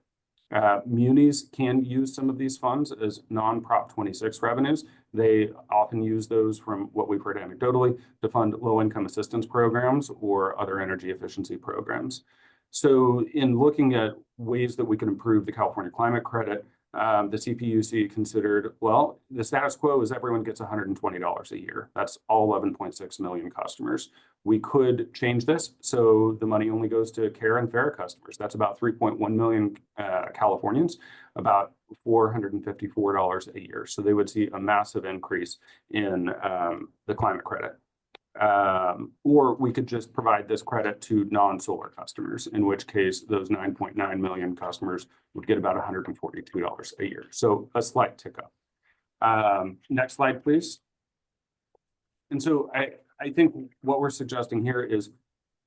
Munis can use some of these funds as non-Prop 26 revenues. They often use those, from what we've heard anecdotally, to fund low-income assistance programs or other energy efficiency programs. So in looking at ways that we can improve the California climate credit, the CPUC considered, well, the status quo is everyone gets $120 a year. That's all 11.6 million customers. We could change this so the money only goes to care and fair customers. That's about 3.1 million Californians, about $454 a year. So they would see a massive increase in the climate credit. Or we could just provide this credit to non-solar customers, in which case those 9.9 million customers would get about $142 a year. So a slight tick up. Next slide, please. And so I think what we're suggesting here is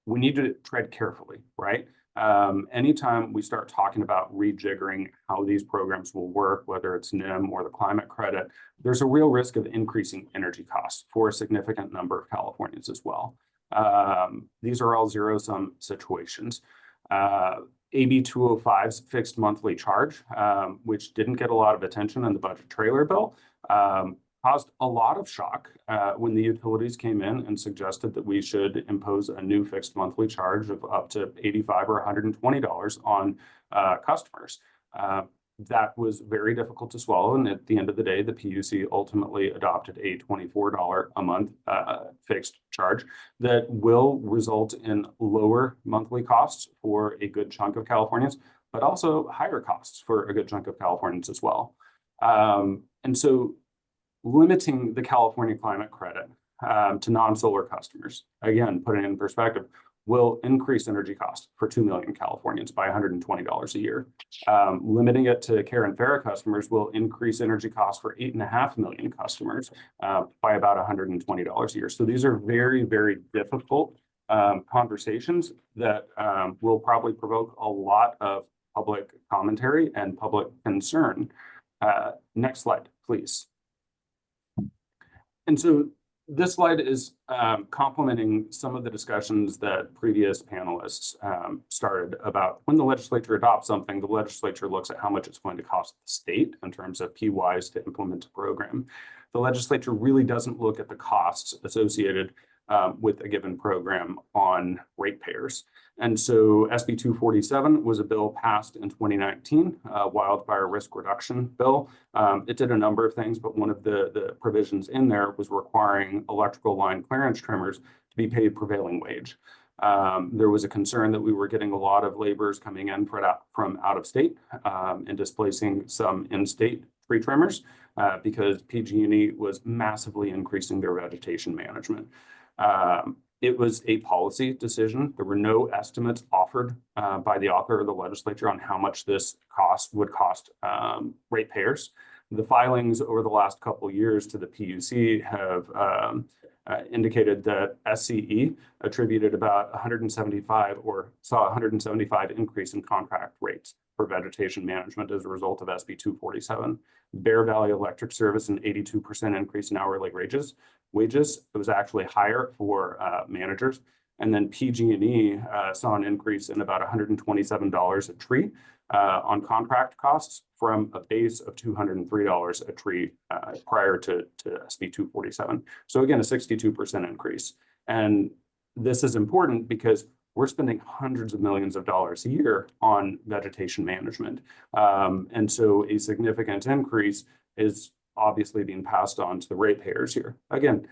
we need to tread carefully, right? Anytime we start talking about rejiggering how these programs will work, whether it's NIM or the climate credit, there's a real risk of increasing energy costs for a significant number of Californians as well. These are all zero-sum situations. AB 205's fixed monthly charge, which didn't get a lot of attention in the budget trailer bill, caused a lot of shock when the utilities came in and suggested that we should impose a new fixed monthly charge of up to $85 or $120 on customers. That was very difficult to swallow, and at the end of the day, the PUC ultimately adopted a $24 a month fixed charge that will result in lower monthly costs for a good chunk of Californians, but also higher costs for a good chunk of Californians as well. And so limiting the California climate credit to non-solar customers, again, putting it in perspective, will increase energy costs for 2 million Californians by $120 a year. Limiting it to care and fair customers will increase energy costs for 8.5 million customers by about $120 a year. So these are very, very difficult conversations that will probably provoke a lot of public commentary and public concern. Next slide, please. And so this slide is complementing some of the discussions that previous panelists started about when the legislature adopts something, the legislature looks at how much it's going to cost the state in terms of PYs to implement a program. The legislature really doesn't look at the costs associated with a given program on ratepayers. And so SB 247 was a bill passed in 2019, wildfire risk reduction bill. It did a number of things, but one of the provisions in there was requiring electrical line clearance trimmers to be paid prevailing wage. There was a concern that we were getting a lot of laborers coming in from out of state and displacing some in-state tree trimmers because PG&E was massively increasing their vegetation management. It was a policy decision. There were no estimates offered by the author of the legislature on how much this would cost ratepayers. The filings over the last couple of years to the PUC have indicated that SCE attributed about 175 or saw 175 increase in contract rates for vegetation management as a result of SB 247. Bear Valley Electric Service, an 82% increase in hourly wages. It was actually higher for managers. And then PG&E saw an increase in about $127 a tree on contract costs from a base of $203 a tree prior to SB 247. So again, a 62% increase. And this is important because we're spending hundreds of millions of dollars a year on vegetation management. And so a significant increase is obviously being passed on to the ratepayers here. Again,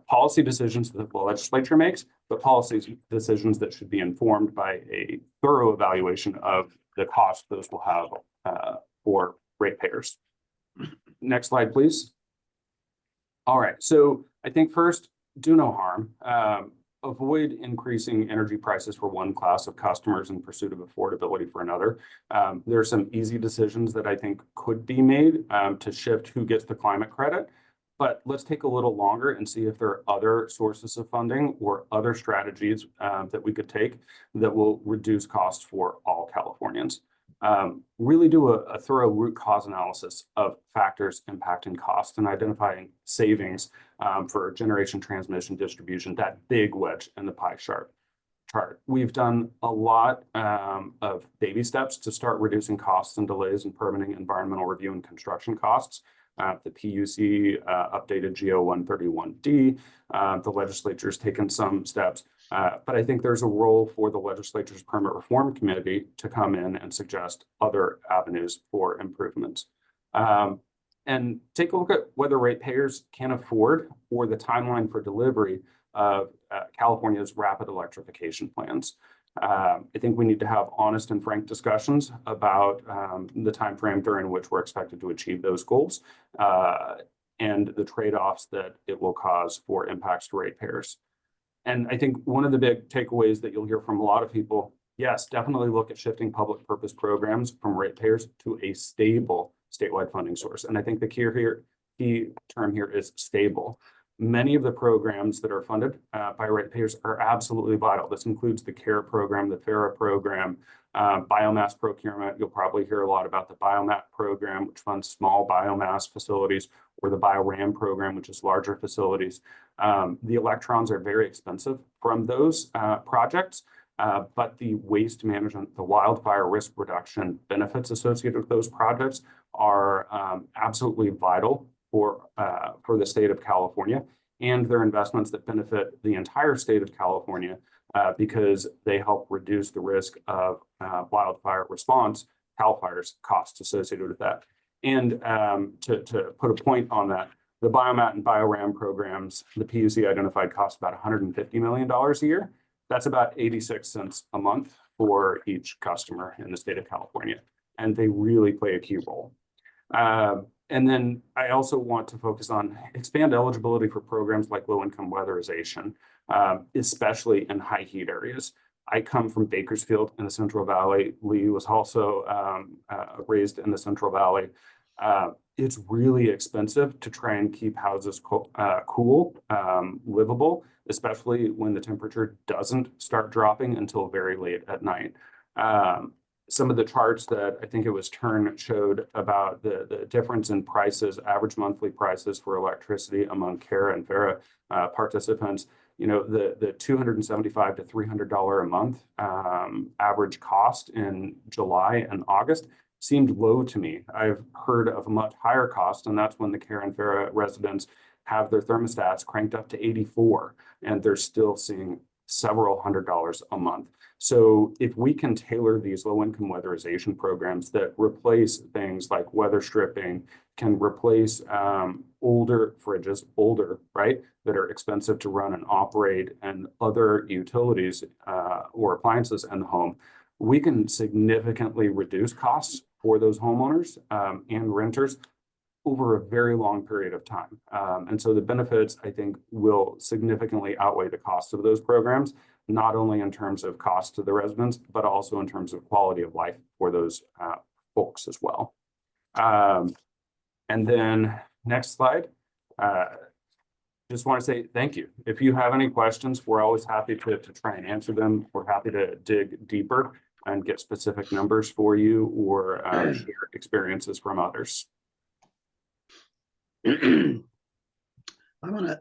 policy decisions that the legislature makes, but policy decisions that should be informed by a thorough evaluation of the cost those will have for ratepayers. Next slide, please. All right, so I think first, do no harm. Avoid increasing energy prices for one class of customers in pursuit of affordability for another. There are some easy decisions that I think could be made to shift who gets the climate credit, but let's take a little longer and see if there are other sources of funding or other strategies that we could take that will reduce costs for all Californians. really do a thorough root cause analysis of factors impacting cost and identifying savings for generation, transmission, distribution, that big wedge in the pie chart. We've done a lot of baby steps to start reducing costs and delays in permitting, environmental review, and construction costs. The PUC updated GO 131D. The legislature's taken some steps, but I think there's a role for the legislature's permit reform committee to come in and suggest other avenues for improvements. And take a look at whether ratepayers can afford or the timeline for delivery of California's rapid electrification plans. I think we need to have honest and frank discussions about the time frame during which we're expected to achieve those goals and the trade-offs that it will cause for impacts to ratepayers. And I think one of the big takeaways that you'll hear from a lot of people, yes, definitely look at shifting public purpose programs from ratepayers to a stable statewide funding source. And I think the key term here is stable. Many of the programs that are funded by ratepayers are absolutely vital. This includes the CARE program, the FARA program, biomass procurement. You'll probably hear a lot about the BioMat program, which funds small biomass facilities, or the BioRAM program, which is larger facilities. The electrons are very expensive from those projects, but the waste management, the wildfire risk reduction benefits associated with those projects are absolutely vital for the state of California, and they're investments that benefit the entire state of California because they help reduce the risk of wildfire response, CAL FIRE's costs associated with that. And to put a point on that, the BioMat and BioRAM programs, the PUC identified cost about $150 million a year. That's about 86 cents a month for each customer in the state of California, and they really play a key role. And then I also want to focus on expand eligibility for programs like low-income weatherization, especially in high heat areas. I come from Bakersfield in the Central Valley. Leigh was also raised in the Central Valley. It's really expensive to try and keep houses cool, livable, especially when the temperature doesn't start dropping until very late at night. Some of the charts that I think it was Turn showed about the difference in prices, average monthly prices for electricity among CARE and FARA participants. You know, the $275 to $300 a month average cost in July and August seemed low to me. I've heard of a much higher cost, and that's when the CARE and FARA residents have their thermostats cranked up to 84, and they're still seeing several $100s a month. So if we can tailor these low-income weatherization programs that replace things like weather stripping, can replace older fridges, right, that are expensive to run and operate, and other utilities or appliances in the home, we can significantly reduce costs for those homeowners and renters over a very long period of time. And so the benefits, I think, will significantly outweigh the cost of those programs, not only in terms of cost to the residents, but also in terms of quality of life for those folks as well. And then next slide. Just want to say thank you. If you have any questions, we're always happy to try and answer them. We're happy to dig deeper and get specific numbers for you or share experiences from others. I'm gonna,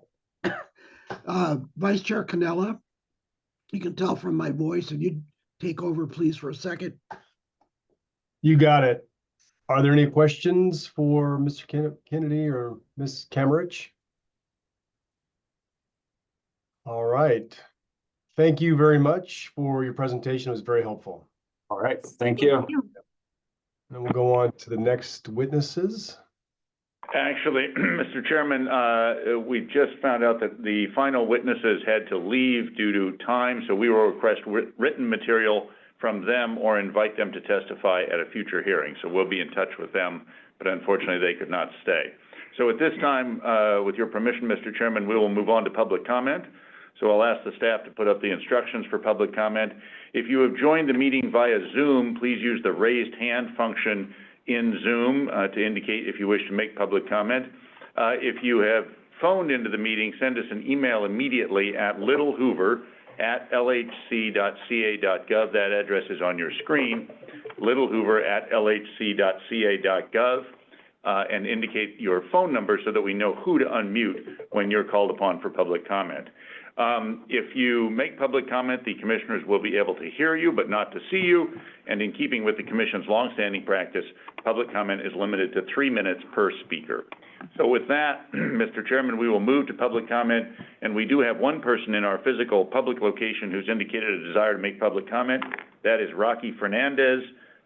Vice Chair Cannella, you can tell from my voice, and you take over, please, for a second. You got it. Are there any questions for Mr. Kennedy or Ms. Kammerich? All right. Thank you very much for your presentation. It was very helpful. All right. Thank you. And we'll go on to the next witnesses. Actually, Mr. Chairman, we just found out that the final witnesses had to leave due to time, so we will request written material from them or invite them to testify at a future hearing. So we'll be in touch with them, but unfortunately they could not stay. So at this time, with your permission, Mr. Chairman, we will move on to public comment. So I'll ask the staff to put up the instructions for public comment. If you have joined the meeting via Zoom, please use the raised hand function in Zoom to indicate if you wish to make public comment. If you have phoned into the meeting, send us an email immediately at littlehoover@lhc.ca.gov. That address is on your screen. littlehoover@lhc.ca.gov, and indicate your phone number so that we know who to unmute when you're called upon for public comment. If you make public comment, the commissioners will be able to hear you, but not to see you. And in keeping with the commission's longstanding practice, public comment is limited to 3 minutes per speaker. So with that, Mr. Chairman, we will move to public comment. And we do have one person in our physical public location who's indicated a desire to make public comment. That is Rocky Fernandez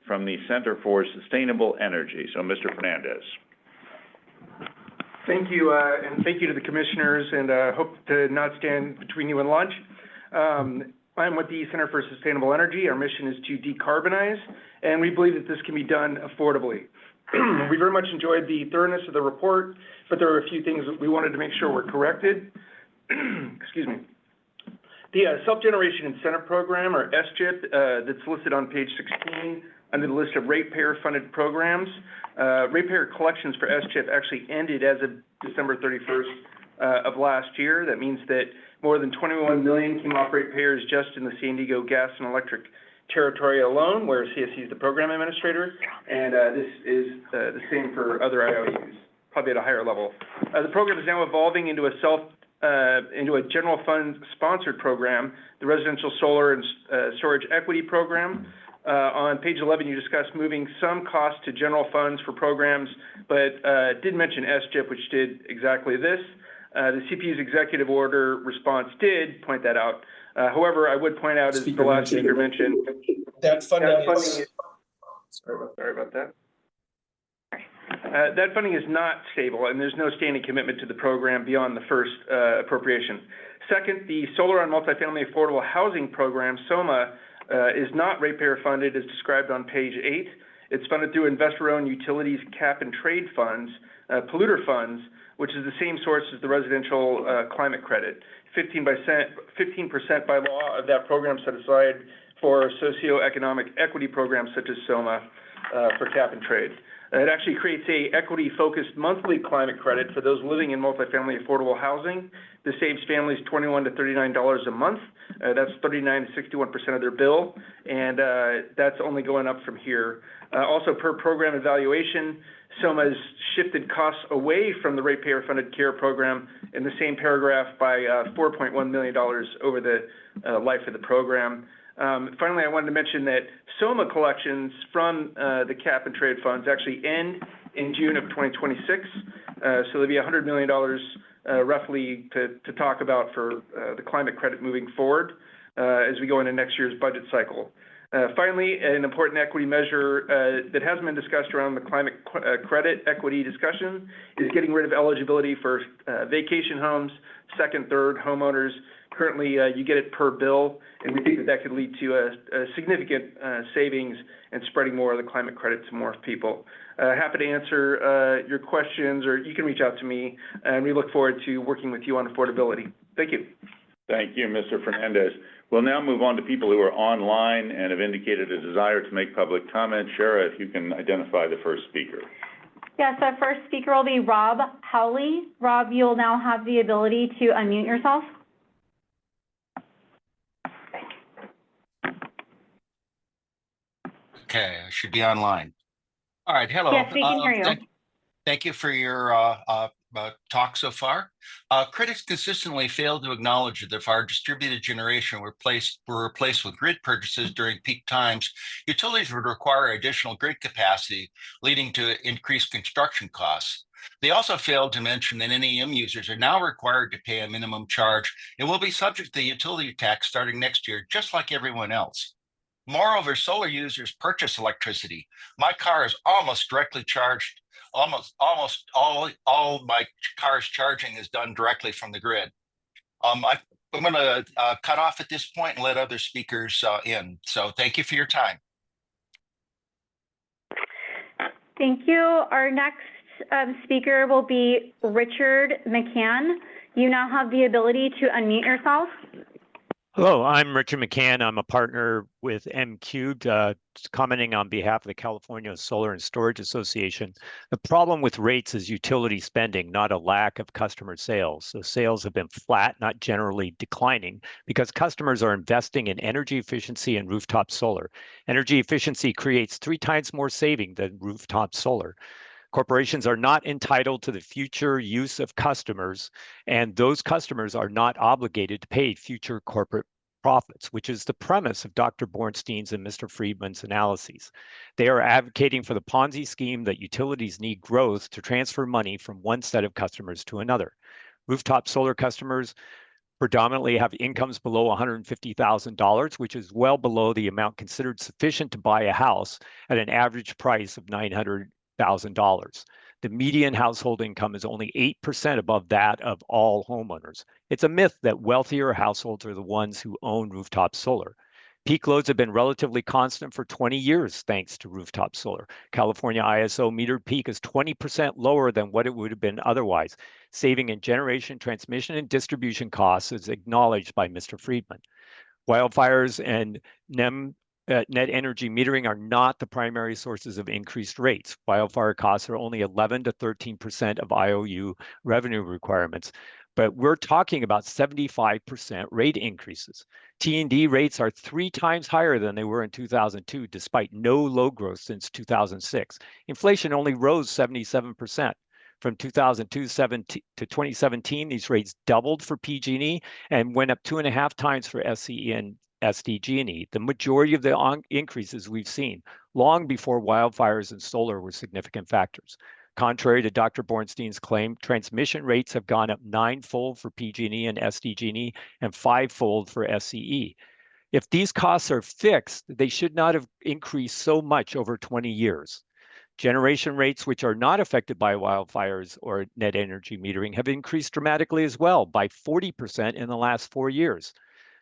from the Center for Sustainable Energy. So Mr. Fernandez. Thank you, and thank you to the commissioners, and hope to not stand between you and lunch. I'm with the Center for Sustainable Energy. Our mission is to decarbonize, and we believe that this can be done affordably. We very much enjoyed the thoroughness of the report, but there are a few things that we wanted to make sure were corrected. Excuse me. The Self-Generation Incentive Program, or SGIP, that's listed on page 16, under the list of ratepayer-funded programs. Ratepayer collections for SGIP actually ended as of December 31st of last year. That means that more than 21 million came off ratepayers just in the San Diego gas and electric territory alone, where CSC is the program administrator, and this is the same for other IOUs, probably at a higher level. The program is now evolving into a general fund sponsored program, the Residential Solar and Storage Equity Program. On page 11, you discussed moving some costs to general funds for programs, but did mention SGIP, which did exactly this. The CPU's executive order response did point that out. However, I would point out, as the last speaker mentioned, that funding is sorry about that. That funding is not stable, and there's no standing commitment to the program beyond the first appropriation. Second, the Solar on Multifamily Affordable Housing Program, SOMA, is not ratepayer funded as described on page 8. It's funded through investor-owned utilities cap and trade funds, polluter funds, which is the same source as the residential climate credit. 15% by law of that program set aside for socioeconomic equity programs such as SOMA for cap and trade. It actually creates a equity-focused monthly climate credit for those living in multifamily affordable housing. This saves families $21 to $39 a month. That's 39 to 61% of their bill, and that's only going up from here. Also, per program evaluation, SOMA has shifted costs away from the ratepayer-funded CARE program in the same paragraph by $4.1 million over the life of the program. Finally, I wanted to mention that SOMA collections from the cap and trade funds actually end in June of 2026. So there'll be $100 million roughly to talk about for the climate credit moving forward as we go into next year's budget cycle. Finally, an important equity measure that hasn't been discussed around the climate credit equity discussion is getting rid of eligibility for vacation homes, second, third homeowners. Currently, you get it per bill, and we think that that could lead to a significant savings and spreading more of the climate credit to more people. Happy to answer your questions, or you can reach out to me, and we look forward to working with you on affordability. Thank you. Thank you, Mr. Fernandez. We'll now move on to people who are online and have indicated a desire to make public comment. Shara, if you can identify the first speaker. Yes, our first speaker will be Rob Howley. Rob, you'll now have the ability to unmute yourself. Okay, I should be online. All right, hello. Yes, we can hear you. Thank you for your talk so far. Critics consistently fail to acknowledge that if our distributed generation were replaced with grid purchases during peak times, utilities would require additional grid capacity, leading to increased construction costs. They also failed to mention that NEM users are now required to pay a minimum charge and will be subject to the utility tax starting next year, just like everyone else. Moreover, solar users purchase electricity. My car is almost directly charged. Almost all my car's charging is done directly from the grid. I'm going to cut off at this point and let other speakers in. So thank you for your time. Thank you. Our next speaker will be Richard McCann. You now have the ability to unmute yourself. Hello, I'm Richard McCann. I'm a partner with M Cubed, commenting on behalf of the California Solar and Storage Association. The problem with rates is utility spending, not a lack of customer sales. So sales have been flat, not generally declining, because customers are investing in energy efficiency and rooftop solar. Energy efficiency creates 3 times more saving than rooftop solar. Corporations are not entitled to the future use of customers, and those customers are not obligated to pay future corporate profits, which is the premise of Dr. Borenstein's and Mr. Freedman's analyses. They are advocating for the Ponzi scheme that utilities need growth to transfer money from one set of customers to another. Rooftop solar customers predominantly have incomes below $150,000, which is well below the amount considered sufficient to buy a house at an average price of $900,000. The median household income is only 8% above that of all homeowners. It's a myth that wealthier households are the ones who own rooftop solar. Peak loads have been relatively constant for 20 years thanks to rooftop solar. California ISO metered peak is 20% lower than what it would have been otherwise. Saving in generation, transmission, and distribution costs is acknowledged by Mr. Freedman. Wildfires and net energy metering are not the primary sources of increased rates. Wildfire costs are only 11 to 13% of IOU revenue requirements, but we're talking about 75% rate increases. T&D rates are 3 times higher than they were in 2002, despite no load growth since 2006. Inflation only rose 77%. From 2002 to 2017, these rates doubled for PG&E and went up 2.5 times for SCE and SDG&E. The majority of the increases we've seen long before wildfires and solar were significant factors. Contrary to Dr. Borenstein's claim, transmission rates have gone up 9-fold for PG&E and SDG&E and 5-fold for SCE. If these costs are fixed, they should not have increased so much over 20 years. Generation rates, which are not affected by wildfires or net energy metering, have increased dramatically as well, by 40% in the last 4 years.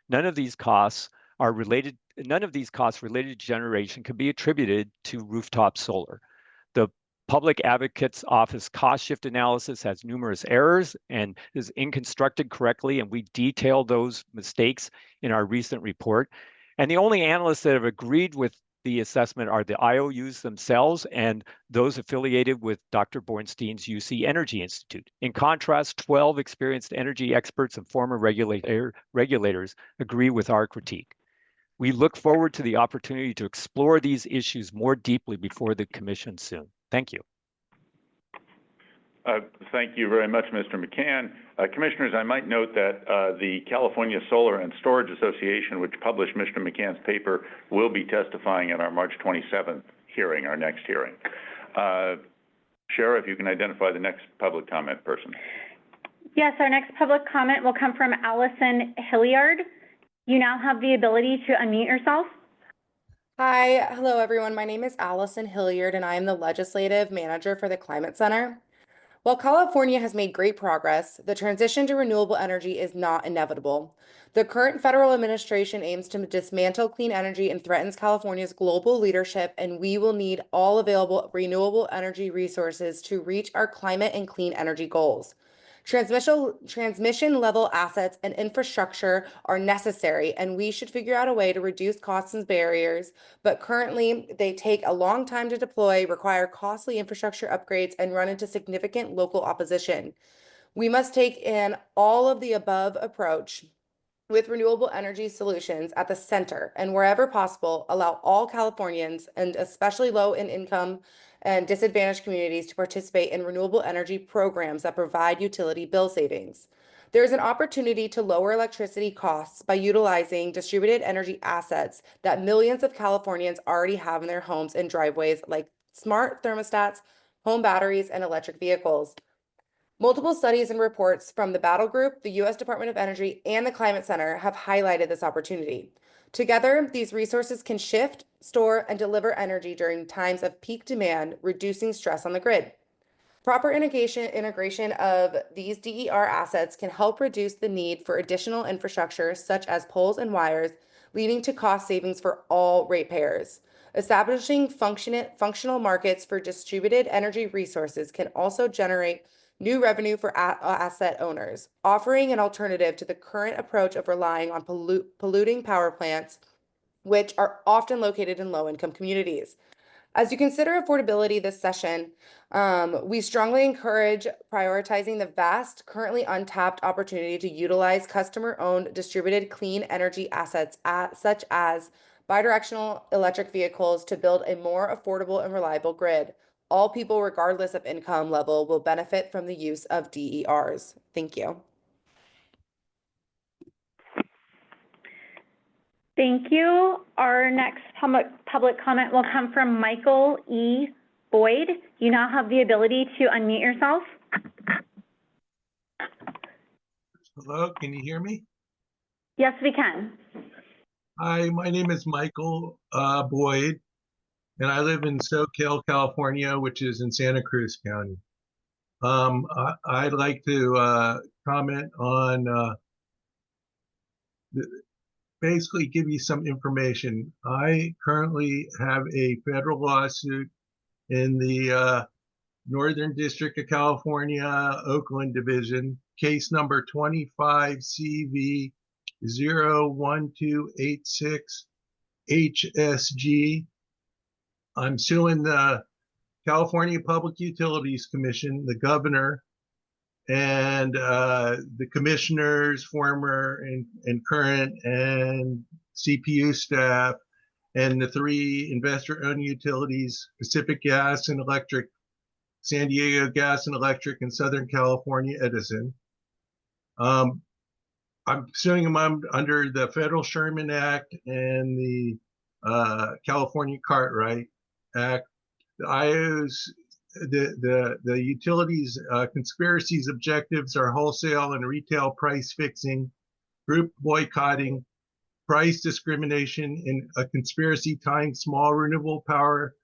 None of these costs related to generation can be attributed to rooftop solar. The Public Advocate's Office cost shift analysis has numerous errors and is inconstructed correctly, and we detail those mistakes in our recent report. And the only analysts that have agreed with the assessment are the IOUs themselves and those affiliated with Dr. Borenstein's UC Energy Institute. In contrast, 12 experienced energy experts and former regulators agree with our critique. We look forward to the opportunity to explore these issues more deeply before the Commission soon. Thank you. Thank you very much, Mr. McCann. Commissioners, I might note that the California Solar and Storage Association, which published Mr. McCann's paper, will be testifying at our March 27th hearing, our next hearing. Sheriff, you can identify the next public comment person. Yes, our next public comment will come from Allison Hilliard. You now have the ability to unmute yourself. Hi, hello everyone. My name is Allison Hilliard and I am the Legislative Manager for the Climate Center. While California has made great progress, the transition to renewable energy is not inevitable. The current federal administration aims to dismantle clean energy and threatens California's global leadership, and we will need all available renewable energy resources to reach our climate and clean energy goals. Transmission level assets and infrastructure are necessary, and we should figure out a way to reduce costs and barriers, but currently they take a long time to deploy, require costly infrastructure upgrades, and run into significant local opposition. We must take an all of the above approach with renewable energy solutions at the center, and wherever possible, allow all Californians, and especially low in income and disadvantaged communities, to participate in renewable energy programs that provide utility bill savings. There is an opportunity to lower electricity costs by utilizing distributed energy assets that millions of Californians already have in their homes and driveways, like smart thermostats, home batteries, and electric vehicles. Multiple studies and reports from the Battle Group, the U.S. Department of Energy, and the Climate Center have highlighted this opportunity. Together, these resources can shift, store, and deliver energy during times of peak demand, reducing stress on the grid. Proper integration of these DER assets can help reduce the need for additional infrastructure, such as poles and wires, leading to cost savings for all ratepayers. Establishing functional markets for distributed energy resources can also generate new revenue for asset owners, offering an alternative to the current approach of relying on polluting power plants, which are often located in low-income communities. As you consider affordability this session, we strongly encourage prioritizing the vast, currently untapped opportunity to utilize customer-owned distributed clean energy assets such as bidirectional electric vehicles to build a more affordable and reliable grid. All people, regardless of income level, will benefit from the use of DERs. Thank you. Thank you. Our next public comment will come from Michael E. Boyd. You now have the ability to unmute yourself. Hello, can you hear me? Yes, we can. Hi, my name is Michael Boyd, and I live in SoCal, California, which is in Santa Cruz County. I'd like to comment on basically give you some information. I currently have a federal lawsuit in the Northern District of California, Oakland Division, case number 25 CV 01286 HSG. I'm suing the California Public Utilities Commission, the governor, and the commissioners, former and current, and CPU staff, and the 3 investor-owned utilities, Pacific Gas and Electric, San Diego Gas and Electric, and Southern California Edison. I'm suing them under the Federal Sherman Act and the California Cartwright Act. The IO's, the utilities conspiracy's objectives are wholesale and retail price fixing, group boycotting, price discrimination, and a conspiracy tying small renewable power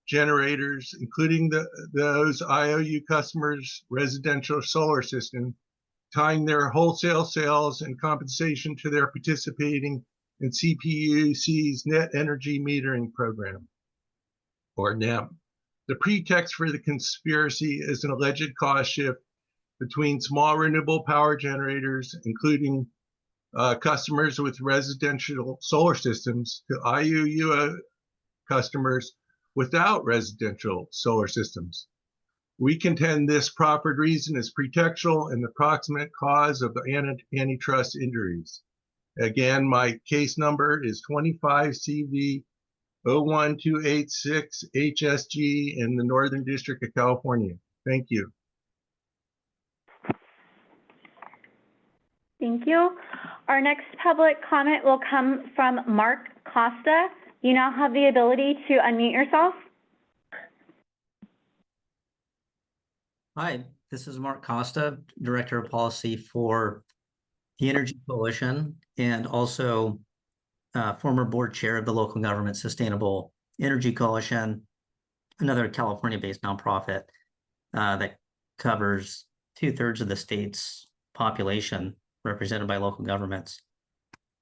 generators, including those IOU customers' residential solar system, tying their wholesale sales and compensation to their participating in CPUC's net energy metering program, or NEM. The pretext for the conspiracy is an alleged cost shift between small renewable power generators, including customers with residential solar systems, to IUU customers without residential solar systems. We contend this proffered reason is pretextual and the proximate cause of the antitrust injuries. Again, my case number is 25 CV 01286 HSG in the Northern District of California. Thank you. Thank you. Our next public comment will come from Mark Costa. You now have the ability to unmute yourself. Hi, this is Mark Costa, Director of Policy for the Energy Coalition, and also former board chair of the Local Government Sustainable Energy Coalition, another California-based nonprofit that covers 2/3 of the state's population represented by local governments.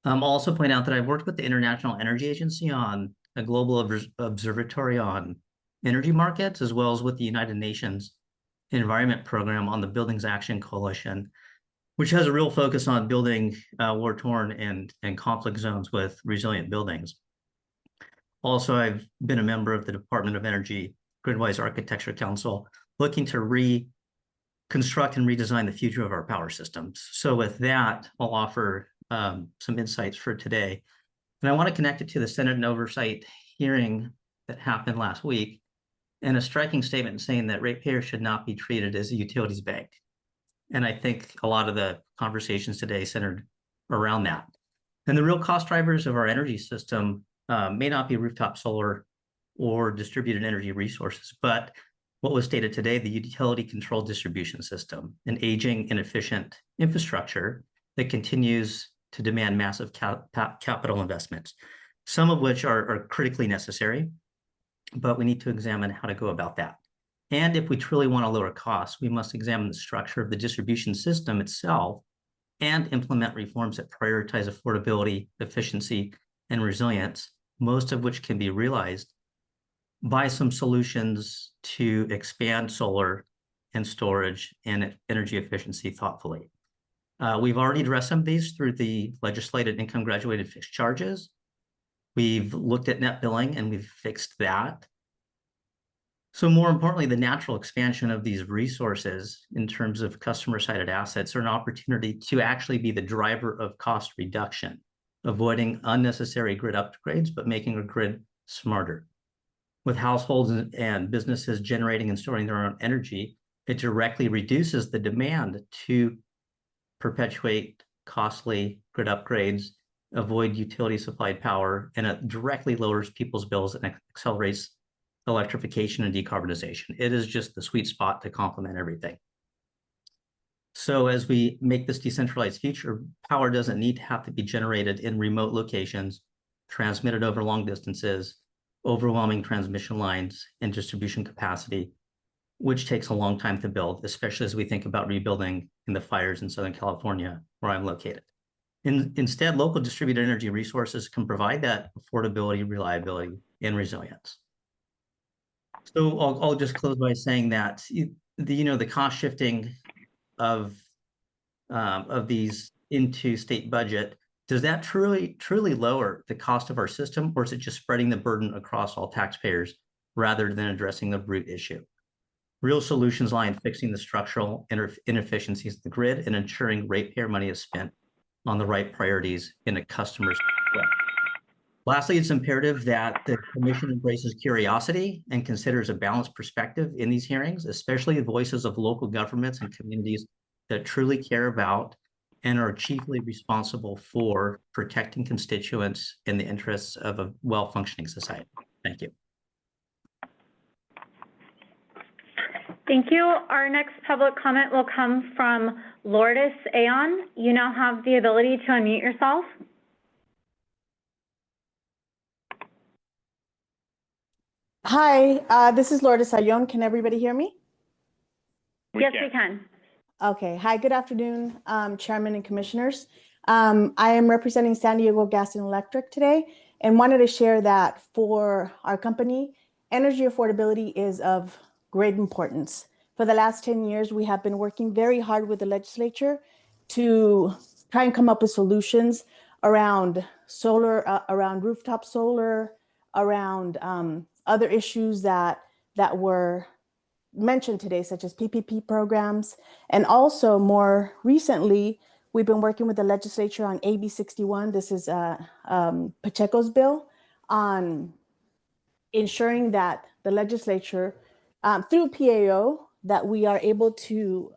I'll also point out that I've worked with the International Energy Agency on a global observatory on energy markets, as well as with the United Nations Environment Program on the Buildings Action Coalition, which has a real focus on building war-torn and conflict zones with resilient buildings. Also, I've been a member of the Department of Energy Gridwise Architecture Council, looking to reconstruct and redesign the future of our power systems. So with that, I'll offer some insights for today. And I want to connect it to the Senate and Oversight hearing that happened last week, and a striking statement saying that ratepayers should not be treated as a utilities bank. And I think a lot of the conversations today centered around that. And the real cost drivers of our energy system may not be rooftop solar or distributed energy resources, but what was stated today, the utility controlled distribution system, an aging, inefficient infrastructure that continues to demand massive capital investments, some of which are critically necessary, but we need to examine how to go about that. And if we truly want to lower costs, we must examine the structure of the distribution system itself and implement reforms that prioritize affordability, efficiency, and resilience, most of which can be realized by some solutions to expand solar and storage and energy efficiency thoughtfully. We've already addressed some of these through the legislated income graduated fixed charges. We've looked at net billing and we've fixed that. So more importantly, the natural expansion of these resources in terms of customer-sided assets are an opportunity to actually be the driver of cost reduction, avoiding unnecessary grid upgrades, but making a grid smarter. With households and businesses generating and storing their own energy, it directly reduces the demand to perpetuate costly grid upgrades, avoid utility supplied power, and it directly lowers people's bills and accelerates electrification and decarbonization. It is just the sweet spot to complement everything. So as we make this decentralized future, power doesn't need to have to be generated in remote locations, transmitted over long distances, overwhelming transmission lines and distribution capacity, which takes a long time to build, especially as we think about rebuilding in the fires in Southern California, where I'm located. Instead, local distributed energy resources can provide that affordability, reliability, and resilience. So I'll just close by saying that the cost shifting of these into state budget, does that truly lower the cost of our system, or is it just spreading the burden across all taxpayers rather than addressing the root issue? Real solutions lie in fixing the structural inefficiencies of the grid and ensuring ratepayer money is spent on the right priorities in a customer's way. Lastly, it's imperative that the Commission embraces curiosity and considers a balanced perspective in these hearings, especially the voices of local governments and communities that truly care about and are chiefly responsible for protecting constituents in the interests of a well-functioning society. Thank you. Thank you. Our next public comment will come from Lourdes Aon. You now have the ability to unmute yourself. Hi, this is Lourdes Ayon. Can everybody hear me? Yes, we can. Okay. Hi, good afternoon, Chairman and Commissioners. I am representing San Diego Gas and Electric today and wanted to share that for our company, energy affordability is of great importance. For the last 10 years, we have been working very hard with the legislature to try and come up with solutions around solar, around rooftop solar, around other issues that were mentioned today, such as PPP programs. And also more recently, we've been working with the legislature on AB 61. This is Pacheco's bill on ensuring that the legislature, through PAO, that we are able to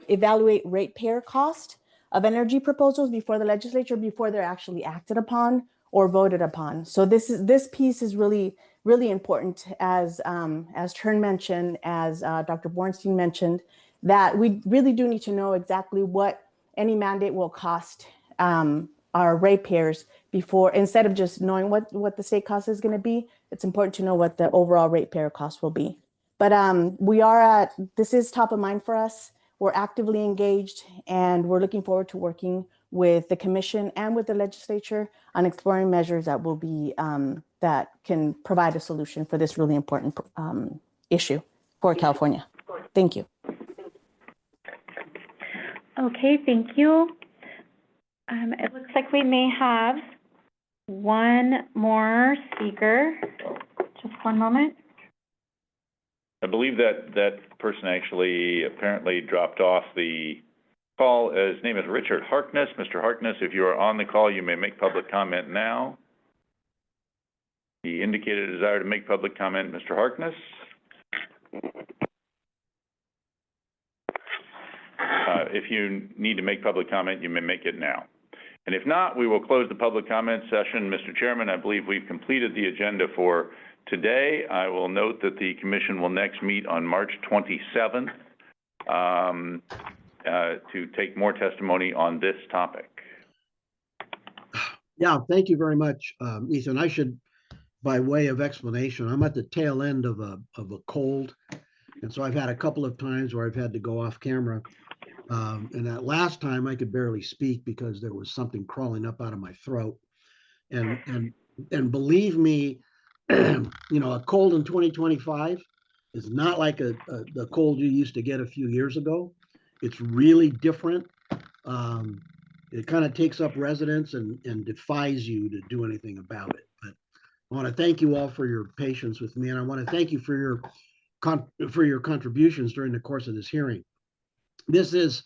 evaluate ratepayer cost of energy proposals before the legislature, before they're actually acted upon or voted upon. So this piece is really important, as Chern mentioned, as Dr. Borenstein mentioned, that we really do need to know exactly what any mandate will cost our ratepayers before, instead of just knowing what the state cost is going to be. It's important to know what the overall ratepayer cost will be. But this is top of mind for us. We're actively engaged, and we're looking forward to working with the Commission and with the legislature on exploring measures that will be that can provide a solution for this really important issue for California. Thank you. Okay, thank you. It looks like we may have one more speaker. Just one moment. I believe that person actually apparently dropped off the call. His name is Richard Harkness. Mr. Harkness, if you are on the call, you may make public comment now. He indicated a desire to make public comment. Mr. Harkness? If you need to make public comment, you may make it now. And if not, we will close the public comment session. Mr. Chairman, I believe we've completed the agenda for today. I will note that the Commission will next meet on March 27th to take more testimony on this topic. Yeah, thank you very much, Ethan. I should, by way of explanation, I'm at the tail end of a cold. And so I've had a couple of times where I've had to go off camera. And that last time I could barely speak because there was something crawling up out of my throat. And believe me, you know, a cold in 2025 is not like the cold you used to get a few years ago. It's really different. It kind of takes up residence and defies you to do anything about it. But I want to thank you all for your patience with me, and I want to thank you for your contributions during the course of this hearing. It is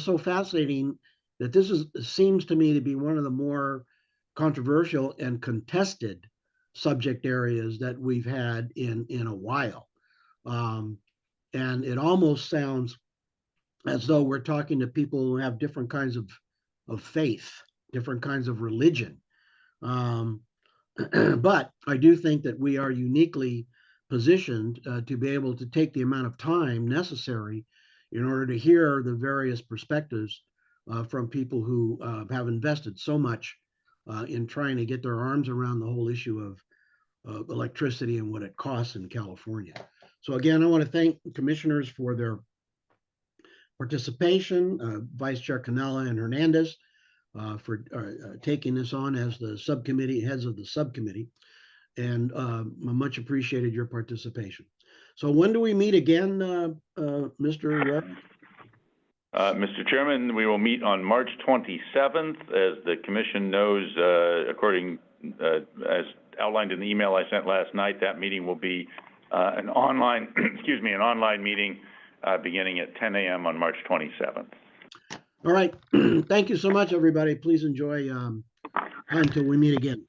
so fascinating that seems to me to be one of the more controversial and contested subject areas that we've had in a while. And it almost sounds as though we're talking to people who have different kinds of faith, different kinds of religion. But I do think that we are uniquely positioned to be able to take the amount of time necessary in order to hear the various perspectives from people who have invested so much in trying to get their arms around the whole issue of electricity and what it costs in California. So again, I want to thank commissioners for their participation, Vice Chair Canella and Hernandez for taking this on as the heads of the subcommittee, and much appreciated your participation. So when do we meet again, Mr. Rep? Mr. Chairman, we will meet on March 27th. As the commission knows, as outlined in the email I sent last night, that meeting will be an online, an online meeting beginning at 10 a.m. on March 27th. All right. Thank you so much, everybody. Please enjoy until we meet again.